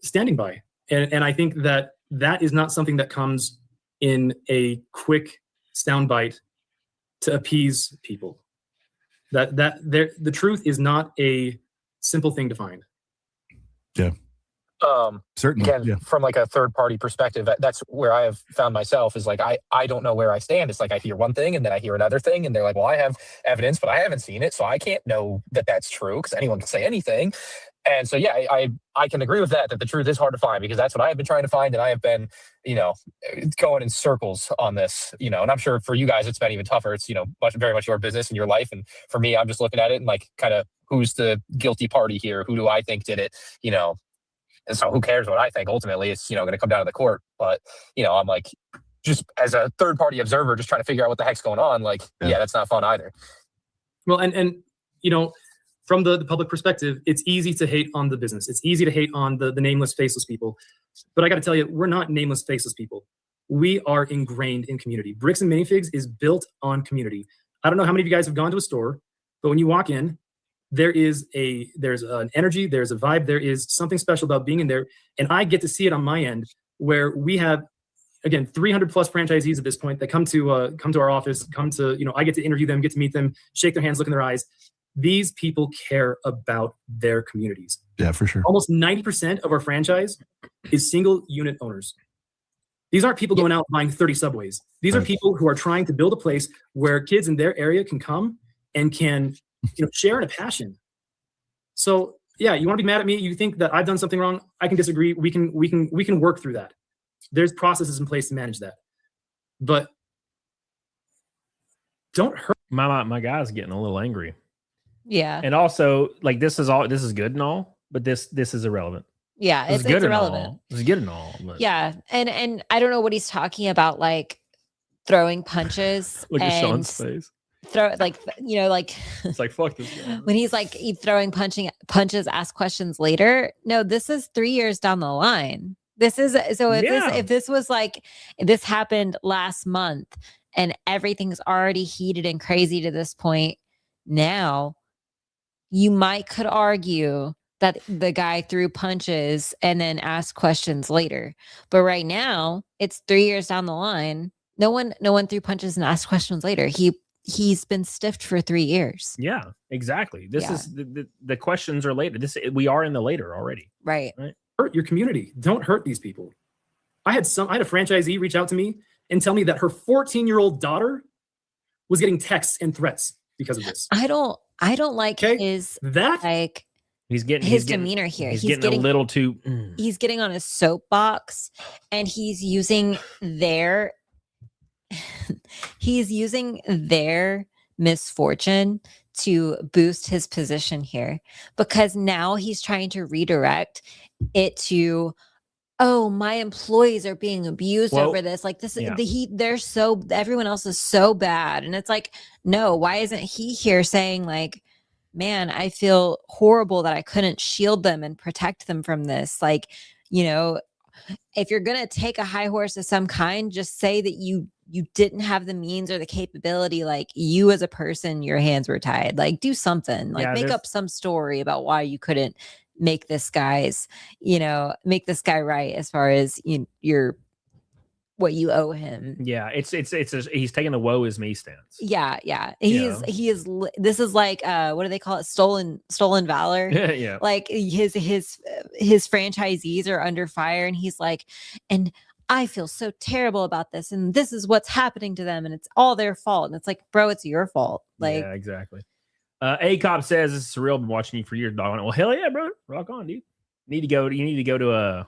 standing by. And I think that is not something that comes in a quick soundbite to appease people. The truth is not a simple thing to find. Yeah. Certainly. Again, Yeah. from like a third party perspective, that's where I have found myself is like, I don't know where I stand. It's like I hear one thing and then I hear another thing, and they're like, well, I have evidence, but I haven't seen it, so I can't know that that's true because anyone can say anything. And so, yeah, I can agree with that the truth is hard to find, because that's what I've been trying to find, and I have been, going in circles on this, and I'm sure for you guys it's been even tougher. It's, very much your business and your life, and for me, I'm just looking at it and like, kind of, who's the guilty party here? Who do I think did it? And so who cares what I think? Ultimately, it's, going to come down to the court. But, I'm like, just as a third party observer, just trying to figure out what the heck's going on. Like, yeah, that's not fun either. Well, and from the public perspective, it's easy to hate on the business. It's easy to hate on the nameless, faceless people. But I got to tell you, we're not nameless, faceless people. We are ingrained in community. Bricks and Minifigs is built on community. I don't know how many of you guys have gone to a store, but when you walk in, there's an energy, there's a vibe, there is something special about being in there. And I get to see it on my end, where we have, again, 300 plus franchisees at this point that come to our office, I get to interview them, get to meet them, shake their hands, look in their eyes. These people care about their communities. Yeah, for sure. Almost 90% of our franchise is single unit owners. These aren't people going out buying 30 Subways. These are people who are trying to build a place where kids in their area can come and can share in a passion. So yeah, you want to be mad at me? You think that I've done something wrong? I can disagree. We can work through that. There's processes in place to manage that. But don't hurt. My guy's getting a little angry. Yeah. And also, like, this is good and all, but this is irrelevant. Yeah, it's good irrelevant. It's good and all. But. Yeah, and I don't know what he's talking about, like throwing punches. Look at Sean's face. It's like, fuck this guy. When he's like throwing punches, ask questions later. No, this is 3 years down the line. This is so if this was like, if this happened last month and everything's already heated and crazy to this point now, you could argue that the guy threw punches and then asked questions later. But right now, it's 3 years down the line. No one threw punches and asked questions later. He's been stiffed for 3 years. Yeah, exactly. This is the questions are later. We are in the later already. Right. Hurt your community. Don't hurt these people. I had a franchisee reach out to me and tell me that her 14-year-old daughter was getting texts and threats because of this. I don't like his demeanor here. He's getting a little too. He's getting on his soapbox, and he's using their misfortune to boost his position here, because now he's trying to redirect it to, oh, my employees are being abused over this. Like this, everyone else is so bad. And it's like, no, why isn't he here saying like, man, I feel horrible that I couldn't shield them and protect them from this. Like, if you're going to take a high horse of some kind, just say that you didn't have the means or the capability. Like, you as a person, your hands were tied. Like, do something, like make up some story about why you couldn't make this guy right as far as what you owe him. Yeah, he's taking the woe is me stance. Yeah. He is. This is like what do they call it? Stolen valor. Yeah. Like his franchisees are under fire, and he's like, and I feel so terrible about this, and this is what's happening to them, and it's all their fault. And it's like, bro, it's your fault. Like, yeah, exactly. A-Cop says, this is surreal. Been watching you for years, dog. Well, hell yeah, bro. Rock on, dude. You need to go to a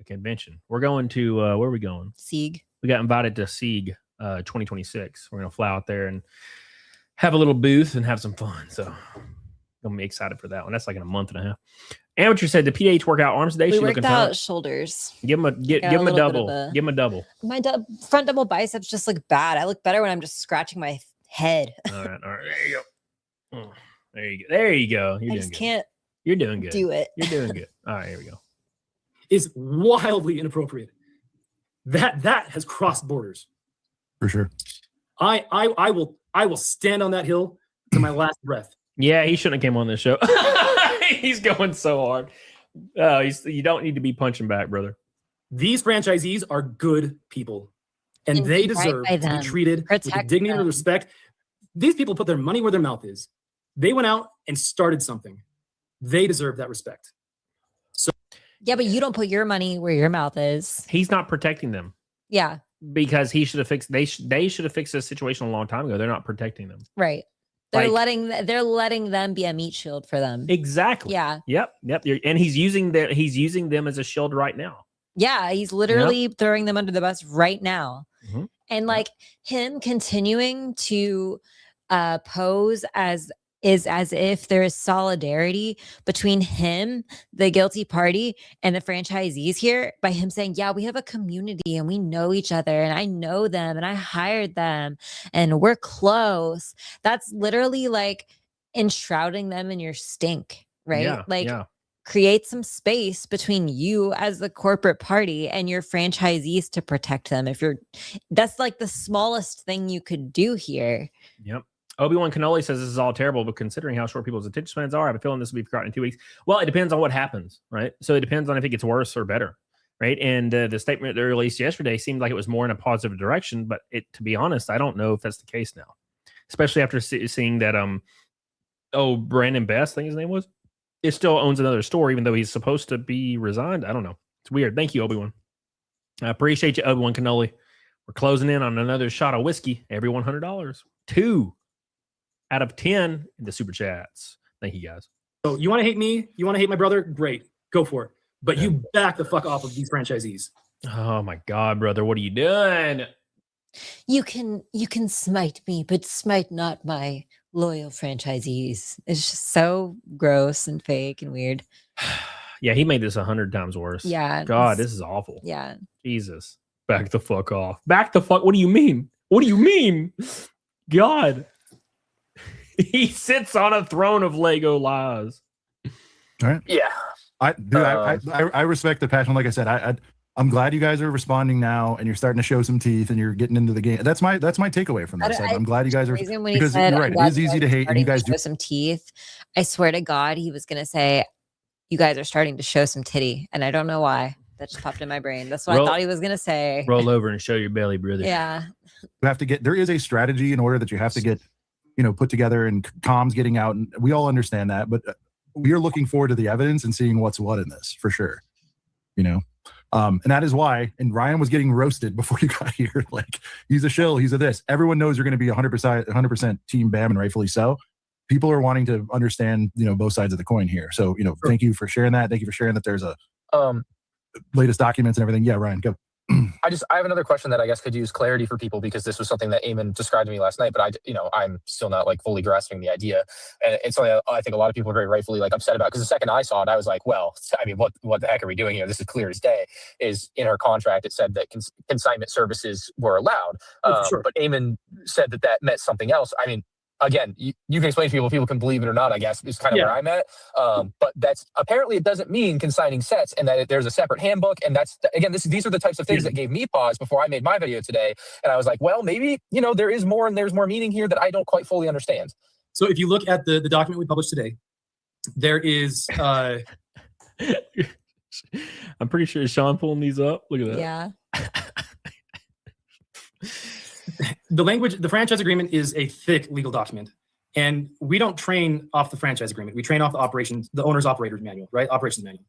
convention. We're going to where are we going? Sieg. We got invited to Sieg 2026. We're gonna fly out there and have a little booth and have some fun. So I'm excited for that one. That's like in a month and a half. Amateur said, the PH work out arms today? We worked out shoulders. Give him a double. Give him a double. My front double biceps just look bad. I look better when I'm just scratching my head. All right. There you go. There you go. You're doing good. Do it. You're doing good. All right, here we go. Is wildly inappropriate. That has crossed borders. For sure. I will stand on that hill to my last breath. Yeah, he shouldn't have came on this show. He's going so hard. You don't need to be punching back, brother. These franchisees are good people, and they deserve to be treated with the dignity and respect. These people put their money where their mouth is. They went out and started something. They deserve that respect. Yeah, but you don't put your money where your mouth is. He's not protecting them Yeah, because he should have fixed. They should have fixed this situation a long time ago. They're not protecting them. right. They're Like- letting them be a meat shield for them. Exactly. Yeah. Yep. And he's using them as a shield right now. Yeah, he's literally throwing them under the bus right now. Mhm. And like him continuing to pose as if there is solidarity between him, the guilty party, and the franchisees here by him saying, yeah, we have a community and we know each other and I know them and I hired them and we're close. That's literally like enshrouding them in your stink, right? Yeah, like yeah. create some space between you as the corporate party and your franchisees to protect them. That's like the smallest thing you could do here. Yep. Obi-Wan Kenobi says this is all terrible, but considering how short people's attention spans are, I have a feeling this will be forgotten in 2 weeks. Well, it depends on what happens, right? So it depends on if it gets worse or better, right? And the statement they released yesterday seemed like it was more in a positive direction, but to be honest, I don't know if that's the case now, especially after seeing that Brandon Best, I think his name was, it still owns another store, even though he's supposed to be resigned. I don't know. It's weird. Thank you, Obi-Wan. I appreciate you, Obi-Wan Kenobi. We're closing in on another shot of whiskey every $100. 2 out of 10 in the super chats. Thank you, guys. So you want to hate me? You want to hate my brother? Great. Go for it. But you back the fuck off of these franchisees. Oh my God, brother. What are you doing? You can smite me, but smite not my loyal franchisees. It's just so gross and fake and weird. Yeah, he made this 100 times worse. Yeah. God, this is awful. Yeah. Jesus. Back the fuck off. Back the fuck. What do you mean? What do you mean? God. He sits on a throne of Lego lies. All right. Yeah. I respect the passion. Like I said, I'm glad you guys are responding now and you're starting to show some teeth and you're getting into the game. That's my takeaway from this. I'm glad you guys are, because you're right. It is easy to hate, and you guys show some teeth. I swear to God, he was gonna say, "You guys are starting to show some titty," and I don't know why. That just popped in my brain. That's what I thought he was gonna say. Roll over and show your belly, brother. Yeah. You have to get. There is a strategy in order that you have to get, put together, and comms getting out, and we all understand that. But we are looking forward to the evidence and seeing what's what in this for sure. And that is why. And Ryan was getting roasted before you got here. Like, he's a shill. He's a this. Everyone knows you're going to be 100% team Bam, and rightfully so. People are wanting to understand, both sides of the coin here. So, thank you for sharing that. Thank you for sharing that. There's a latest documents and everything. Yeah, Ryan, go. I have another question that I guess could use clarity for people, because this was something that Eamon described to me last night, but I'm still not like fully grasping the idea. And it's something I think a lot of people are very rightfully like upset about, because the second I saw it, I was like, well, I mean, what the heck are we doing here? This is clear as day. Is in our contract, it said that consignment services were allowed. Sure. But Eamon said that meant something else. I mean, again, you can explain to people can believe it or not, I guess, is kind of where I'm at. But that's apparently it doesn't mean consigning sets, and that there's a separate handbook. And that's, again, these are the types of things that gave me pause before I made my video today. And I was like, well, maybe, there is more, and there's more meaning here that I don't quite fully understand. So if you look at the document we published today, there is... I'm pretty sure Sean pulling these up. Look at that. Yeah. The franchise agreement is a thick legal document, and we don't train off the franchise agreement. We train off the owner's operator's manual, right? Operations manual.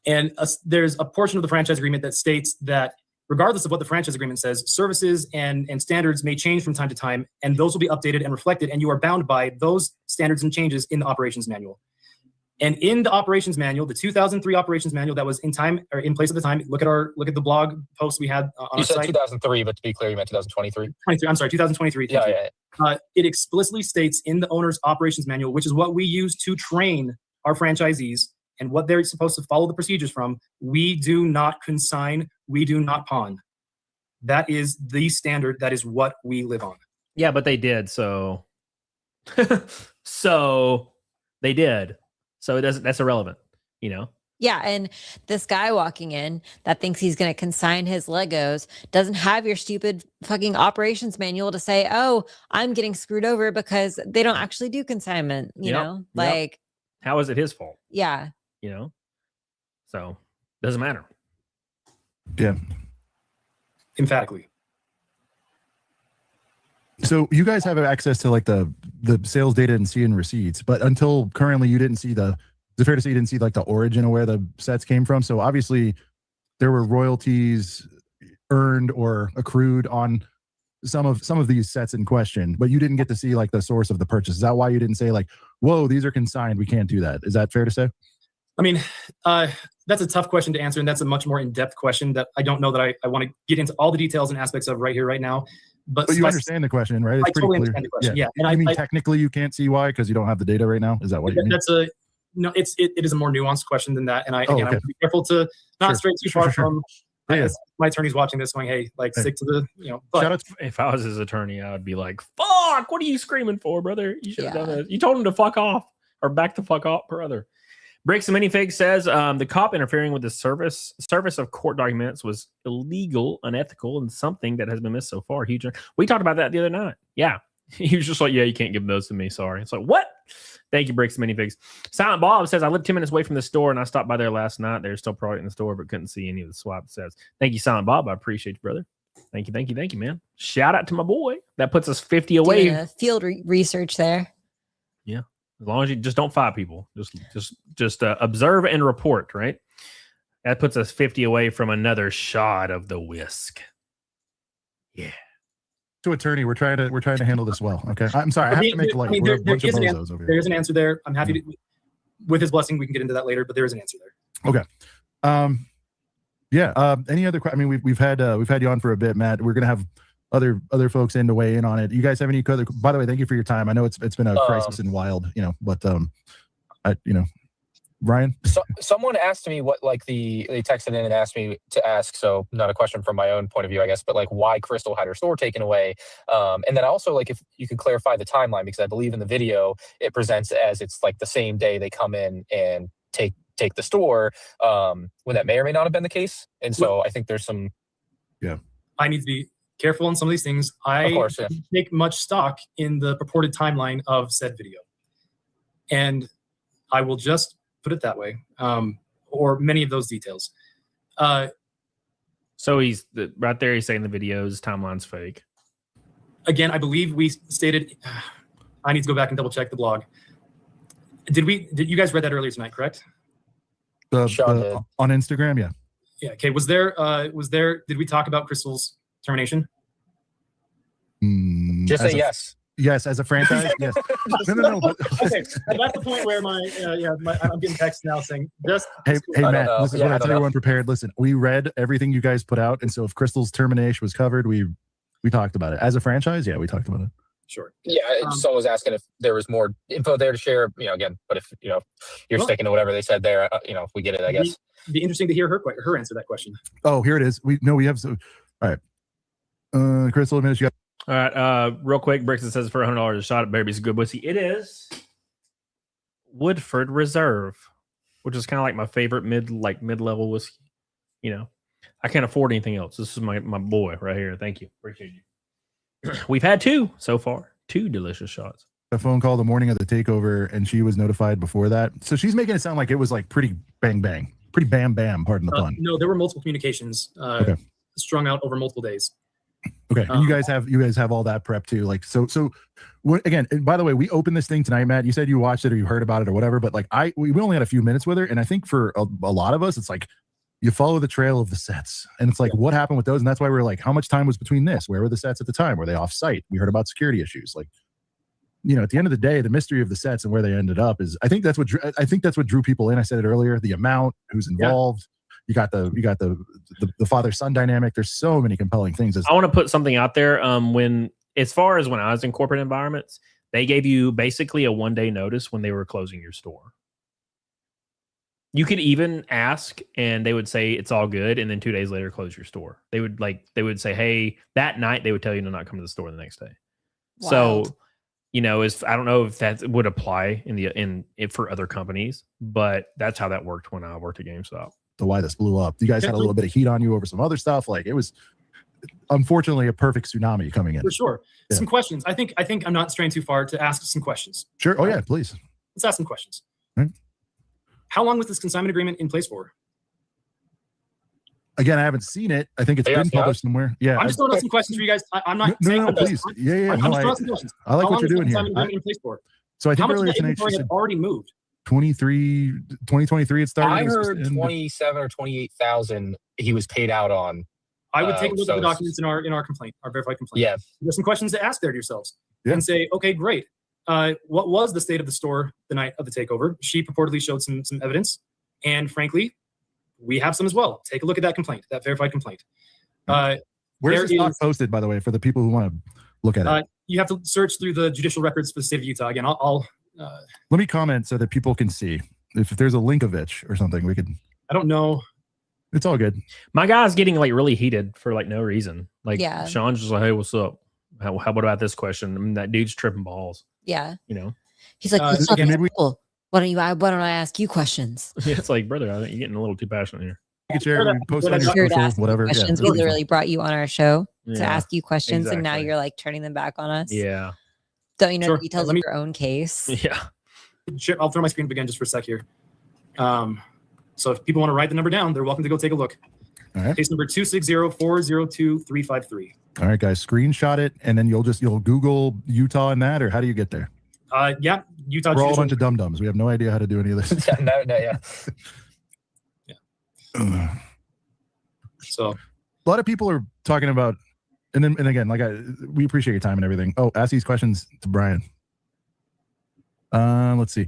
And there's a portion of the franchise agreement that states that regardless of what the franchise agreement says, services and standards may change from time to time, and those will be updated and reflected, and you are bound by those standards and changes in the operations manual. And in the operations manual, the 2003 operations manual that was in place at the time, look at the blog post we had on You our said site. 2003, but to be clear, you meant 2023. 2023. Yeah. It explicitly states in the owner's operations manual, which is what we use to train our franchisees and what they're supposed to follow the procedures from. We do not consign. We do not pawn. That is the standard. That is what we live on. Yeah, but they did. So they did. So that's irrelevant, Yeah, and this guy walking in that thinks he's going to consign his Legos doesn't have your stupid fucking operations manual to say, oh, I'm getting screwed over because they don't actually do consignment, you know? Like, how is it his fault? Yeah. So doesn't matter. Yeah. Emphatically. So you guys have access to like the sales data and seeing receipts, but until currently you didn't see the it fair to say you didn't see like the origin of where the sets came from? So obviously there were royalties earned or accrued on some of these sets in question, but you didn't get to see like the source of the purchase. Is that why you didn't say like, whoa, these are consigned, we can't do that? Is that fair to say? I mean, that's a tough question to answer, and that's a much more in-depth question that I don't know that I want to get into all the details and aspects of right here, right now. But you understand the question, right? It's I pretty totally clear. understand the question. Yeah, and I mean, technically, you can't see why because you don't have the data right now. Is that what you mean? It is a more nuanced question than that, and I want to be careful to not stray too far from. My attorney's watching this, going, "Hey, like stick to the But shout out if I was his attorney, I would be like, "Fuck! What are you screaming for, brother? You should have done this. You told him to fuck off or back the fuck off, brother." Bricks and Minifigs says the cop interfering with the service of court documents was illegal, unethical, and something that has been missed so far. Huge. We talked about that the other night. Yeah, he was just like, "Yeah, you can't give those to me. Sorry." It's like, what? Thank you, Bricks and Minifigs. Silent Bob says, I live 10 minutes away from the store and I stopped by there last night. There's still product in the store, but couldn't see any of the swap. Says, thank you, Silent Bob. I appreciate you, brother. Thank you, man. Shout out to my boy. That puts us 50 away. Doing field research there. Yeah. As long as you just don't fire people, just observe and report, right? That puts us 50 away from another shot of the whisk. Yeah. To attorney, we're trying to handle this well. Okay, I'm sorry, I have to make light. We're a bunch of bozos over here. There is an answer there. I'm happy to, with his blessing, we can get into that later. But there is an answer there. Okay. Yeah. Any other? I mean, we've had you on for a bit, Matt. We're gonna have other folks in to weigh in on it. You guys have any other? By the way, thank you for your time. I know it's been a crisis and wild, but Ryan. So, someone asked me what they texted in and asked me to ask. So not a question from my own point of view, I guess, but like why Crystal had her store taken away. And then also like if you could clarify the timeline, because I believe in the video it presents as it's like the same day they come in and take the store, when that may or may not have been the case. And so I think there's some. Yeah. I need to be careful on some of these things. I take much stock in the purported timeline of said video. And I will just put it that way, or many of those details. So he's right there. He's saying the video's timeline's fake. Again, I believe we stated. I need to go back and double check the blog. Did you guys read that earlier tonight? Correct. On Instagram, yeah. Yeah. Okay. Was there? Did we talk about Crystal's termination? Just say yes. Yes, as a franchise, yes. No. But okay, that's the point where I'm getting texts now saying just. Hey, Matt, this is what I tell everyone prepared. Listen, we read everything you guys put out, and so if Crystal's termination was covered, we talked about it. As a franchise, yeah, we talked about it. Sure. Yeah, someone was asking if there was more info there to share. Again, but if you're sticking to whatever they said there, we get it. I guess. It'd be interesting to hear her answer that question. Oh, here it is. We have some. All right, Crystal, a minute. You got. All right, real quick, Bricks says for $100 a shot at Baby's Good Whiskey. It is Woodford Reserve, which is kind of like my favorite mid-level whiskey. I can't afford anything else. This is my boy right here. Thank you, appreciate you. We've had 2 so far, 2 delicious shots. A phone call the morning of the takeover, and she was notified before that. So she's making it sound like it was like pretty bang bang, pretty bam bam. Pardon the pun. No, there were multiple communications strung out over multiple days. Okay, and you guys have all that prep too. Like so again, and by the way, we opened this thing tonight, Matt. You said you watched it or you heard about it or whatever, but like we only had a few minutes with her, and I think for a lot of us, it's like you follow the trail of the sets, and it's like what happened with those, and that's why we're like, how much time was between this? Where were the sets at the time? Were they off site? We heard about security issues. Like, at the end of the day, the mystery of the sets and where they ended up is, I think that's what drew people in. I said it earlier, the amount, who's involved. You got the father-son dynamic. There's so many compelling things. I want to put something out there. As far as when I was in corporate environments, they gave you basically a 1-day notice when they were closing your store. You could even ask, and they would say it's all good, and then 2 days later close your store. They would say, hey, that night they would tell you to not come to the store the next day. Wild. So, I don't know if that would apply for other companies, but that's how that worked when I worked at GameStop. Why this blew up. You guys had a little bit of heat on you over some other stuff. Like it was unfortunately a perfect tsunami coming in. For sure. Yeah. Some questions. I think I'm not straying too far to ask some questions. Sure. Oh yeah, please. Let's ask some questions. Right. How long was this consignment agreement in place for? Again, I haven't seen it. I think it's been published somewhere. Yeah. I'm just throwing out some questions for you guys. I'm not saying no, please. Yeah. I'm just throwing some questions. I like what you're doing here. In place for? So I think how much earlier of the inventory had already moved? 2023 it started. I heard 27 or 28,000 he was paid out on. I would take a look at so the documents in our complaint, our verified complaint. Yeah. There's some questions to ask there to yourselves Yeah. and say, okay, great. What was the state of the store the night of the takeover? She purportedly showed some evidence, and frankly, we have some as well. Take a look at that complaint, that verified complaint. Where's the stock posted, by the way, for the people who want to look at it? You have to search through the judicial records for the state of Utah. Again, I'll let me comment so that people can see. If there's a link of it or something, we could. I don't know. It's all good. My guy's getting like really heated for like no reason. Like Yeah. Sean's just like, hey, what's up? How about this question? I mean, that dude's tripping balls. Yeah. You know? He's like, "It's not again, that maybe simple. Why don't I ask you questions?" Yeah, it's like, brother, I think you're getting a little too passionate here. You can share, post it on Here your to social, ask you whatever. Yeah, questions. it'll We be fun. literally brought you on our show to Yeah, ask you questions, and now exactly. you're like turning them back on us. Yeah. Don't you know Sure. the details Let of me- your own case? Yeah. I'll throw my screen up again just for a sec here. So if people want to write the number down, they're welcome to go take a look. All right. Case number 260-402-353. All right, guys, screenshot it, and then you'll Google Utah and that, or how do you get there? Yeah, Utah. We're all a Judicial- bunch of dum-dums. We have no idea how to do any of this. Yeah. So A lot of people are talking about, and again, we appreciate your time and everything. Oh, ask these questions to Brian. Let's see.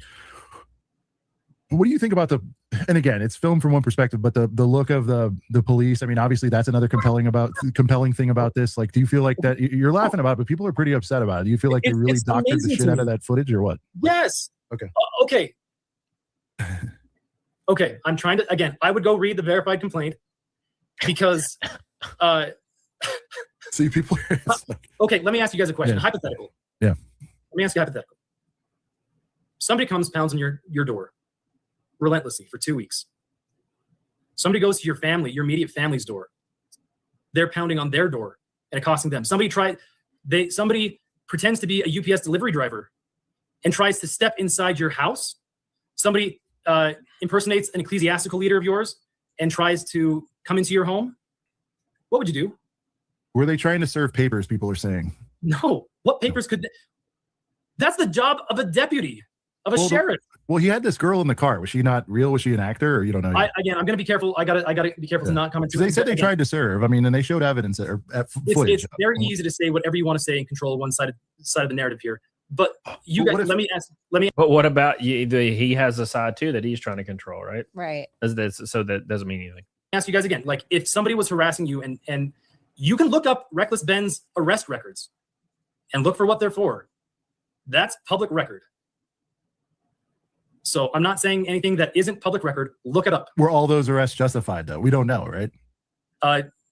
What do you think about and again, it's filmed from one perspective, but the look of the police? I mean, obviously that's another compelling thing about this. Like, do you feel like that you're laughing about it, but people are pretty upset about it? Do you feel like they really It's doctored the amazing shit to out of me. that footage or what? yes. Okay. Okay. Okay. I'm trying to, again, I would go read the verified complaint because, See, people are, okay, let me ask you guys a question. Yeah. Hypothetical. Yeah. Let me ask you a hypothetical. Somebody comes, pounds on your door relentlessly for 2 weeks. Somebody goes to your family, your immediate family's door. They're pounding on their door and accosting them. Somebody pretends to be a UPS delivery driver and tries to step inside your house. Somebody impersonates an ecclesiastical leader of yours and tries to come into your home. What would you do? were they trying to serve papers? People are saying. No. What papers could? That's the job of a deputy, of a Well, sheriff. Well, he had this girl in the car. Was she not real? Was she an actor, or you don't know? Again, I'm going to be careful. I gotta be careful to not comment. They said they tried to serve. I mean, and they showed evidence at footage. It's very easy to say whatever you want to say and control one side of the narrative here. But you guys, let me ask. But what about he has a side too that he's trying to control, right? Right. So that doesn't mean anything. Ask you guys again. Like, if somebody was harassing you, and you can look up Reckless Ben's arrest records and look for what they're for. That's public record. So I'm not saying anything that isn't public record. Look it up. Were all those arrests justified, though? We don't know, right?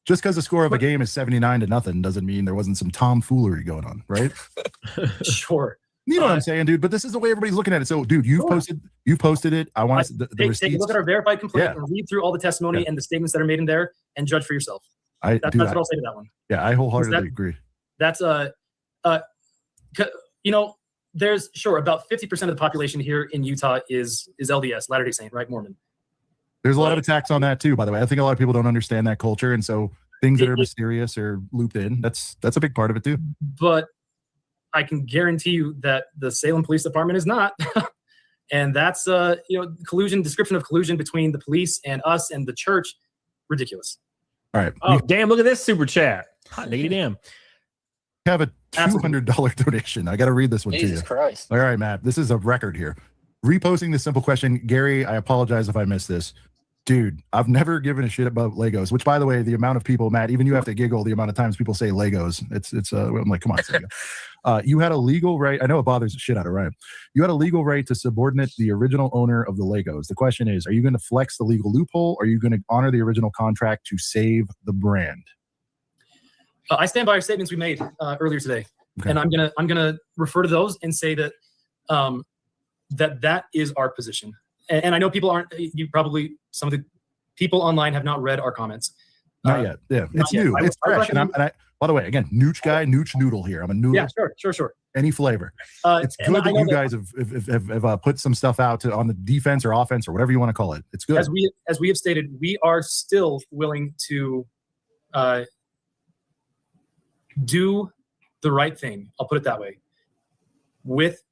Just because the score of a game is 79-0 doesn't mean there wasn't some tomfoolery going on, right? Sure. You know what I'm saying, dude? But this is the way everybody's looking at it. So, dude, you posted it. I want the take receipts. a look at our verified complaint Yeah. and read through all the testimony and the statements that are made in there and judge for yourself. That's what I'll say to that one. Yeah, I wholeheartedly agree. That's there's about 50% of the population here in Utah is LDS, Latter-day Saint, right? Mormon. There's a lot of attacks on that too, by the way. I think a lot of people don't understand that culture, and so things that are mysterious or looped in. That's a big part of it too. But I can guarantee you that the Salem Police Department is not, and that's description of collusion between the police and us and the church, ridiculous. All right. Oh, damn! Look at this super chat. Hot diggity damn. Have a $200 donation. I got to read this one to you. Jesus Christ. All right, Matt. This is a record here. Reposting this simple question. Gary, I apologize if I missed this. Dude, I've never given a shit about Legos, which, by the way, the amount of people, Matt, even you have to giggle the amount of times people say Legos. I'm like, come on. You had a legal right. I know it bothers the shit out of Ryan. You had a legal right to subordinate the original owner of the Legos. The question is, are you going to flex the legal loophole, or are you going to honor the original contract to save the brand? I stand by our statements we made earlier today, and I'm gonna refer to those and say that that is our position. And I know people aren't. Some of the people online have not read our comments. Not yet. Yeah, it's new. It's fresh. And I, by the way, again, Nooch guy, Nooch noodle here. I'm a noodle. Yeah, sure. Any flavor. It's good that you guys have put some stuff out on the defense or offense or whatever you want to call it. It's good. As we have stated, we are still willing to do the right thing. I'll put it that way. With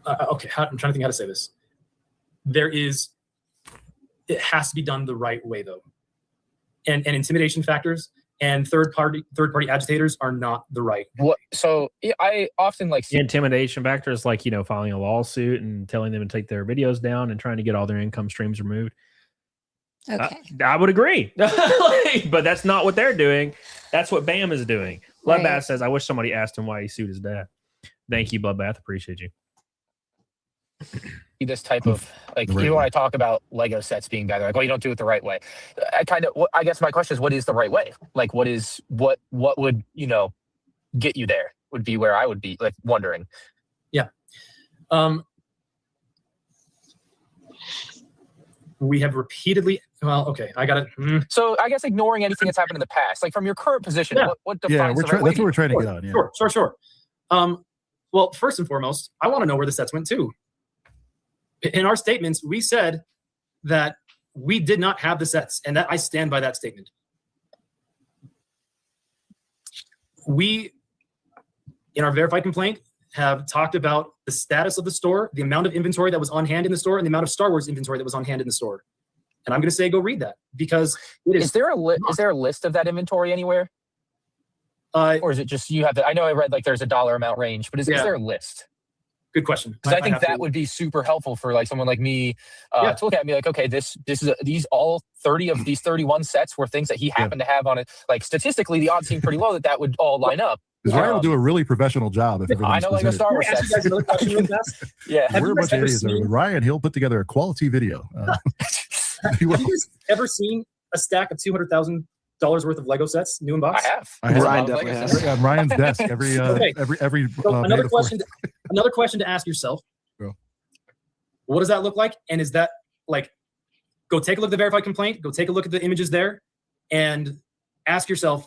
okay, I'm trying to think how to say this. It has to be done the right way though. And intimidation factors and third party agitators are not the right. So I often like the intimidation factors, like, you know, filing a lawsuit and telling them to take their videos down and trying to get all their income streams removed. Okay. I would agree. But that's not what they're doing. That's what BAM is doing. Bloodbath Right. says, I wish somebody asked him why he sued his dad. Thank you, Bloodbath. Appreciate you. this type of like, The right even when way. I talk about Lego sets being bad, they're like, well, you don't do it the right way. I guess my question is, what is the right way? Like, what would, you know, get you there would be where I would be like wondering. Yeah. We have repeatedly, well, okay, I got it. So I guess ignoring anything that's happened in the past, like from your current position, Yeah. what Yeah, defines the right way? that's what we're trying to get on. Yeah. Sure. Well, first and foremost, I want to know where the sets went to. In our statements, we said that we did not have the sets, and that I stand by that statement. We, in our verified complaint, have talked about the status of the store, the amount of inventory that was on hand in the store, and the amount of Star Wars inventory that was on hand in the store. And I'm going to say, go read that, because it is. Is there a list of that inventory anywhere? Or is it just you have to? I know I read like there's a dollar amount range, but is there a list? Good question. Because I think that would be super helpful for like someone like me to look at and be like, okay, this is these all 30 of these 31 sets were things that he happened to have on it. Like statistically, the odds seem pretty low that would all line up. Because Ryan will do a really professional job if I everything's know Lego presented. Star Wars Can I ask you guys sets. another question real fast? Yeah. We're a bunch of idiots. Ryan, he'll put together a quality video. Have you guys ever seen a stack of $200,000 worth of Lego sets, new in box? I have. Ryan definitely has. On Ryan's desk every Okay. every So May the 4th. another question to ask yourself. Go. What does that look like? And is that like, go take a look at the verified complaint, go take a look at the images there, and ask yourself,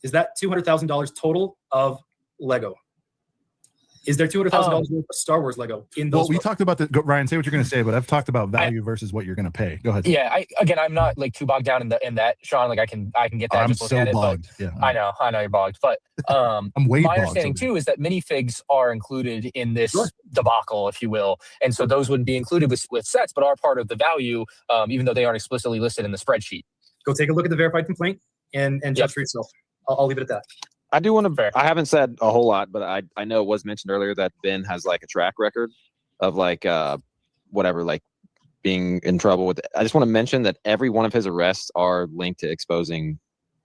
is that $200,000 total of Lego? Is there $200,000 worth of Star Wars Lego in those? Well, we talked about Ryan, say what you're going to say, but I've talked about value versus what you're going to pay. Go ahead. Yeah, I'm not like too bogged down in that, Sean. Like I can get that. I'm just look so at it, bogged. but Yeah, I know you're bogged. But I'm way my bogged. understanding too is that minifigs are included in this debacle, if you will, and so those wouldn't be included with sets, but are part of the value, even though they aren't explicitly listed in the spreadsheet. Go take a look at the verified complaint and judge for yourself. I'll leave it at that. I do want to. I haven't said a whole lot, but I know it was mentioned earlier that Ben has like a track record of like whatever, like being in trouble with. I just want to mention that every one of his arrests are linked to exposing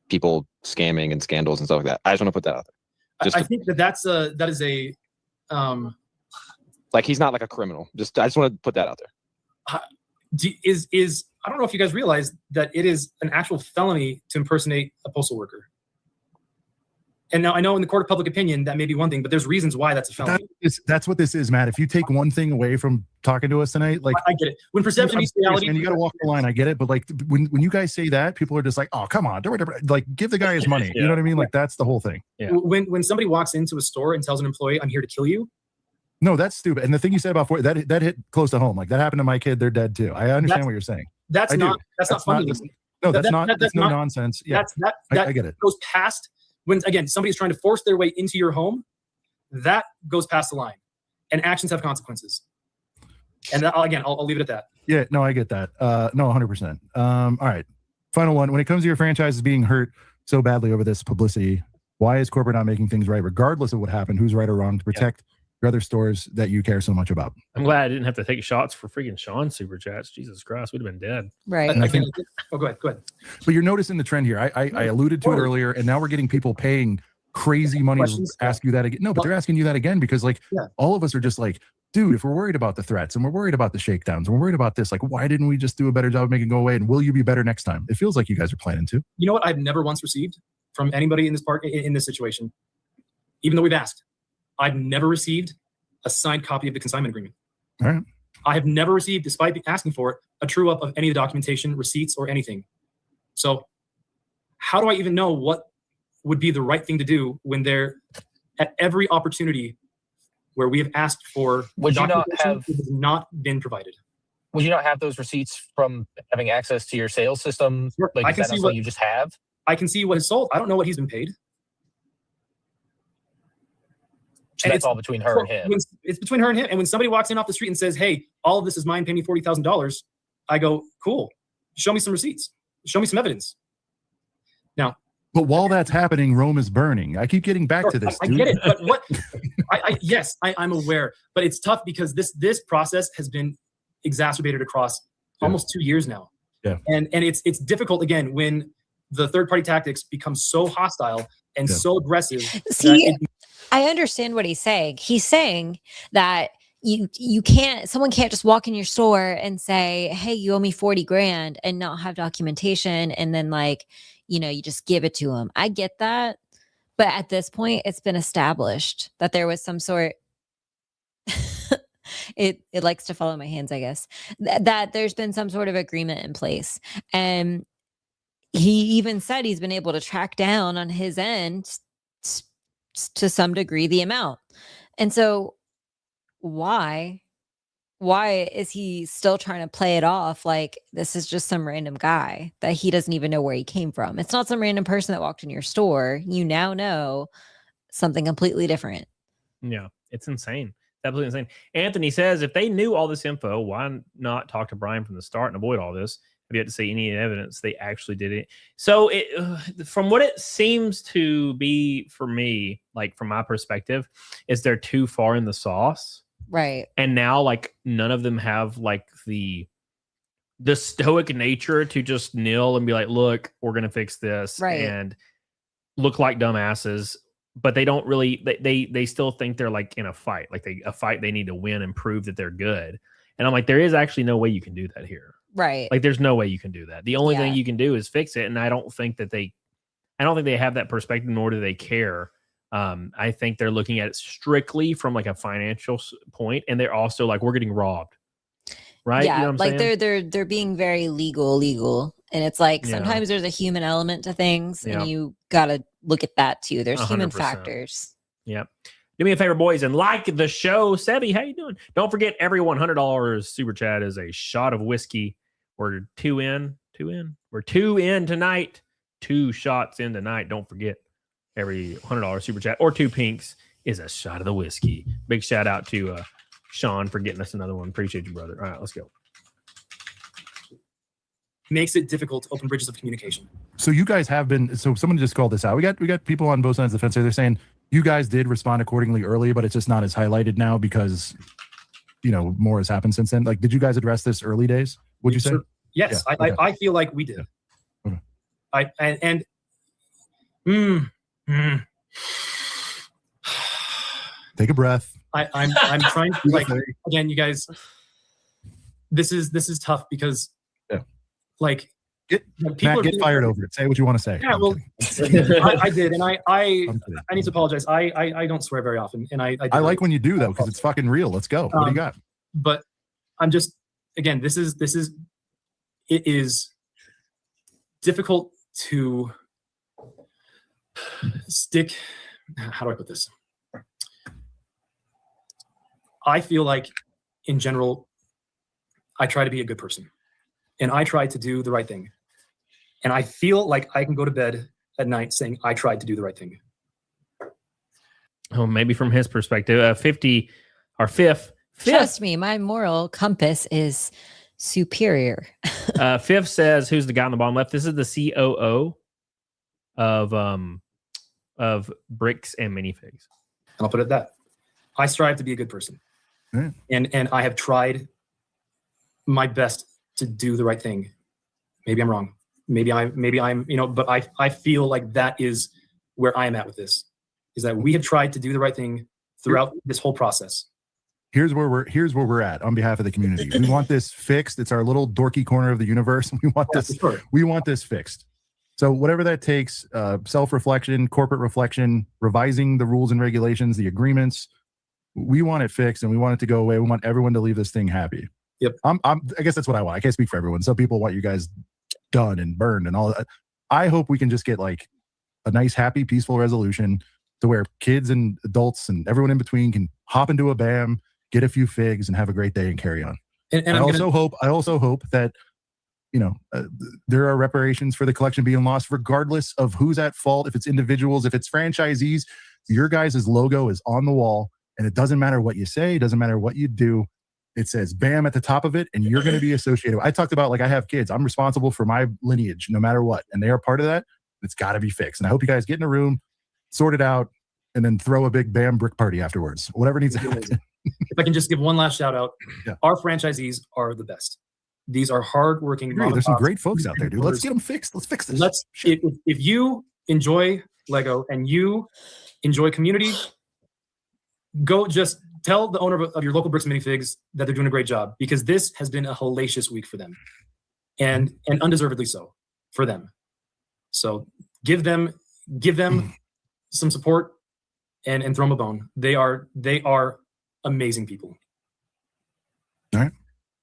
people scamming and scandals and stuff like that. I just want to put that out there. I think that is a like he's not like a criminal. I just want to put that out there. Is I don't know if you guys realize that it is an actual felony to impersonate a postal worker. And now I know in the court of public opinion that may be one thing, but there's reasons why that's a felony. That's what this is, Matt. If you take one thing away from talking to us tonight, like I get it. When perception meets reality, and you got to walk the line. I get it, but like when you guys say that, people are just like, "Oh, come on, like give the guy his money." You know what I mean? Like that's the whole thing. Yeah. When somebody walks into a store and tells an employee, "I'm here to kill you," no, that's stupid. And the thing you said about that hit close to home. Like that happened to my kid. They're dead too. I understand what you're saying. That's not funny. No, that's no nonsense. Yeah, that I get it. Goes past. When, again, somebody's trying to force their way into your home, that goes past the line. And actions have consequences. And I'll leave it at that. Yeah, no, I get that. No, 100%. All right. Final one. When it comes to your franchises being hurt so badly over this publicity, why is corporate not making things right, regardless of what happened, who's right or wrong, to protect your other stores that you care so much about? I'm glad I didn't have to take shots for freaking Sean super chats. Jesus Christ, we'd have been dead. Right. And I think, go ahead. but you're noticing the trend here. I alluded to it earlier, and now we're getting people paying crazy money to ask you that again. No, but they're asking you that again because like all of us are just like, dude, if we're worried about the threats and we're worried about the shakedowns and we're worried about this, like why didn't we just do a better job of making it go away? And will you be better next time? It feels like you guys are planning to. You know what? I've never once received from anybody in this situation, even though we've asked. I've never received a signed copy of the consignment agreement. All right. I have never received, despite asking for it, a true up of any of the documentation, receipts, or anything. So how do I even know what would be the right thing to do when they're at every opportunity where we have asked for documentation that has not been provided? Would you not have those receipts from having access to your sales system? Sure. Like, I is can that see not what something you just have? I can see what is sold. I don't know what he's been paid. So that's all between her and him. It's between her and him. And when somebody walks in off the street and says, "Hey, all of this is mine, pay me $40,000," I go, "Cool. Show me some receipts. Show me some evidence." Now, but while that's happening, Rome is burning. I keep getting back to this. I get it, but what? Yes, I'm aware, but it's tough because this process has been exacerbated across almost 2 years now. Yeah, and it's difficult again when the third party tactics become so hostile and so aggressive. See, I understand what he's saying. He's saying that you can't, someone can't just walk in your store and say, "Hey, you owe me 40 grand," and not have documentation, and then like, you know, you just give it to them. I get that, but at this point, it's been established that there was some sort. It likes to follow my hands, I guess. That there's been some sort of agreement in place, and he even said he's been able to track down on his end to some degree the amount. And so why is he still trying to play it off like this is just some random guy that he doesn't even know where he came from? It's not some random person that walked in your store. You now know something completely different. Yeah, it's insane. Absolutely insane. Anthony says, if they knew all this info, why not talk to Brian from the start and avoid all this? Have you had to see any evidence they actually did it? So from what it seems to be for me, like from my perspective, is they're too far in the sauce. Right. And now like none of them have like the stoic nature to just kneel and be like, look, we're going to fix this, right, and look like dumbasses. But they don't really, they still think they're like in a fight, like a fight they need to win and prove that they're good. And I'm like, there is actually no way you can do that here. Right. Like there's no way you can do that. The only thing you can do is fix it. And I don't think they have that perspective, nor do they care. I think they're looking at it strictly from like a financial point. And they're also like, we're getting robbed. Right. Yeah. You know what I'm saying? They're being very legal. And it's like, sometimes there's a human element to things, and you got to look at that too. There's 100%. Human factors. Yep. Do me a favor, boys, and like the show. Sebi, how you doing? Don't forget, every $100 super chat is a shot of whiskey. We're two in. We're 2 in tonight. 2 shots in tonight. Don't forget, every $100 super chat or 2 pinks is a shot of the whiskey. Big shout out to Sean for getting us another one. Appreciate you, brother. All right, let's go. Makes it difficult to open bridges of communication. So you guys have been, so someone just called this out. We got people on both sides of the fence here. They're saying you guys did respond accordingly early, but it's just not as highlighted now because, you know, more has happened since then. Like, did you guys address this early days? Would you say? Yes, yeah, okay. I feel like we did. Yeah. Okay. Take a breath. I'm trying to like, again, you guys, this is tough because like get fired over it. Say what you want to say. Yeah, well, I did, and I need to apologize. I don't swear very often, and I like when you do though, because it's fucking real. Let's go. What do you got? But I'm just, again, it is difficult to stick. How do I put this? I feel like, in general, I try to be a good person. And I tried to do the right thing. And I feel like I can go to bed at night saying I tried to do the right thing. Oh, maybe from his perspective, 50 or fifth. Trust me, my moral compass is superior. Fifth says, who's the guy on the bottom left? This is the COO of Bricks and Minifigs. And I'll put it that. I strive to be a good person. Mm. And I have tried my best to do the right thing. Maybe I'm wrong. Maybe I'm, you know, but I feel like that is where I am at with this, is that we have tried to do the right thing throughout this whole process. Here's where we're at on behalf of the community. We want this fixed. It's our little dorky corner of the universe. We want this fixed. So whatever that takes, self-reflection, corporate reflection, revising the rules and regulations, the agreements, we want it fixed and we want it to go away. We want everyone to leave this thing happy. Yep. I guess that's what I want. I can't speak for everyone. Some people want you guys done and burned and all that. I hope we can just get like a nice, happy, peaceful resolution to where kids and adults and everyone in between can hop into a BAM, get a few figs, and have a great day and carry on. And I also hope that, you know, there are reparations for the collection being lost, regardless of who's at fault. If it's individuals, if it's franchisees, Your guys' logo is on the wall, and it doesn't matter what you say, it doesn't matter what you do. It says BAM at the top of it, and you're going to be associated. I talked about, like, I have kids. I'm responsible for my lineage no matter what, and they are part of that. It's got to be fixed. And I hope you guys get in a room, sort it out, and then throw a big BAM brick party afterwards. Whatever needs to happen. If I can just give one last shout out, Yeah. Our franchisees are the best. These are hardworking. There's some great folks out there, dude. Let's get them fixed. Let's fix this. If you enjoy Lego and you enjoy community, go just tell the owner of your local Bricks Minifigs that they're doing a great job, because this has been a hellacious week for them, and undeservedly so for them. So give them some support and throw them a bone. They are amazing people. All right.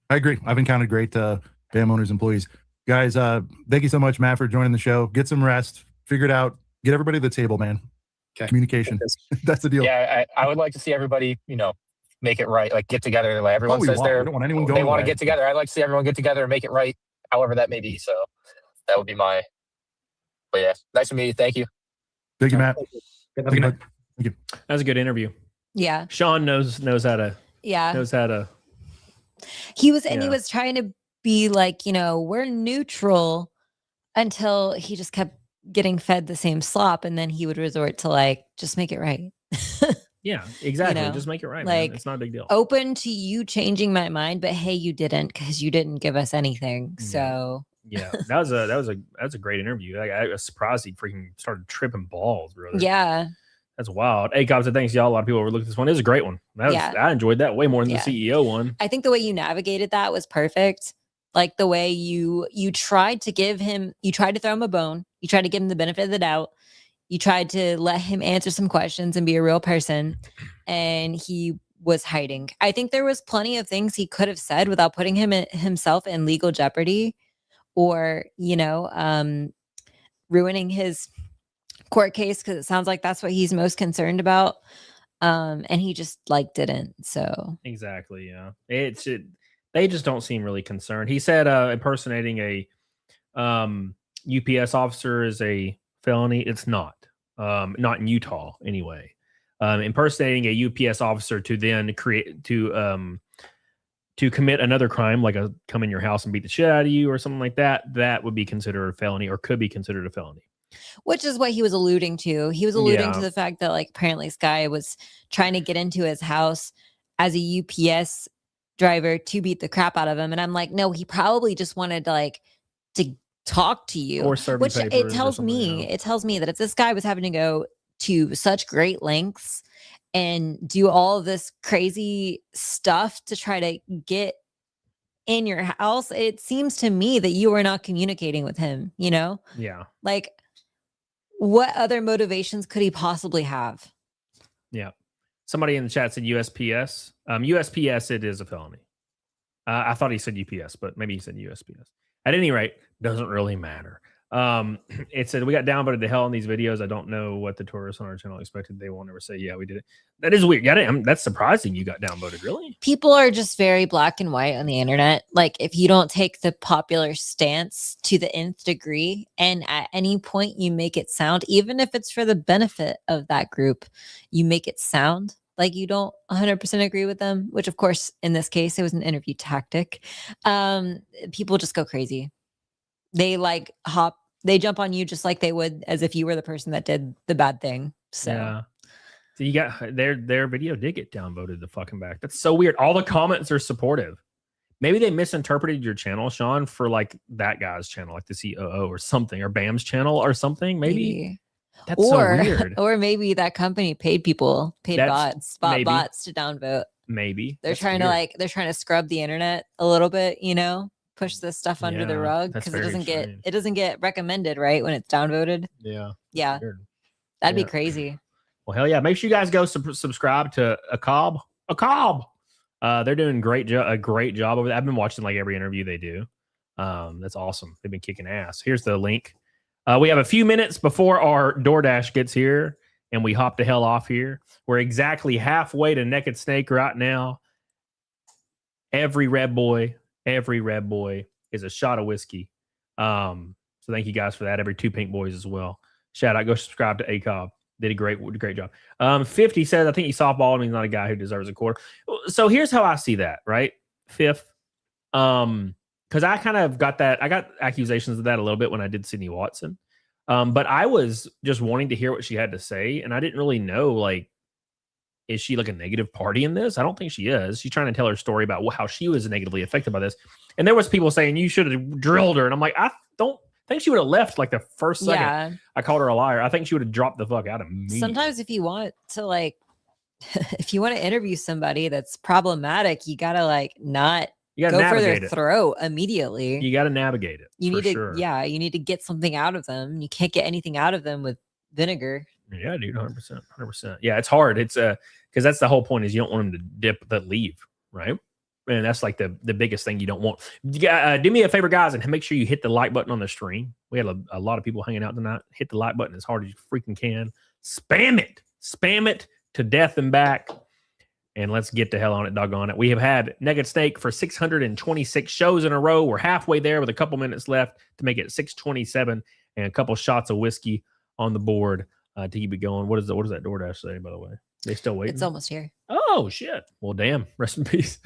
I agree. I've encountered great BAM owners, employees. Guys, thank you so much, Matt, for joining the show. Get some rest. Figure it out. Get everybody to the table, man. Okay. Communication. That's the deal. Yeah, I would like to see everybody, make it right. Like, get together. Like, everyone says we don't want anyone going they want to away. get together. I'd like to see everyone get together and make it right, however that may be. So that would be my. But yeah, nice to meet you. Thank you. Thank you, Matt. Have a good night. Thank you. That was a good interview. Yeah. Sean knows how to Yeah. knows how to. He was, and he Yeah. was trying to be like, we're neutral, until he just kept getting fed the same slop, and then he would resort to, like, just make it right. Yeah, exactly. know, Just make it right. like, Man. It's not a big deal. Open to you changing my mind, but hey, you didn't, because you didn't give us anything. So Yeah, that was a great interview. I was surprised he freaking started tripping balls, brother. yeah. That's wild. Hey, Cobb said thanks, y'all. A lot of people overlooked this one. It was a great one. Yeah. I enjoyed that way more than Yeah. the CEO one. I think the way you navigated that was perfect. Like, the way you tried to throw him a bone. You tried to give him the benefit of the doubt. You tried to let him answer some questions and be a real person. And he was hiding. I think there was plenty of things he could have said without putting himself in legal jeopardy, or, ruining his court case, because it sounds like that's what he's most concerned about. And he just, like, didn't. So Exactly. Yeah. They just don't seem really concerned. He said impersonating a UPS officer is a felony. It's not. Not in Utah anyway. Impersonating a UPS officer to then to commit another crime, like come in your house and beat the shit out of you or something like that, that would be considered a felony, or could be considered a felony. which is what he was alluding to. He was alluding Yeah. to the fact that, like, apparently this guy was trying to get into his house as a UPS driver to beat the crap out of him. And I'm like, no, he probably just wanted to talk to you. Or serving Which papers it or tells something, me, it tells me that if this guy was having to go to such great lengths and do all of this crazy stuff to try to get in your house, it seems to me that you were not communicating with him, Yeah. like, what other motivations could he possibly have? Yeah. Somebody in the chat said USPS. USPS, it is a felony. I thought he said UPS, but maybe he said USPS. At any rate, doesn't really matter. It said we got downvoted to hell in these videos. I don't know what the tourists on our channel expected. They won't ever say, yeah, we did it. That is weird. Yeah, that's surprising you got downvoted. Really? People are just very black and white on the internet. Like, if you don't take the popular stance to the nth degree, and at any point you make it sound, even if it's for the benefit of that group, you make it sound like you don't 100% agree with them, which, of course, in this case, it was an interview tactic. People just go crazy. They they jump on you just like they would as if you were the person that did the bad thing. So yeah. So you got their video did get downvoted the fucking back. That's so weird. All the comments are supportive. Maybe they misinterpreted your channel, Sean, for like that guy's channel, like the COO or something, or Bam's channel or something. Maybe. That's so weird. Or maybe that company paid That's bots to downvote. Maybe They're That's trying weird. to they're trying to scrub the internet a little bit, push this stuff under the Yeah, rug, that's because very it strange. doesn't get recommended, right, when it's downvoted. Yeah. Yeah. Weird. That'd Yeah. be crazy. Well, hell yeah. Make sure you guys go subscribe to a Cobb. They're doing a great job over there. I've been watching like every interview they do. That's awesome. They've been kicking ass. Here's the link. We have a few minutes before our DoorDash gets here, and we hop the hell off here. We're exactly halfway to Naked Snake right now. Every Red Boy is a shot of whiskey. So thank you guys for that. Every two Pink Boys as well. Shout out. Go subscribe to ACOB. Did a great job. 50 says, I think he's softball and he's not a guy who deserves a quarter. So here's how I see that, right? Fifth. Because I kind of got that. I got accusations of that a little bit when I did Sydney Watson. But I was just wanting to hear what she had to say. And I didn't really know, like, is she like a negative party in this? I don't think she is. She's trying to tell her story about how she was negatively affected by this. And there was people saying you should have drilled her. And I'm like, I don't think she would have left like the first second. Yeah. I called her a liar. I think she would have dropped the fuck out of me. Sometimes if you want to like, if you want to interview somebody that's problematic, you gotta like not you gotta go for navigate their it. throat immediately. You got to navigate it. You for need to, sure. yeah, you need to get something out of them. You can't get anything out of them with vinegar. Yeah, dude, 100%. Yeah, it's hard. It's because that's the whole point is you don't want them to dip but leave, right? And that's like the biggest thing you don't want. Do me a favor, guys, and make sure you hit the like button on the stream. We had a lot of people hanging out tonight. Hit the like button as hard as you freaking can. Spam it to death and back. And let's get the hell on it, doggone it. We have had Naked Snake for 626 shows in a row. We're halfway there with a couple minutes left to make it 627 and a couple shots of whiskey on the board to keep it going. What does that DoorDash say, by the way? They still waiting? It's almost here. Oh, shit. Well, damn. Rest in peace.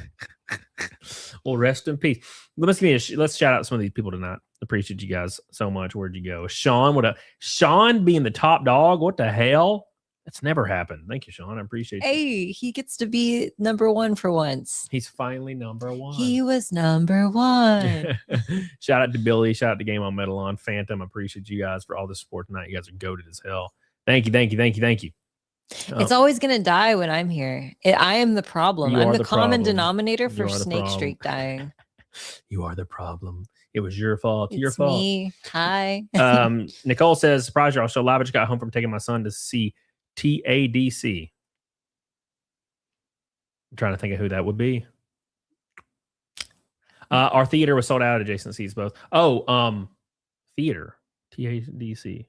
Well, rest in peace. Let's shout out some of these people tonight. Appreciate you guys so much. Where'd you go? Sean being the top dog. What the hell? That's never happened. Thank you, Sean. I appreciate you. Hey, he gets to be number one for once. He's finally number one. He was number one. Shout out to Billy. Shout out to Game on Metalon. Phantom. I appreciate you guys for all the support tonight. You guys are goated as hell. Thank you. It's always going to die when I'm here. I am the problem. I'm the common denominator for Snake Streak dying. You are the problem. It was your fault. It's your fault. Me. Hi. Nicole says, surprise y'all. So live, I just got home from taking my son to see TADC. I'm trying to think of who that would be. Our theater was sold out at adjacent seats both. Theater. TADC.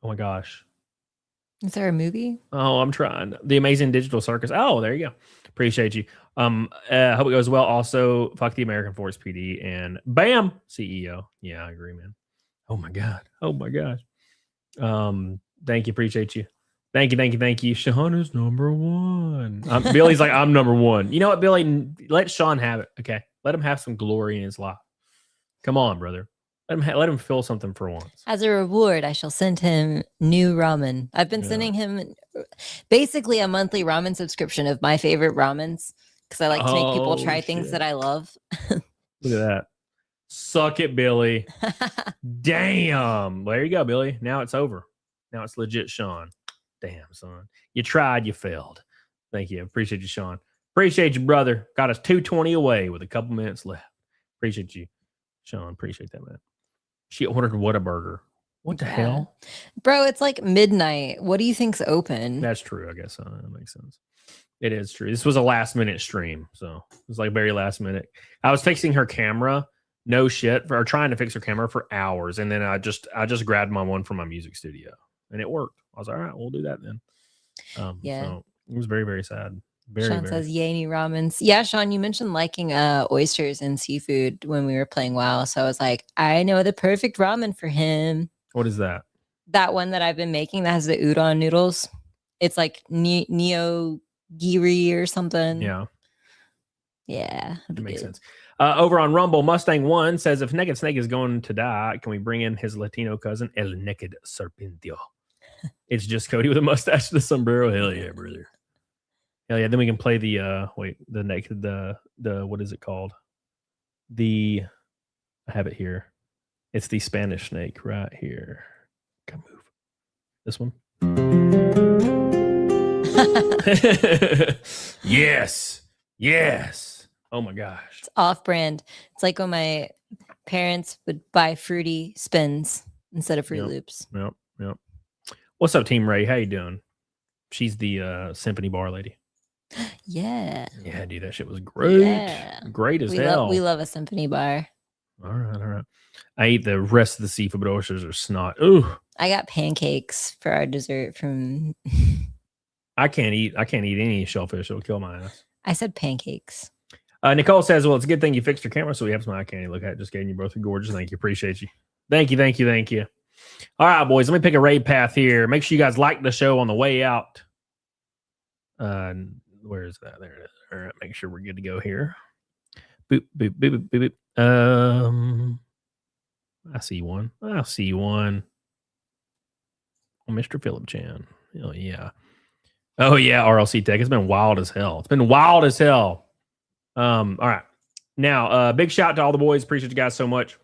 Oh my gosh. Is there a movie? Oh, I'm trying. The Amazing Digital Circus. Oh, there you go. Appreciate you. Hope it goes well. Also, fuck the American Force PD and bam, CEO. Yeah, I agree, man. Oh my God. Thank you. Appreciate you. Thank you. Sean is number one. Billy's like, I'm number one. You know what, Billy? Let Sean have it. Okay. Let him have some glory in his life. Come on, brother. Let him feel something for once. As a reward, I shall send him new ramen. I've been sending him basically a monthly ramen subscription of my favorite ramens because I like to make people try things that I love. Look at that. Suck it, Billy. Damn. There you go, Billy. Now it's over. Now it's legit, Sean. Damn, son. You tried, you failed. Thank you. Appreciate you, Sean. Appreciate you, brother. Got us 220 away with a couple minutes left. Appreciate you, Sean. Appreciate that, man. She ordered Whataburger. What the hell? Bro, it's like midnight. What do you think's open? That's true, I guess. That makes sense. It is true. This was a last-minute stream, so it was like very last minute. I was fixing her camera, no shit, or trying to fix her camera for hours, and then I just grabbed my one from my music studio, and it worked. I was like, all right, we'll do that then. So it was very, very sad. Sean says, yay, new ramens. Yeah, Sean, you mentioned liking oysters and seafood when we were playing WoW. So I was like, I know the perfect ramen for him. What is that? That one that I've been making that has the udon noodles. It's like neo-giri or something. Yeah. Yeah. It makes sense. Over on Rumble, Mustang 1 says, if Naked Snake is going to die, can we bring in his Latino cousin, El Naked Serpentio? It's just Cody with a mustache and a sombrero. Hell yeah, brother. Hell yeah. Then we can play the what is it called? I have it here. It's the Spanish snake right here. Come move. This one. Yes. Oh my gosh. It's off-brand. It's like when my parents would buy fruity spins instead of Fruit Loops. Yep. What's up, Team Ray? How you doing? She's the Symphony Bar lady. Yeah, dude, that shit was great. Yeah. Great as hell. We love a symphony bar. All right. I ate the rest of the seafood, but oysters are snot. Ooh. I got pancakes for our dessert from. I can't eat any shellfish. It'll kill my ass. I said pancakes. Nicole says, well, it's a good thing you fixed your camera so we have some eye candy to look at. Just getting you both gorgeous. Thank you. Appreciate you. Thank you. All right, boys. Let me pick a raid path here. Make sure you guys like the show on the way out. Where is that? There it is. All right, make sure we're good to go here. Boop, boop, boop, boop, boop. I see one. I see one. Oh, Mr. Philip Chan. Oh, yeah. Oh, yeah, RLC Tech. It's been wild as hell. It's been wild as hell. All right. Now, big shout out to all the boys. Appreciate you guys so much.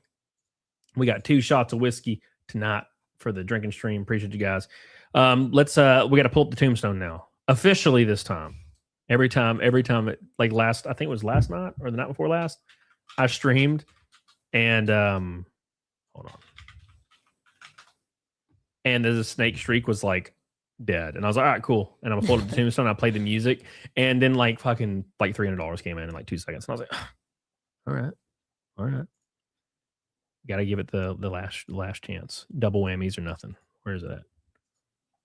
We got 2 shots of whiskey tonight for the drinking stream. Appreciate you guys. We got to pull up the tombstone now. Officially this time. Every time it, like I think it was last night or the night before last, I streamed and hold on. And the snake streak was like dead. And I was like, all right, cool. And I'm gonna pull up the tombstone, I played the music, and then like fucking like $300 came in like 2 seconds. And I was like, all right. Gotta give it the last chance. Double whammies or nothing. Where is it at?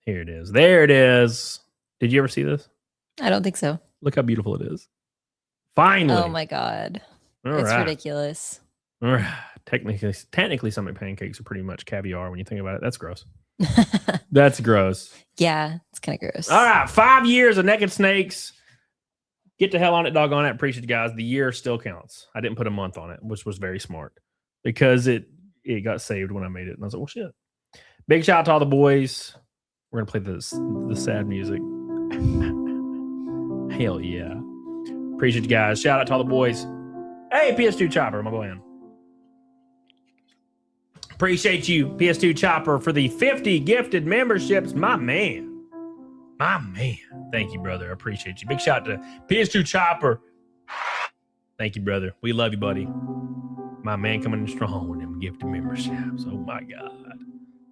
Here it is. There it is. Did you ever see this? I don't think so. Look how beautiful it is. Finally. Oh my God. All It's right. ridiculous. All right. Technically, some pancakes are pretty much caviar when you think about it. That's gross. That's gross. Yeah, it's kind of gross. All right. 5 years of naked snakes. Get the hell on it, doggone it. Appreciate you guys. The year still counts. I didn't put a month on it, which was very smart because it got saved when I made it. And I was like, well, shit. Big shout out to all the boys. We're going to play the sad music. Hell yeah. Appreciate you guys. Shout out to all the boys. Hey, PS2 Chopper, my boy. Appreciate you, PS2 Chopper, for the 50 gifted memberships. My man. Thank you, brother. I appreciate you. Big shout out to PS2 Chopper. Thank you, brother. We love you, buddy. My man coming in strong with them gifted memberships. Oh, my God.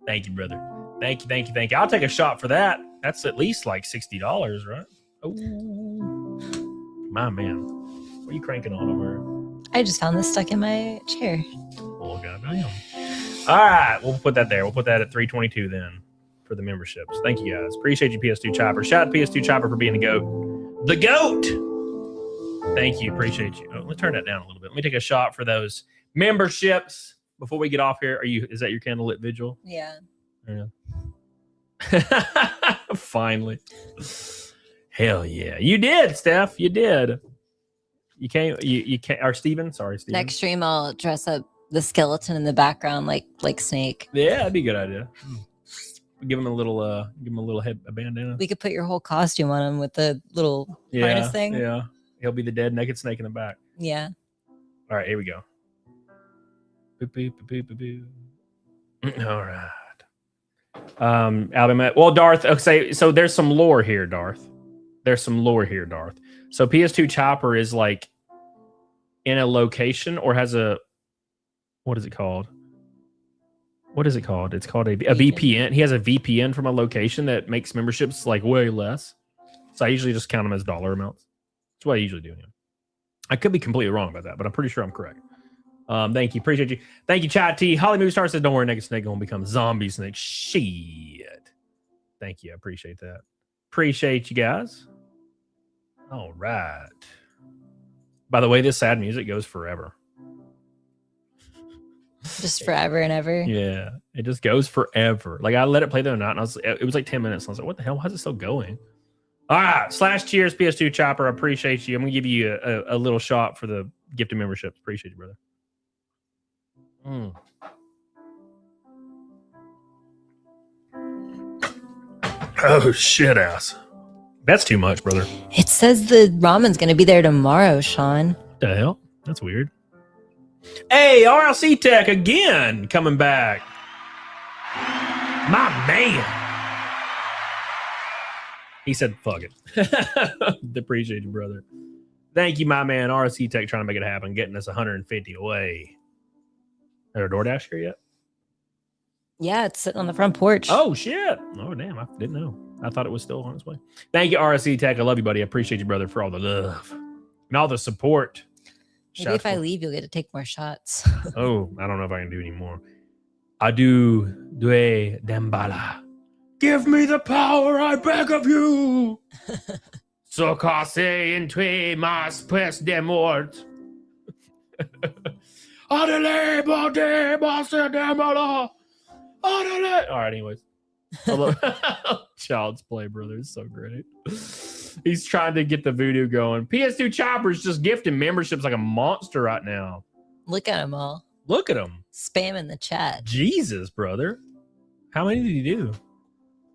Thank you, brother. Thank you. I'll take a shot for that. That's at least like $60, right? Oh, my man. What are you cranking on over? I just found this stuck in my chair. Oh, goddamn. All right. We'll put that there. We'll put that at 322 then for the memberships. Thank you, guys. Appreciate you, PS2 Chopper. Shout out to PS2 Chopper for being the GOAT. The GOAT! Thank you. Appreciate you. Oh, let me turn that down a little bit. Let me take a shot for those memberships before we get off here. Is that your candlelit vigil? Yeah. Finally. Hell yeah. You did, Steph. You did. You can't or Steven. Sorry, Steven. Next stream I'll dress up the skeleton in the background like Snake. Yeah, that'd be a good idea. Give him a little head a bandana. We could put your whole costume on him with the little harness thing. Yeah. He'll be the dead naked snake in the back. Yeah. All right, here we go. Boop, boop, boop, boop, boop. All right. Alabama. Well, Darth, okay, so there's some lore here, Darth. So PS2 Chopper is like in a location or has a, what is it called? It's called a VPN. He has a VPN from a location that makes memberships like way less. So I usually just count them as dollar amounts. That's what I usually do. I could be completely wrong about that, but I'm pretty sure I'm correct. Thank you. Appreciate you. Thank you, Chad T. Holly Movie Star says, don't worry, naked snake gonna become zombie snake. Shit. Thank you. I appreciate that. Appreciate you guys. All right. By the way, this sad music goes forever. Just forever and ever. Yeah. It just goes forever. Like I let it play the other night and it was like 10 minutes. And I was like, what the hell? Why is it still going? All right. /cheers, PS2 Chopper. I appreciate you. I'm gonna give you a little shot for the gifted memberships. Appreciate you, brother. Oh shit ass. That's too much, brother. It says the ramen's gonna be there tomorrow, Sean. What the hell? That's weird. Hey, RLC Tech again coming back. My man. He said, fuck it. Appreciate you, brother. Thank you, my man. RLC Tech trying to make it happen, getting us 150 away. Is there a DoorDash here yet? Yeah, it's sitting on the front porch. Oh, shit. Oh, damn. I didn't know. I thought it was still on its way. Thank you, RSC Tech. I love you, buddy. I appreciate you, brother, for all the love and all the support. Maybe if I leave, you'll get to take more shots. Oh, I don't know if I can do any more. Adieu, Due Dembala. Give me the power, I beg of you. So case entre mas pes de mort. Adele, bode, basse, demala. Oh no! All right, anyways. Child's Play, brother. It's so great. He's trying to get the voodoo going. PS2 Chopper's just gifting memberships like a monster right now. Look at them all. Look at him. Spamming the chat. Jesus, brother. How many did he do?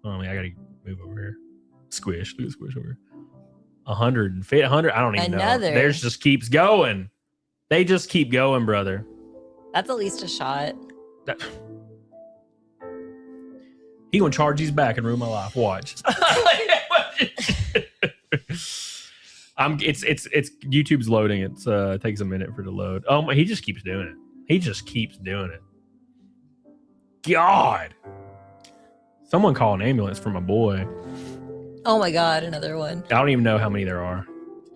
Oh, man, I gotta move over here. Squish. Look at Squish over here. 100. I don't even know. Theirs just keeps going. They just keep going, brother. That's at least a shot. He gonna charge these back and ruin my life. Watch. It's YouTube's loading. It takes a minute for it to load. Oh my, he just keeps doing it. He just keeps doing it. God. Someone call an ambulance for my boy. Oh my God, another one. I don't even know how many there are.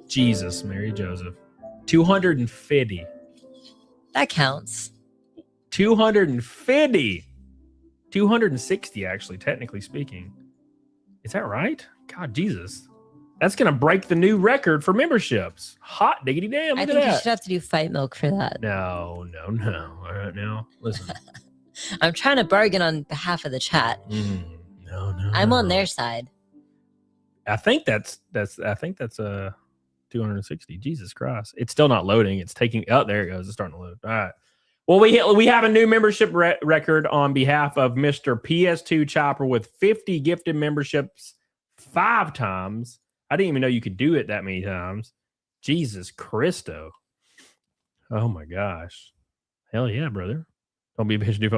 Jesus, Mary Joseph. 250. That counts. 250. 260, actually, technically speaking. Is that right? God, Jesus. That's going to break the new record for memberships. Hot diggity damn. I think you should have to do Fight Milk for that. No. All right, now, listen. I'm trying to bargain on behalf of the chat. No. I'm on their side. I think that's 260. Jesus Christ. It's still not loading. It's taking, oh, there it goes. It's starting to load. All right. Well, we have a new membership record on behalf of Mr. PS2 Chopper with 50 gifted memberships 5 times. I didn't even know you could do it that many times. Jesus Christo. Oh my gosh. Hell yeah, brother. Don't be a bitch. Do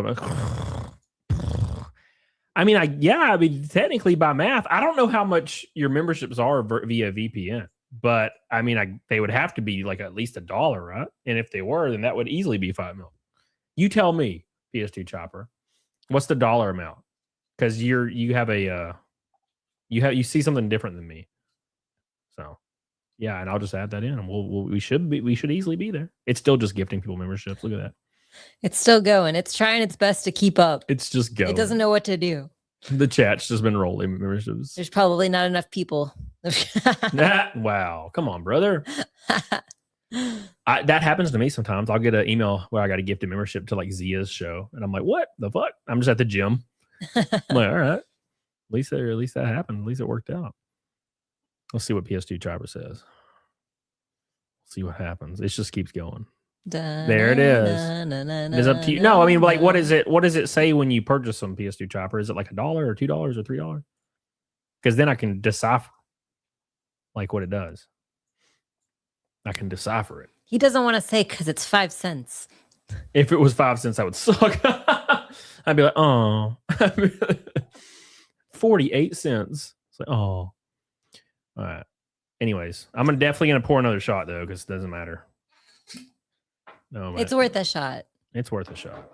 I mean, technically by math, I don't know how much your memberships are via VPN, but I mean, they would have to be like at least $1, right? And if they were, then that would easily be $5 million. You tell me, PS2 Chopper, what's the dollar amount? Because you see something different than me. So yeah, and I'll just add that in, and we should easily be there. It's still just gifting people memberships. Look at that. It's still going. It's trying its best to keep up. It's just going. It doesn't know what to do. The chat's just been rolling memberships. There's probably not enough people. Wow. Come on, brother. That happens to me sometimes. I'll get an email where I got a gifted membership to like Zia's show. And I'm like, what the fuck? I'm just at the gym. I'm like, all right. At least that happened. At least it worked out. Let's see what PS2 Chopper says. See what happens. It just keeps going. There it is. It's up to you. No, I mean, like, what does it say when you purchase some PS2 Chopper? Is it like $1 or $2 or $3? Because then I can decipher like what it does. I can decipher it. He doesn't want to say because it's 5 cents. If it was 5 cents, that would suck. I'd be like, oh, 48 cents. It's like, oh, all right. Anyways, I'm definitely gonna pour another shot though, because it doesn't matter. No, it's worth a shot. It's worth a shot,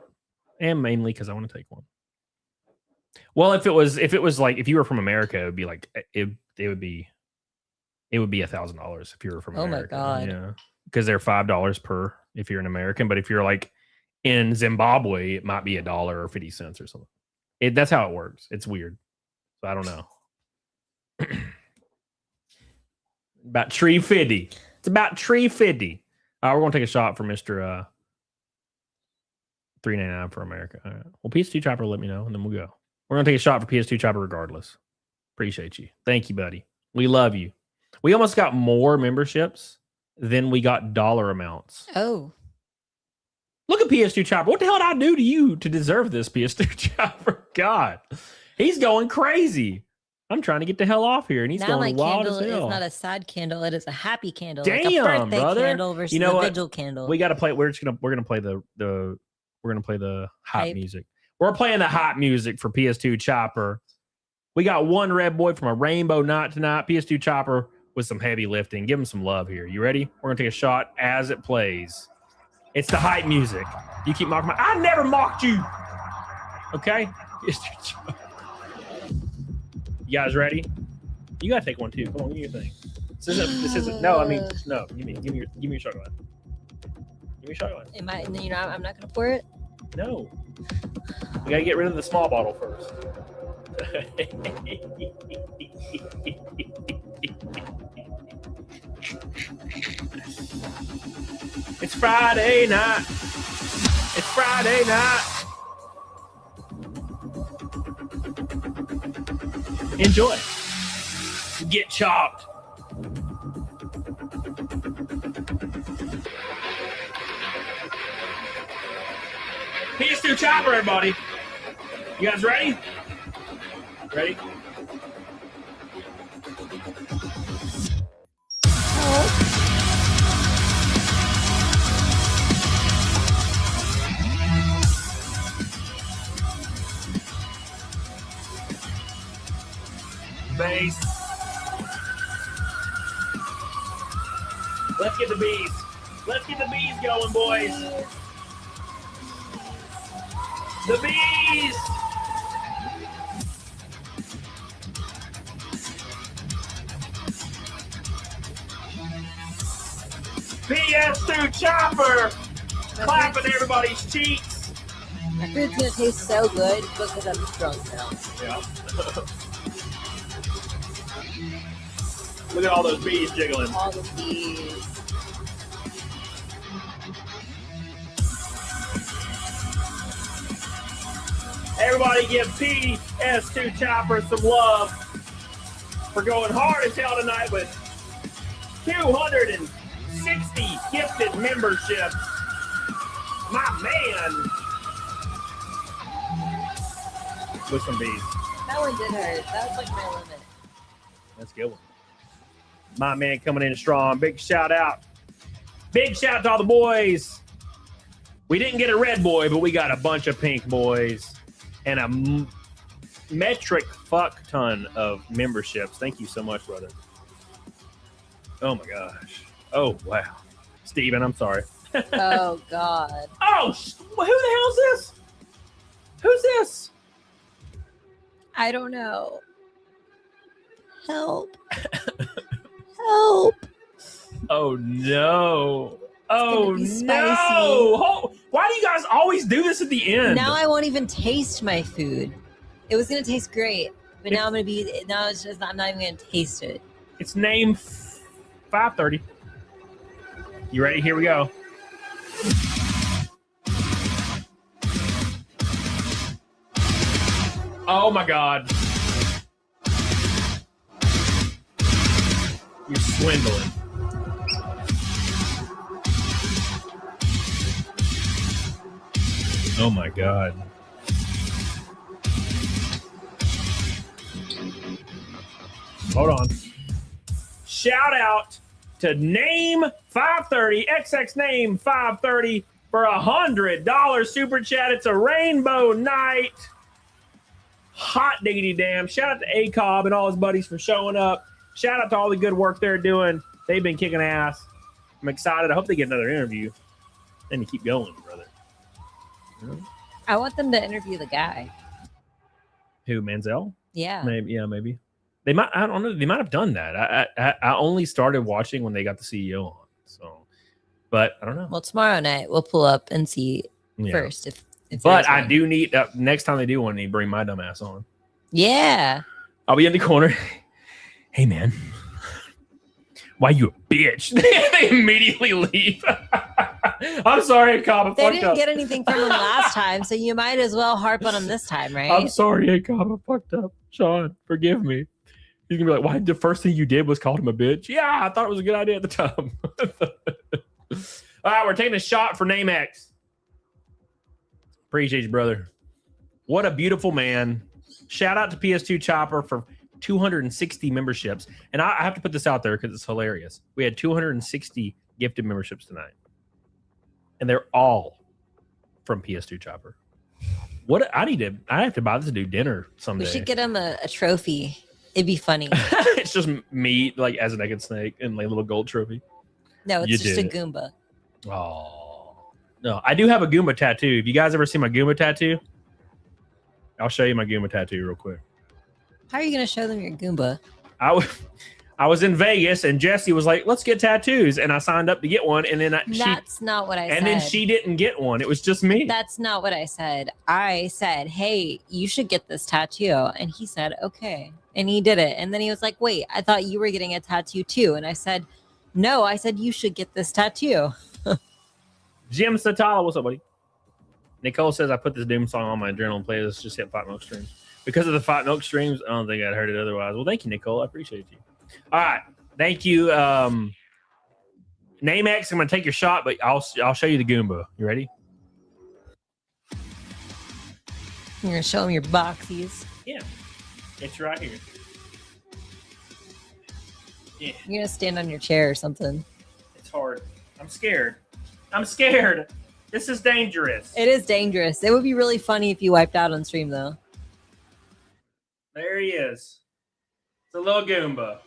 and mainly because I want to take one. Well, if it was like if you were from America, it would be like it would be $1,000 if you were from America. Oh my God! Yeah, because they're $5 per if you're an American, but if you're like in Zimbabwe, it might be $1 or 50 cents or something. That's how it works. It's weird. So I don't know. About $3.50. It's about $3.50. We're gonna take a shot for Mr. $3.99 for America. All right. Well, PS2 Chopper, let me know, and then we'll go. We're gonna take a shot for PS2 Chopper regardless. Appreciate you. Thank you, buddy. We love you. We almost got more memberships than we got dollar amounts. Oh. Look at PS2 Chopper. What the hell did I do to you to deserve this, PS2 Chopper? God, he's going crazy. I'm trying to get the hell off here, and he's now going wild as hell. My candle is not a sad candle; it is a happy candle. Damn, like a birthday brother. candle versus a vigil candle. We got to play. We're gonna play the hot music. We're playing the hot music for PS2 Chopper. We got one red boy from a rainbow night tonight. PS2 Chopper with some heavy lifting. Give him some love here. You ready? We're gonna take a shot as it plays. It's the hype music. You keep mocking I never mocked you. Okay. PS2 Chopper. You guys ready? You gotta take one too. Come on, give me your thing. This isn't. No, I mean, no. Give me your shot glass. Give me your shot glass. Am I? You know, I'm not gonna pour it. No. We gotta get rid of the small bottle first. It's Friday night. It's Friday night. Enjoy. Get chopped. PS2 chopper, everybody. You guys ready? Ready? Base. Let's get the bees. Let's get the bees going, boys. The bees. PS2 chopper. Clapping everybody's cheeks. My food's gonna taste so good because I'm drunk now. Yeah. Look at all those bees jiggling. All the bees. Everybody give PS2 Chopper some love for going hard as hell tonight with 260 gifted memberships. My man. With some bees. That one did hurt. That was like my limit. That's a good one. My man coming in strong. Big shout out. Big shout out to all the boys. We didn't get a red boy, but we got a bunch of pink boys and a metric fuck ton of memberships. Thank you so much, brother. Oh my gosh. Oh, wow. Steven, I'm sorry. Oh, God. Oh, who the hell's this? Who's this? I don't know. Help. Help. Oh, no. Oh, be no. spicy. Oh, why do you guys always do this at the end? Now I won't even taste my food. It was going to taste great, but now it's just, I'm not even going to taste it. It's name 530. You ready? Here we go. Oh my God. You're swindling. Oh my God. Hold on. Shout out to Name 530, XX Name 530 for $100 super chat. It's a rainbow night. Hot diggity damn. Shout out to ACOB and all his buddies for showing up. Shout out to all the good work they're doing. They've been kicking ass. I'm excited. I hope they get another interview. Then you keep going, brother. I want them to interview the guy. Who, Manziel? Yeah. Maybe. Yeah, maybe. They might. I don't know. They might have done that. I only started watching when they got the CEO on. So, but I don't know. Well, tomorrow night we'll pull up and see first if But I do need next time they do one, they bring my dumb ass on. Yeah. I'll be in the corner. Hey man, why you a bitch? They immediately leave. I'm sorry, Cobb. They didn't get anything from him last time, so you might as well harp on him this time, right? I'm sorry, Cobb. I fucked up. Sean, forgive me. He's gonna be like, why? The first thing you did was call him a bitch. Yeah, I thought it was a good idea at the time. All right, we're taking a shot for Name X. Appreciate you, brother. What a beautiful man. Shout out to PS2 Chopper for 260 memberships. And I have to put this out there because it's hilarious. We had 260 gifted memberships tonight. And they're all from PS2 Chopper. I have to buy this dude dinner someday. We should get him a trophy. It'd be funny. It's just me, like, as a naked snake and like a little gold trophy. No, it's just a Goomba. Oh. No, I do have a Goomba tattoo. Have you guys ever seen my Goomba tattoo? I'll show you my Goomba tattoo real quick. How are you going to show them your Goomba? I was in Vegas and Jesse was like, let's get tattoos. And I signed up to get one. And then that's not what I said. And then she didn't get one. It was just me. That's not what I said. I said, hey, you should get this tattoo. And he said, okay. And he did it. And then he was like, wait, I thought you were getting a tattoo too. And I said, no, I said, you should get this tattoo. Jim Satala, what's up, buddy? Nicole says I put this Doom song on my adrenaline playlist. Just hit 5 more streams. Because of the Fight Milk streams, I don't think I'd heard it otherwise. Well, thank you, Nicole. I appreciate you. All right. Thank you. Name X, I'm going to take your shot, but I'll show you the Goomba. You ready? You're going to show him your boxies. Yeah. It's right here. Yeah. You're going to stand on your chair or something. It's hard. I'm scared. I'm scared. This is dangerous. It is dangerous. It would be really funny if you wiped out on stream, though. There he is. It's a little Goomba.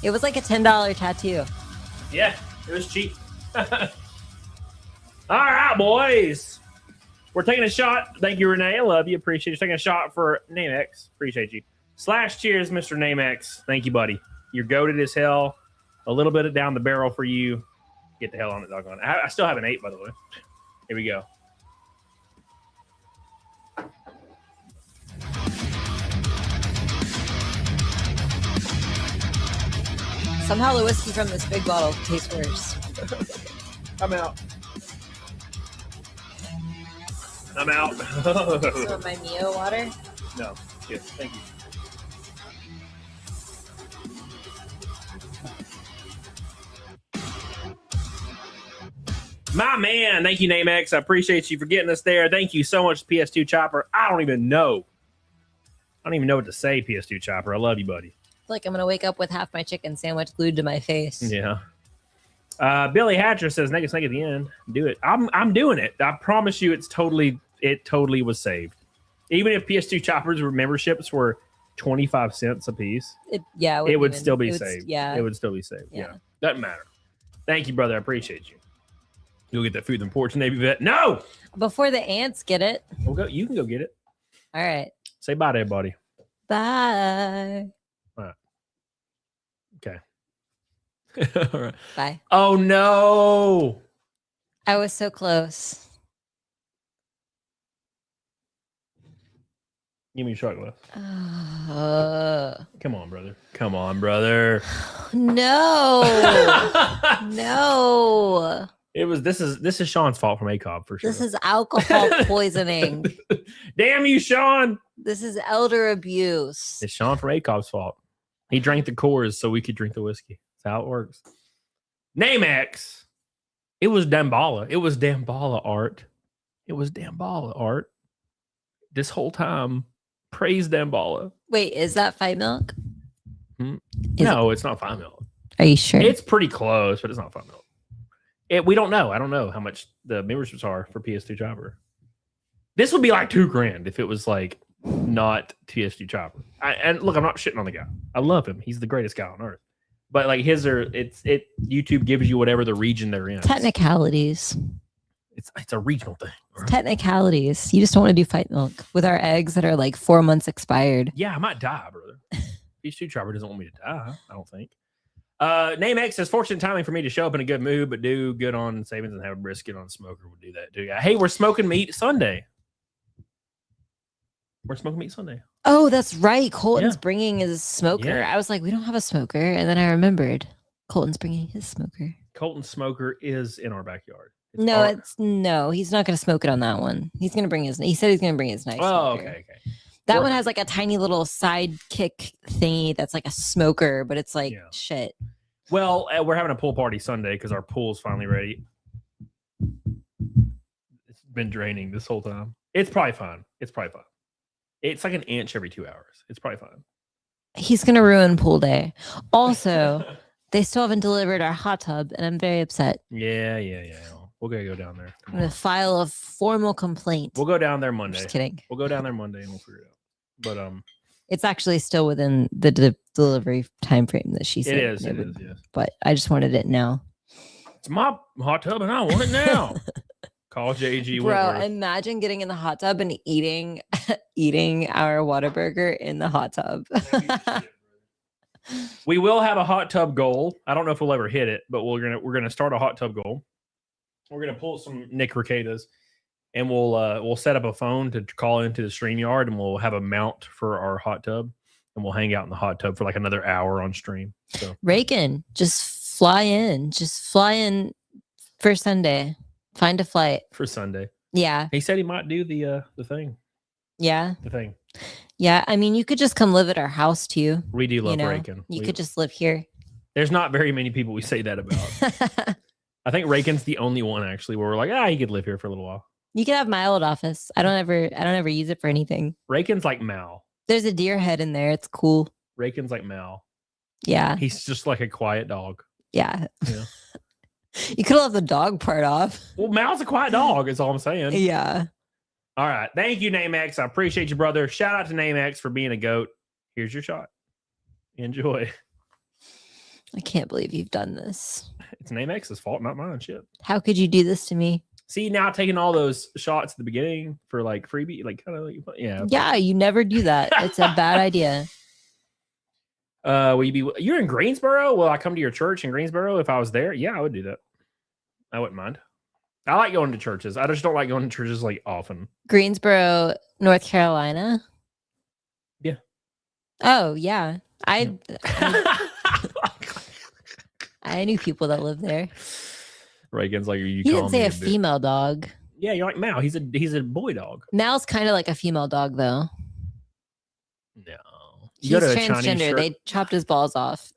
It was like a $10 tattoo. Yeah, it was cheap. All right, boys. We're taking a shot. Thank you, Renee. I love you. Appreciate you taking a shot for NameX. Appreciate you. / cheers, Mr. NameX. Thank you, buddy. You're goated as hell. A little bit of down the barrel for you. Get the hell on it, doggone. I still have an 8, by the way. Here we go. Somehow the whiskey from this big bottle tastes worse. I'm out. I'm out. Some of my Mio water? No. Yes, thank you. My man, thank you, NameX. I appreciate you for getting us there. Thank you so much, PS2 Chopper. I don't even know what to say, PS2 Chopper. I love you, buddy. I feel like I'm going to wake up with half my chicken sandwich glued to my face. Yeah. Billy Hatcher says, "Naked Snake at the end. Do it." I'm doing it. I promise you, it totally was saved. Even if PS2 Choppers memberships were 25 cents a piece, it would still be saved. Yeah. It would still be saved. Yeah. Doesn't matter. Thank you, brother. I appreciate you. You'll get that food in the porch, Navy vet. No! Before the ants get it. You can go get it. All right. Say bye to everybody. Bye. All right. Okay. All right. Bye. Oh, no. I was so close. Give me your shot glass. Come on, brother. Come on, brother. No. No. This is Sean's fault from ACOB for sure. This is alcohol poisoning. Damn you, Sean. This is elder abuse. It's Sean from ACOB's fault. He drank the Coors so we could drink the whiskey. That's how it works. NameX. It was Damballa. It was Damballa art. It was Damballa art. This whole time. Praise Damballa. Wait, is that Fight Milk? No, it's not Fight Milk. Are you sure? It's pretty close, but it's not Fight Milk. We don't know. I don't know how much the memberships are for PS2 Chopper. This would be like $2,000 if it was like not PS2 Chopper. And look, I'm not shitting on the guy. I love him. He's the greatest guy on earth. But like YouTube gives you whatever the region they're in. Technicalities. It's a regional thing. Right? Technicalities. You just don't want to do Fight Milk with our eggs that are like 4 months expired. Yeah, I might die, brother. PS2 Chopper doesn't want me to die, I don't think. NameX says, "Fortunate timing for me to show up in a good mood, but do good on savings and have a brisket on a smoker would do that too." Hey, we're smoking meat Sunday. We're smoking meat Sunday. Oh, that's right. Colton's bringing his smoker. Yeah. I was like, we don't have a smoker. And then I remembered Colton's bringing his smoker. Colton's smoker is in our backyard. No, he's not going to smoke it on that one. He said he's going to bring his nice smoker. Okay. That one has like a tiny little sidekick thingy that's like a smoker, but it's like shit. Well, we're having a pool party Sunday because our pool's finally ready. It's been draining this whole time. It's probably fine. It's like an inch every 2 hours. It's probably fine. He's going to ruin pool day. Also, they still haven't delivered our hot tub, and I'm very upset. Yeah. We're going to go down there. I'm going to file a formal complaint. We'll go down there Monday. Just kidding. We'll go down there Monday and we'll figure it out. But it's actually still within the delivery time frame that she said. It is, yes. But I just wanted it now. It's my hot tub and I want it now. Call JG Bro, Whitworth. imagine getting in the hot tub and eating our Whataburger in the hot tub. We will have a hot tub goal. I don't know if we'll ever hit it, but we're gonna start a hot tub goal. We're gonna pull some Nick Ricadas, and we'll set up a phone to call into the StreamYard, and we'll have a mount for our hot tub, and we'll hang out in the hot tub for like another hour on stream. So Reagan, just fly in for Sunday. Find a flight for Sunday. Yeah. He said he might do the thing. Yeah. The thing. Yeah. I mean, you could just come live at our house too. We do love you know? Rakin. You could just live here. There's not very many people we say that about. I think Rakin's the only one actually where we're like, he could live here for a little while. You can have my old office. I don't ever use it for anything. Rakin's like Mal. There's a deer head in there. It's cool. Rakin's like Mal. Yeah. He's just like a quiet dog. Yeah. Yeah. You could have left the dog part off. Well, Mal's a quiet dog, is all I'm saying. Yeah. All right. Thank you, NameX. I appreciate you, brother. Shout out to NameX for being a goat. Here's your shot. Enjoy. I can't believe you've done this. It's NameX's fault, not mine. Shit. How could you do this to me? See, now taking all those shots at the beginning for like freebie, like kind of like, yeah. Yeah, you never do that. It's a bad idea. Will you be? You're in Greensboro. Will I come to your church in Greensboro if I was there? Yeah, I would do that. I wouldn't mind. I like going to churches. I just don't like going to churches like often. Greensboro, North Carolina. Yeah. Oh yeah, I knew people that lived there. Reagan's like, are you? He didn't say me a female dog. Yeah, you're like Mal. He's a boy dog. Mal's kind of like a female dog though. No. He's You go to a Chinese transgender. church- They chopped his balls off.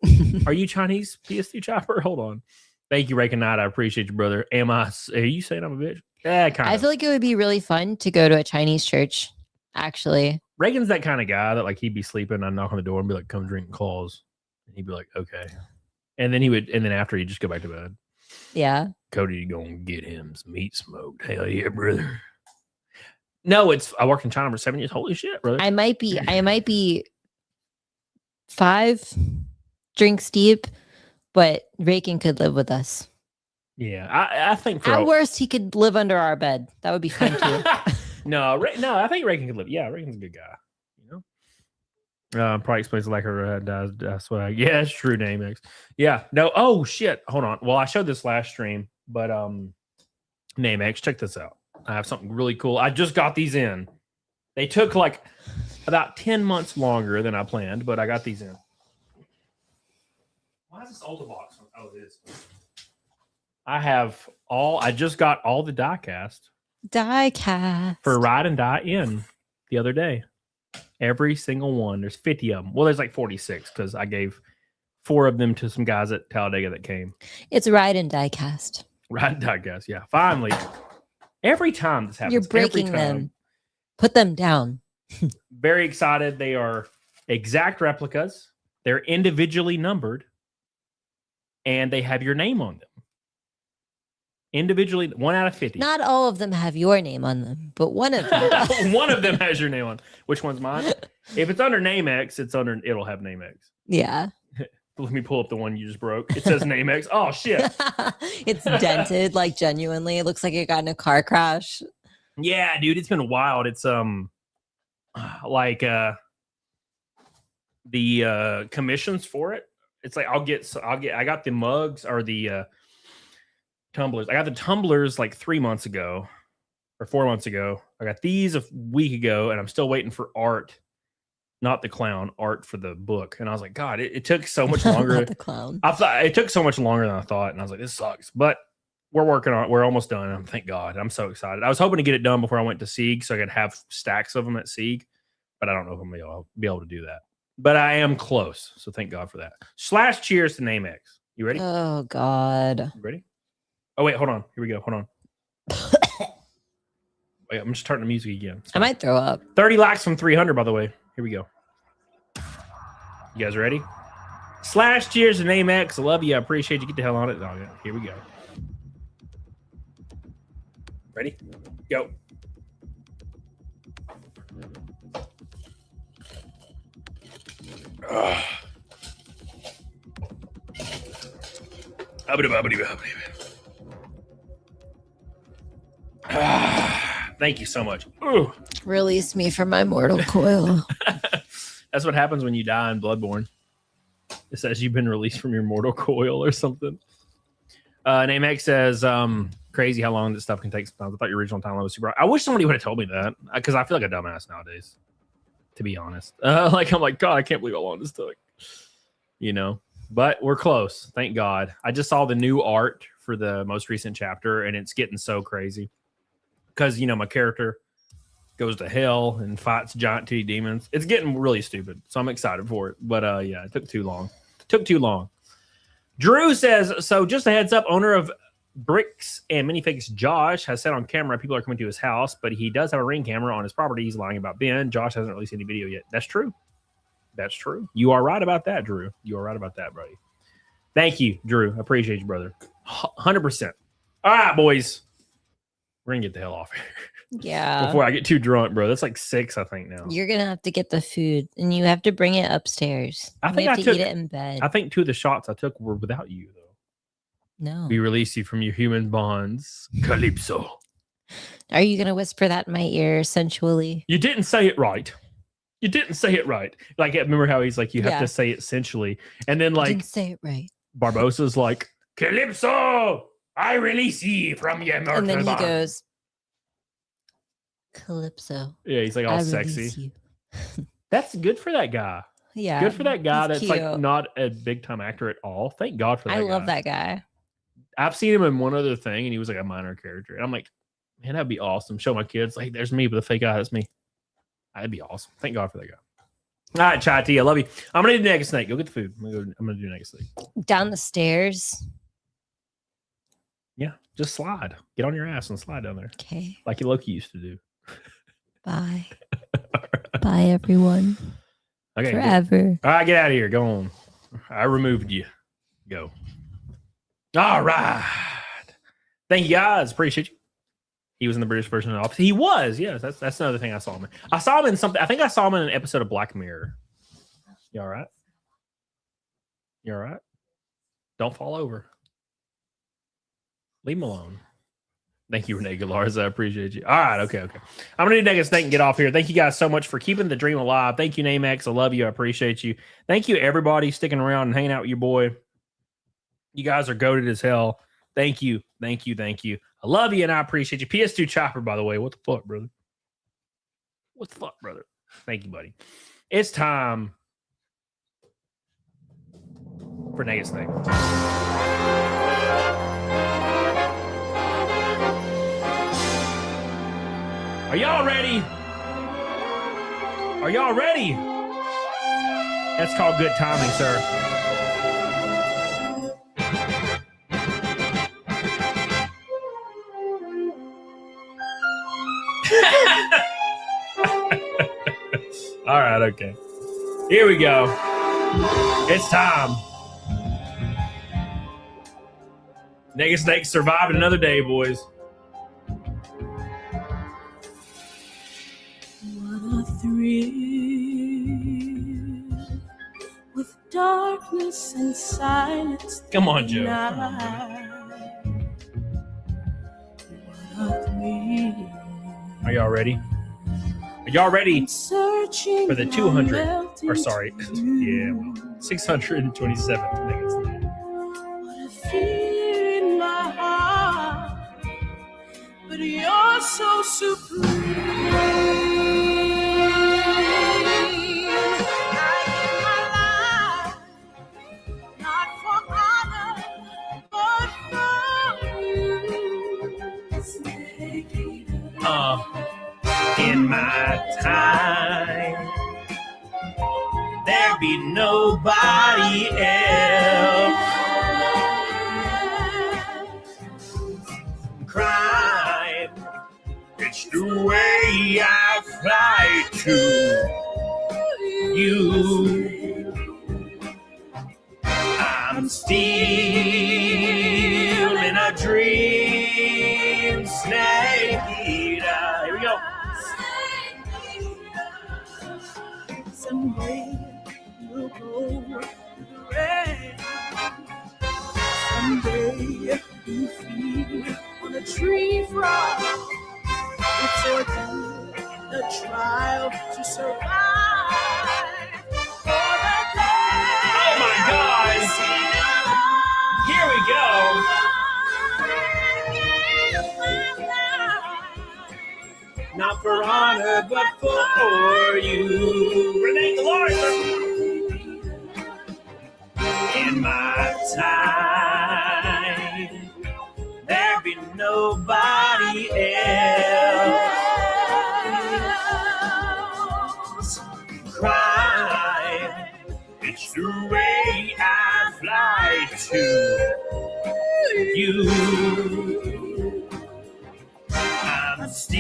Are you Chinese PS2 chopper? Hold on. Thank you, Reagan Knight. I appreciate you, brother. Are you saying I'm a bitch? Yeah, kind of. I feel like it would be really fun to go to a Chinese church. Actually, Reagan's that kind of guy that like he'd be sleeping. I'd knock on the door and be like, "Come drink claws," and he'd be like, "Okay," and then after he'd just go back to bed. yeah. Cody, you gonna get him some meat smoked? Hell yeah, brother. No, I worked in China for 7 years. Holy shit, brother. I might be 5 drinks deep, but Reagan could live with us. Yeah, I think At worst, he could live under our bed. That would be fun too. no, I think Reagan could live. Yeah, Reagan's a good guy. You know, probably explains the lack of that's what yeah, it's true. NameX. Yeah, no. Oh shit. Hold on. Well, I showed this last stream, but NameX, check this out. I have something really cool. I just got these in. They took like about 10 months longer than I planned, but I got these in. Why is this older box? Oh, it is. I just got all the die cast for Ride and Die in the other day. Every single one. There's 50 of them. Well, there's like 46 because I gave 4 of them to some guys at Talladega that came. It's Ride and Diecast. Ride and Die cast. Yeah. Finally. Every time this happens. You're breaking them. Put them down. Very excited. They are exact replicas. They're individually numbered. And they have your name on them. Individually, 1 out of 50. Not all of them have your name on them, but one of them. One of them has your name on. Which one's mine? If it's under NameX, it'll have NameX. Yeah. Let me pull up the one you just broke. It says NameX. Oh shit. It's dented, like genuinely. It looks like it got in a car crash. Yeah, dude, it's been wild. It's like the commissions for it. It's like I got the mugs or the tumblers. I got the tumblers like 3 months ago or 4 months ago. I got these a week ago, and I'm still waiting for art, not the clown, art for the book. And I was like, God, it took so much longer. Not the clown. I thought it took so much longer than I thought, and I was like, this sucks. But we're working on it. We're almost done. Thank God. I'm so excited. I was hoping to get it done before I went to Sieg, so I could have stacks of them at Sieg, but I don't know if I'm gonna be able to do that. But I am close, so thank God for that. / cheers to NameX. You ready? Oh God. You ready? Oh wait, hold on. Here we go. Hold on. Wait, I'm just turning the music again. I might throw up. 30 likes from 300, by the way. Here we go. You guys ready? / cheers to NameX. I love you. I appreciate you. Get the hell on it. Oh, yeah. Here we go. Ready? Go. Thank you so much. Ooh. Release me from my mortal coil. That's what happens when you die in Bloodborne. It says you've been released from your mortal coil or something. NameX says, crazy how long this stuff can take sometimes. I thought your original timeline was super. I wish somebody would have told me that because I feel like a dumbass nowadays, to be honest. I'm like, God, I can't believe how long this took. You know, but we're close. Thank God. I just saw the new art for the most recent chapter, and it's getting so crazy. because, you know, my character goes to hell and fights giant titty demons. It's getting really stupid, so I'm excited for it. But yeah, it took too long. Drew says, so just a heads up, owner of Bricks and Minifigs Josh has said on camera people are coming to his house, but he does have a ring camera on his property. He's lying about Ben. Josh hasn't released any video yet. That's true. That's true. You are right about that, Drew. You are right about that, buddy. Thank you, Drew. I appreciate you, brother. 100%. All right, boys. We're going to get the hell off here. Yeah. Before I get too drunk, bro. That's like 6, I think, now. You're going to have to get the food and you have to bring it upstairs. I think you have I to took eat it in bed. I think 2 of the shots I took were without you, though. No. We release you from your human bonds. Calypso. Are you going to whisper that in my ear sensually? You didn't say it right. You didn't say it right. Like, remember how he's like, you have Yeah. to say it sensually. And then, You like, didn't say it right. Barbossa's like, Calypso, I release ye from your mortal And then he bond. goes, Calypso. Yeah, he's like all I sexy. release you. That's good for that guy. Yeah. Good for that guy he's that's like cute. not a big time actor at all. Thank God for that I guy. love that guy. I've seen him in one other thing and he was like a minor character. And I'm like, man, that'd be awesome. Show my kids, like, there's me with a fake eye. That's me. That'd be awesome. Thank God for that guy. All right, Chai T, I love you. I'm going to do Naked Snake. Go get the food. I'm going to do Naked Snake. Down the stairs. Yeah, just slide. Get on your ass and slide down there. Okay. Like Loki used to do. Bye. Bye, everyone. Okay. Forever. All right, get out of here. Go on. I removed you. Go. All right. Thank you, guys. Appreciate you. He was in the British version of the Office. He was. Yes, that's another thing I saw him in. I saw him in something. I think I saw him in an episode of Black Mirror. You all right? You all right? Don't fall over. Leave him alone. Thank you, Renee Galarza. I appreciate you. All right, okay. I'm going to do Naked Snake and get off here. Thank you guys so much for keeping the dream alive. Thank you, Namex. I love you. I appreciate you. Thank you, everybody, sticking around and hanging out with your boy. You guys are goated as hell. Thank you. I love you and I appreciate you. PS2 Chopper, by the way. What the fuck, brother? Thank you, buddy. It's time for Naked Snake. Are y'all ready? That's called good timing, sir. All right, okay. Here we go. It's time. Naked Snake survived another day, boys. What a thrill with darkness and silence. Come on, Joe. What a thrill. Are y'all ready? Are y'all ready for the 627th Naked Snake? What a fear in my heart, but you're so supreme. I give my life, not for honor, but for you. In my time, there be nobody else. Crime, it's the way I fly to you. I'm still in a dream, snake eater. Here we go. Someday we'll go through the rain. Someday you feed on a tree frog. It's ordained a trial to survive. For the day Oh my God! Here we go. Not for honor, but for you. Renee Galarza. In my time, there be nobody else. the way I fly to you. I'm still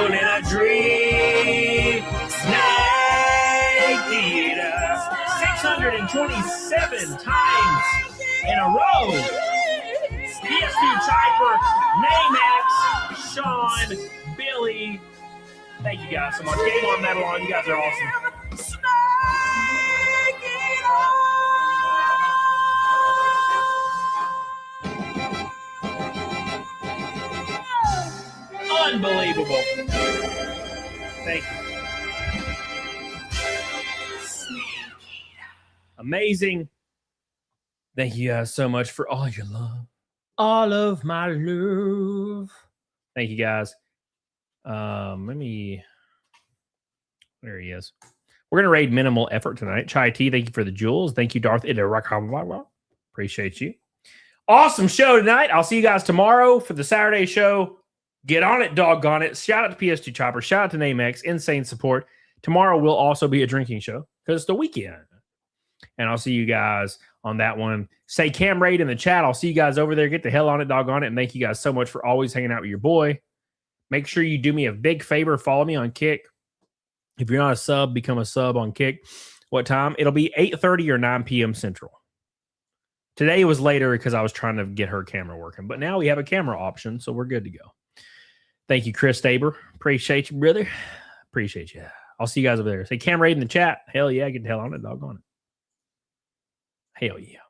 in a dream. Snake eater. 627 times in a row. PS2 Typer, Namax, Sean, Billy. Thank you guys so much. Game on Metalon. You guys are awesome. Unbelievable. Thank you. Amazing. Thank you guys so much for all your love. All of my love. Thank you guys. Let me. There he is. We're gonna raid minimal effort tonight. Chai T, thank you for the jewels. Thank you, Darth. Appreciate you. Awesome show tonight. I'll see you guys tomorrow for the Saturday show. Get on it, doggone it. Shout out to PS2 Chopper. Shout out to Namex. Insane support. Tomorrow will also be a drinking show because it's the weekend. And I'll see you guys on that one. Say Cam Raid in the chat. I'll see you guys over there. Get the hell on it, doggone it. And thank you guys so much for always hanging out with your boy. Make sure you do me a big favor. Follow me on Kick. If you're not a sub, become a sub on Kick. What time? It'll be 8:30 or 9 p.m. Central. Today was later because I was trying to get her camera working. But now we have a camera option, so we're good to go. Thank you, Chris Tabor. Appreciate you, brother. Appreciate you. I'll see you guys over there. Say Cam Raid in the chat. Hell yeah, get the hell on it, doggone it. Hell yeah.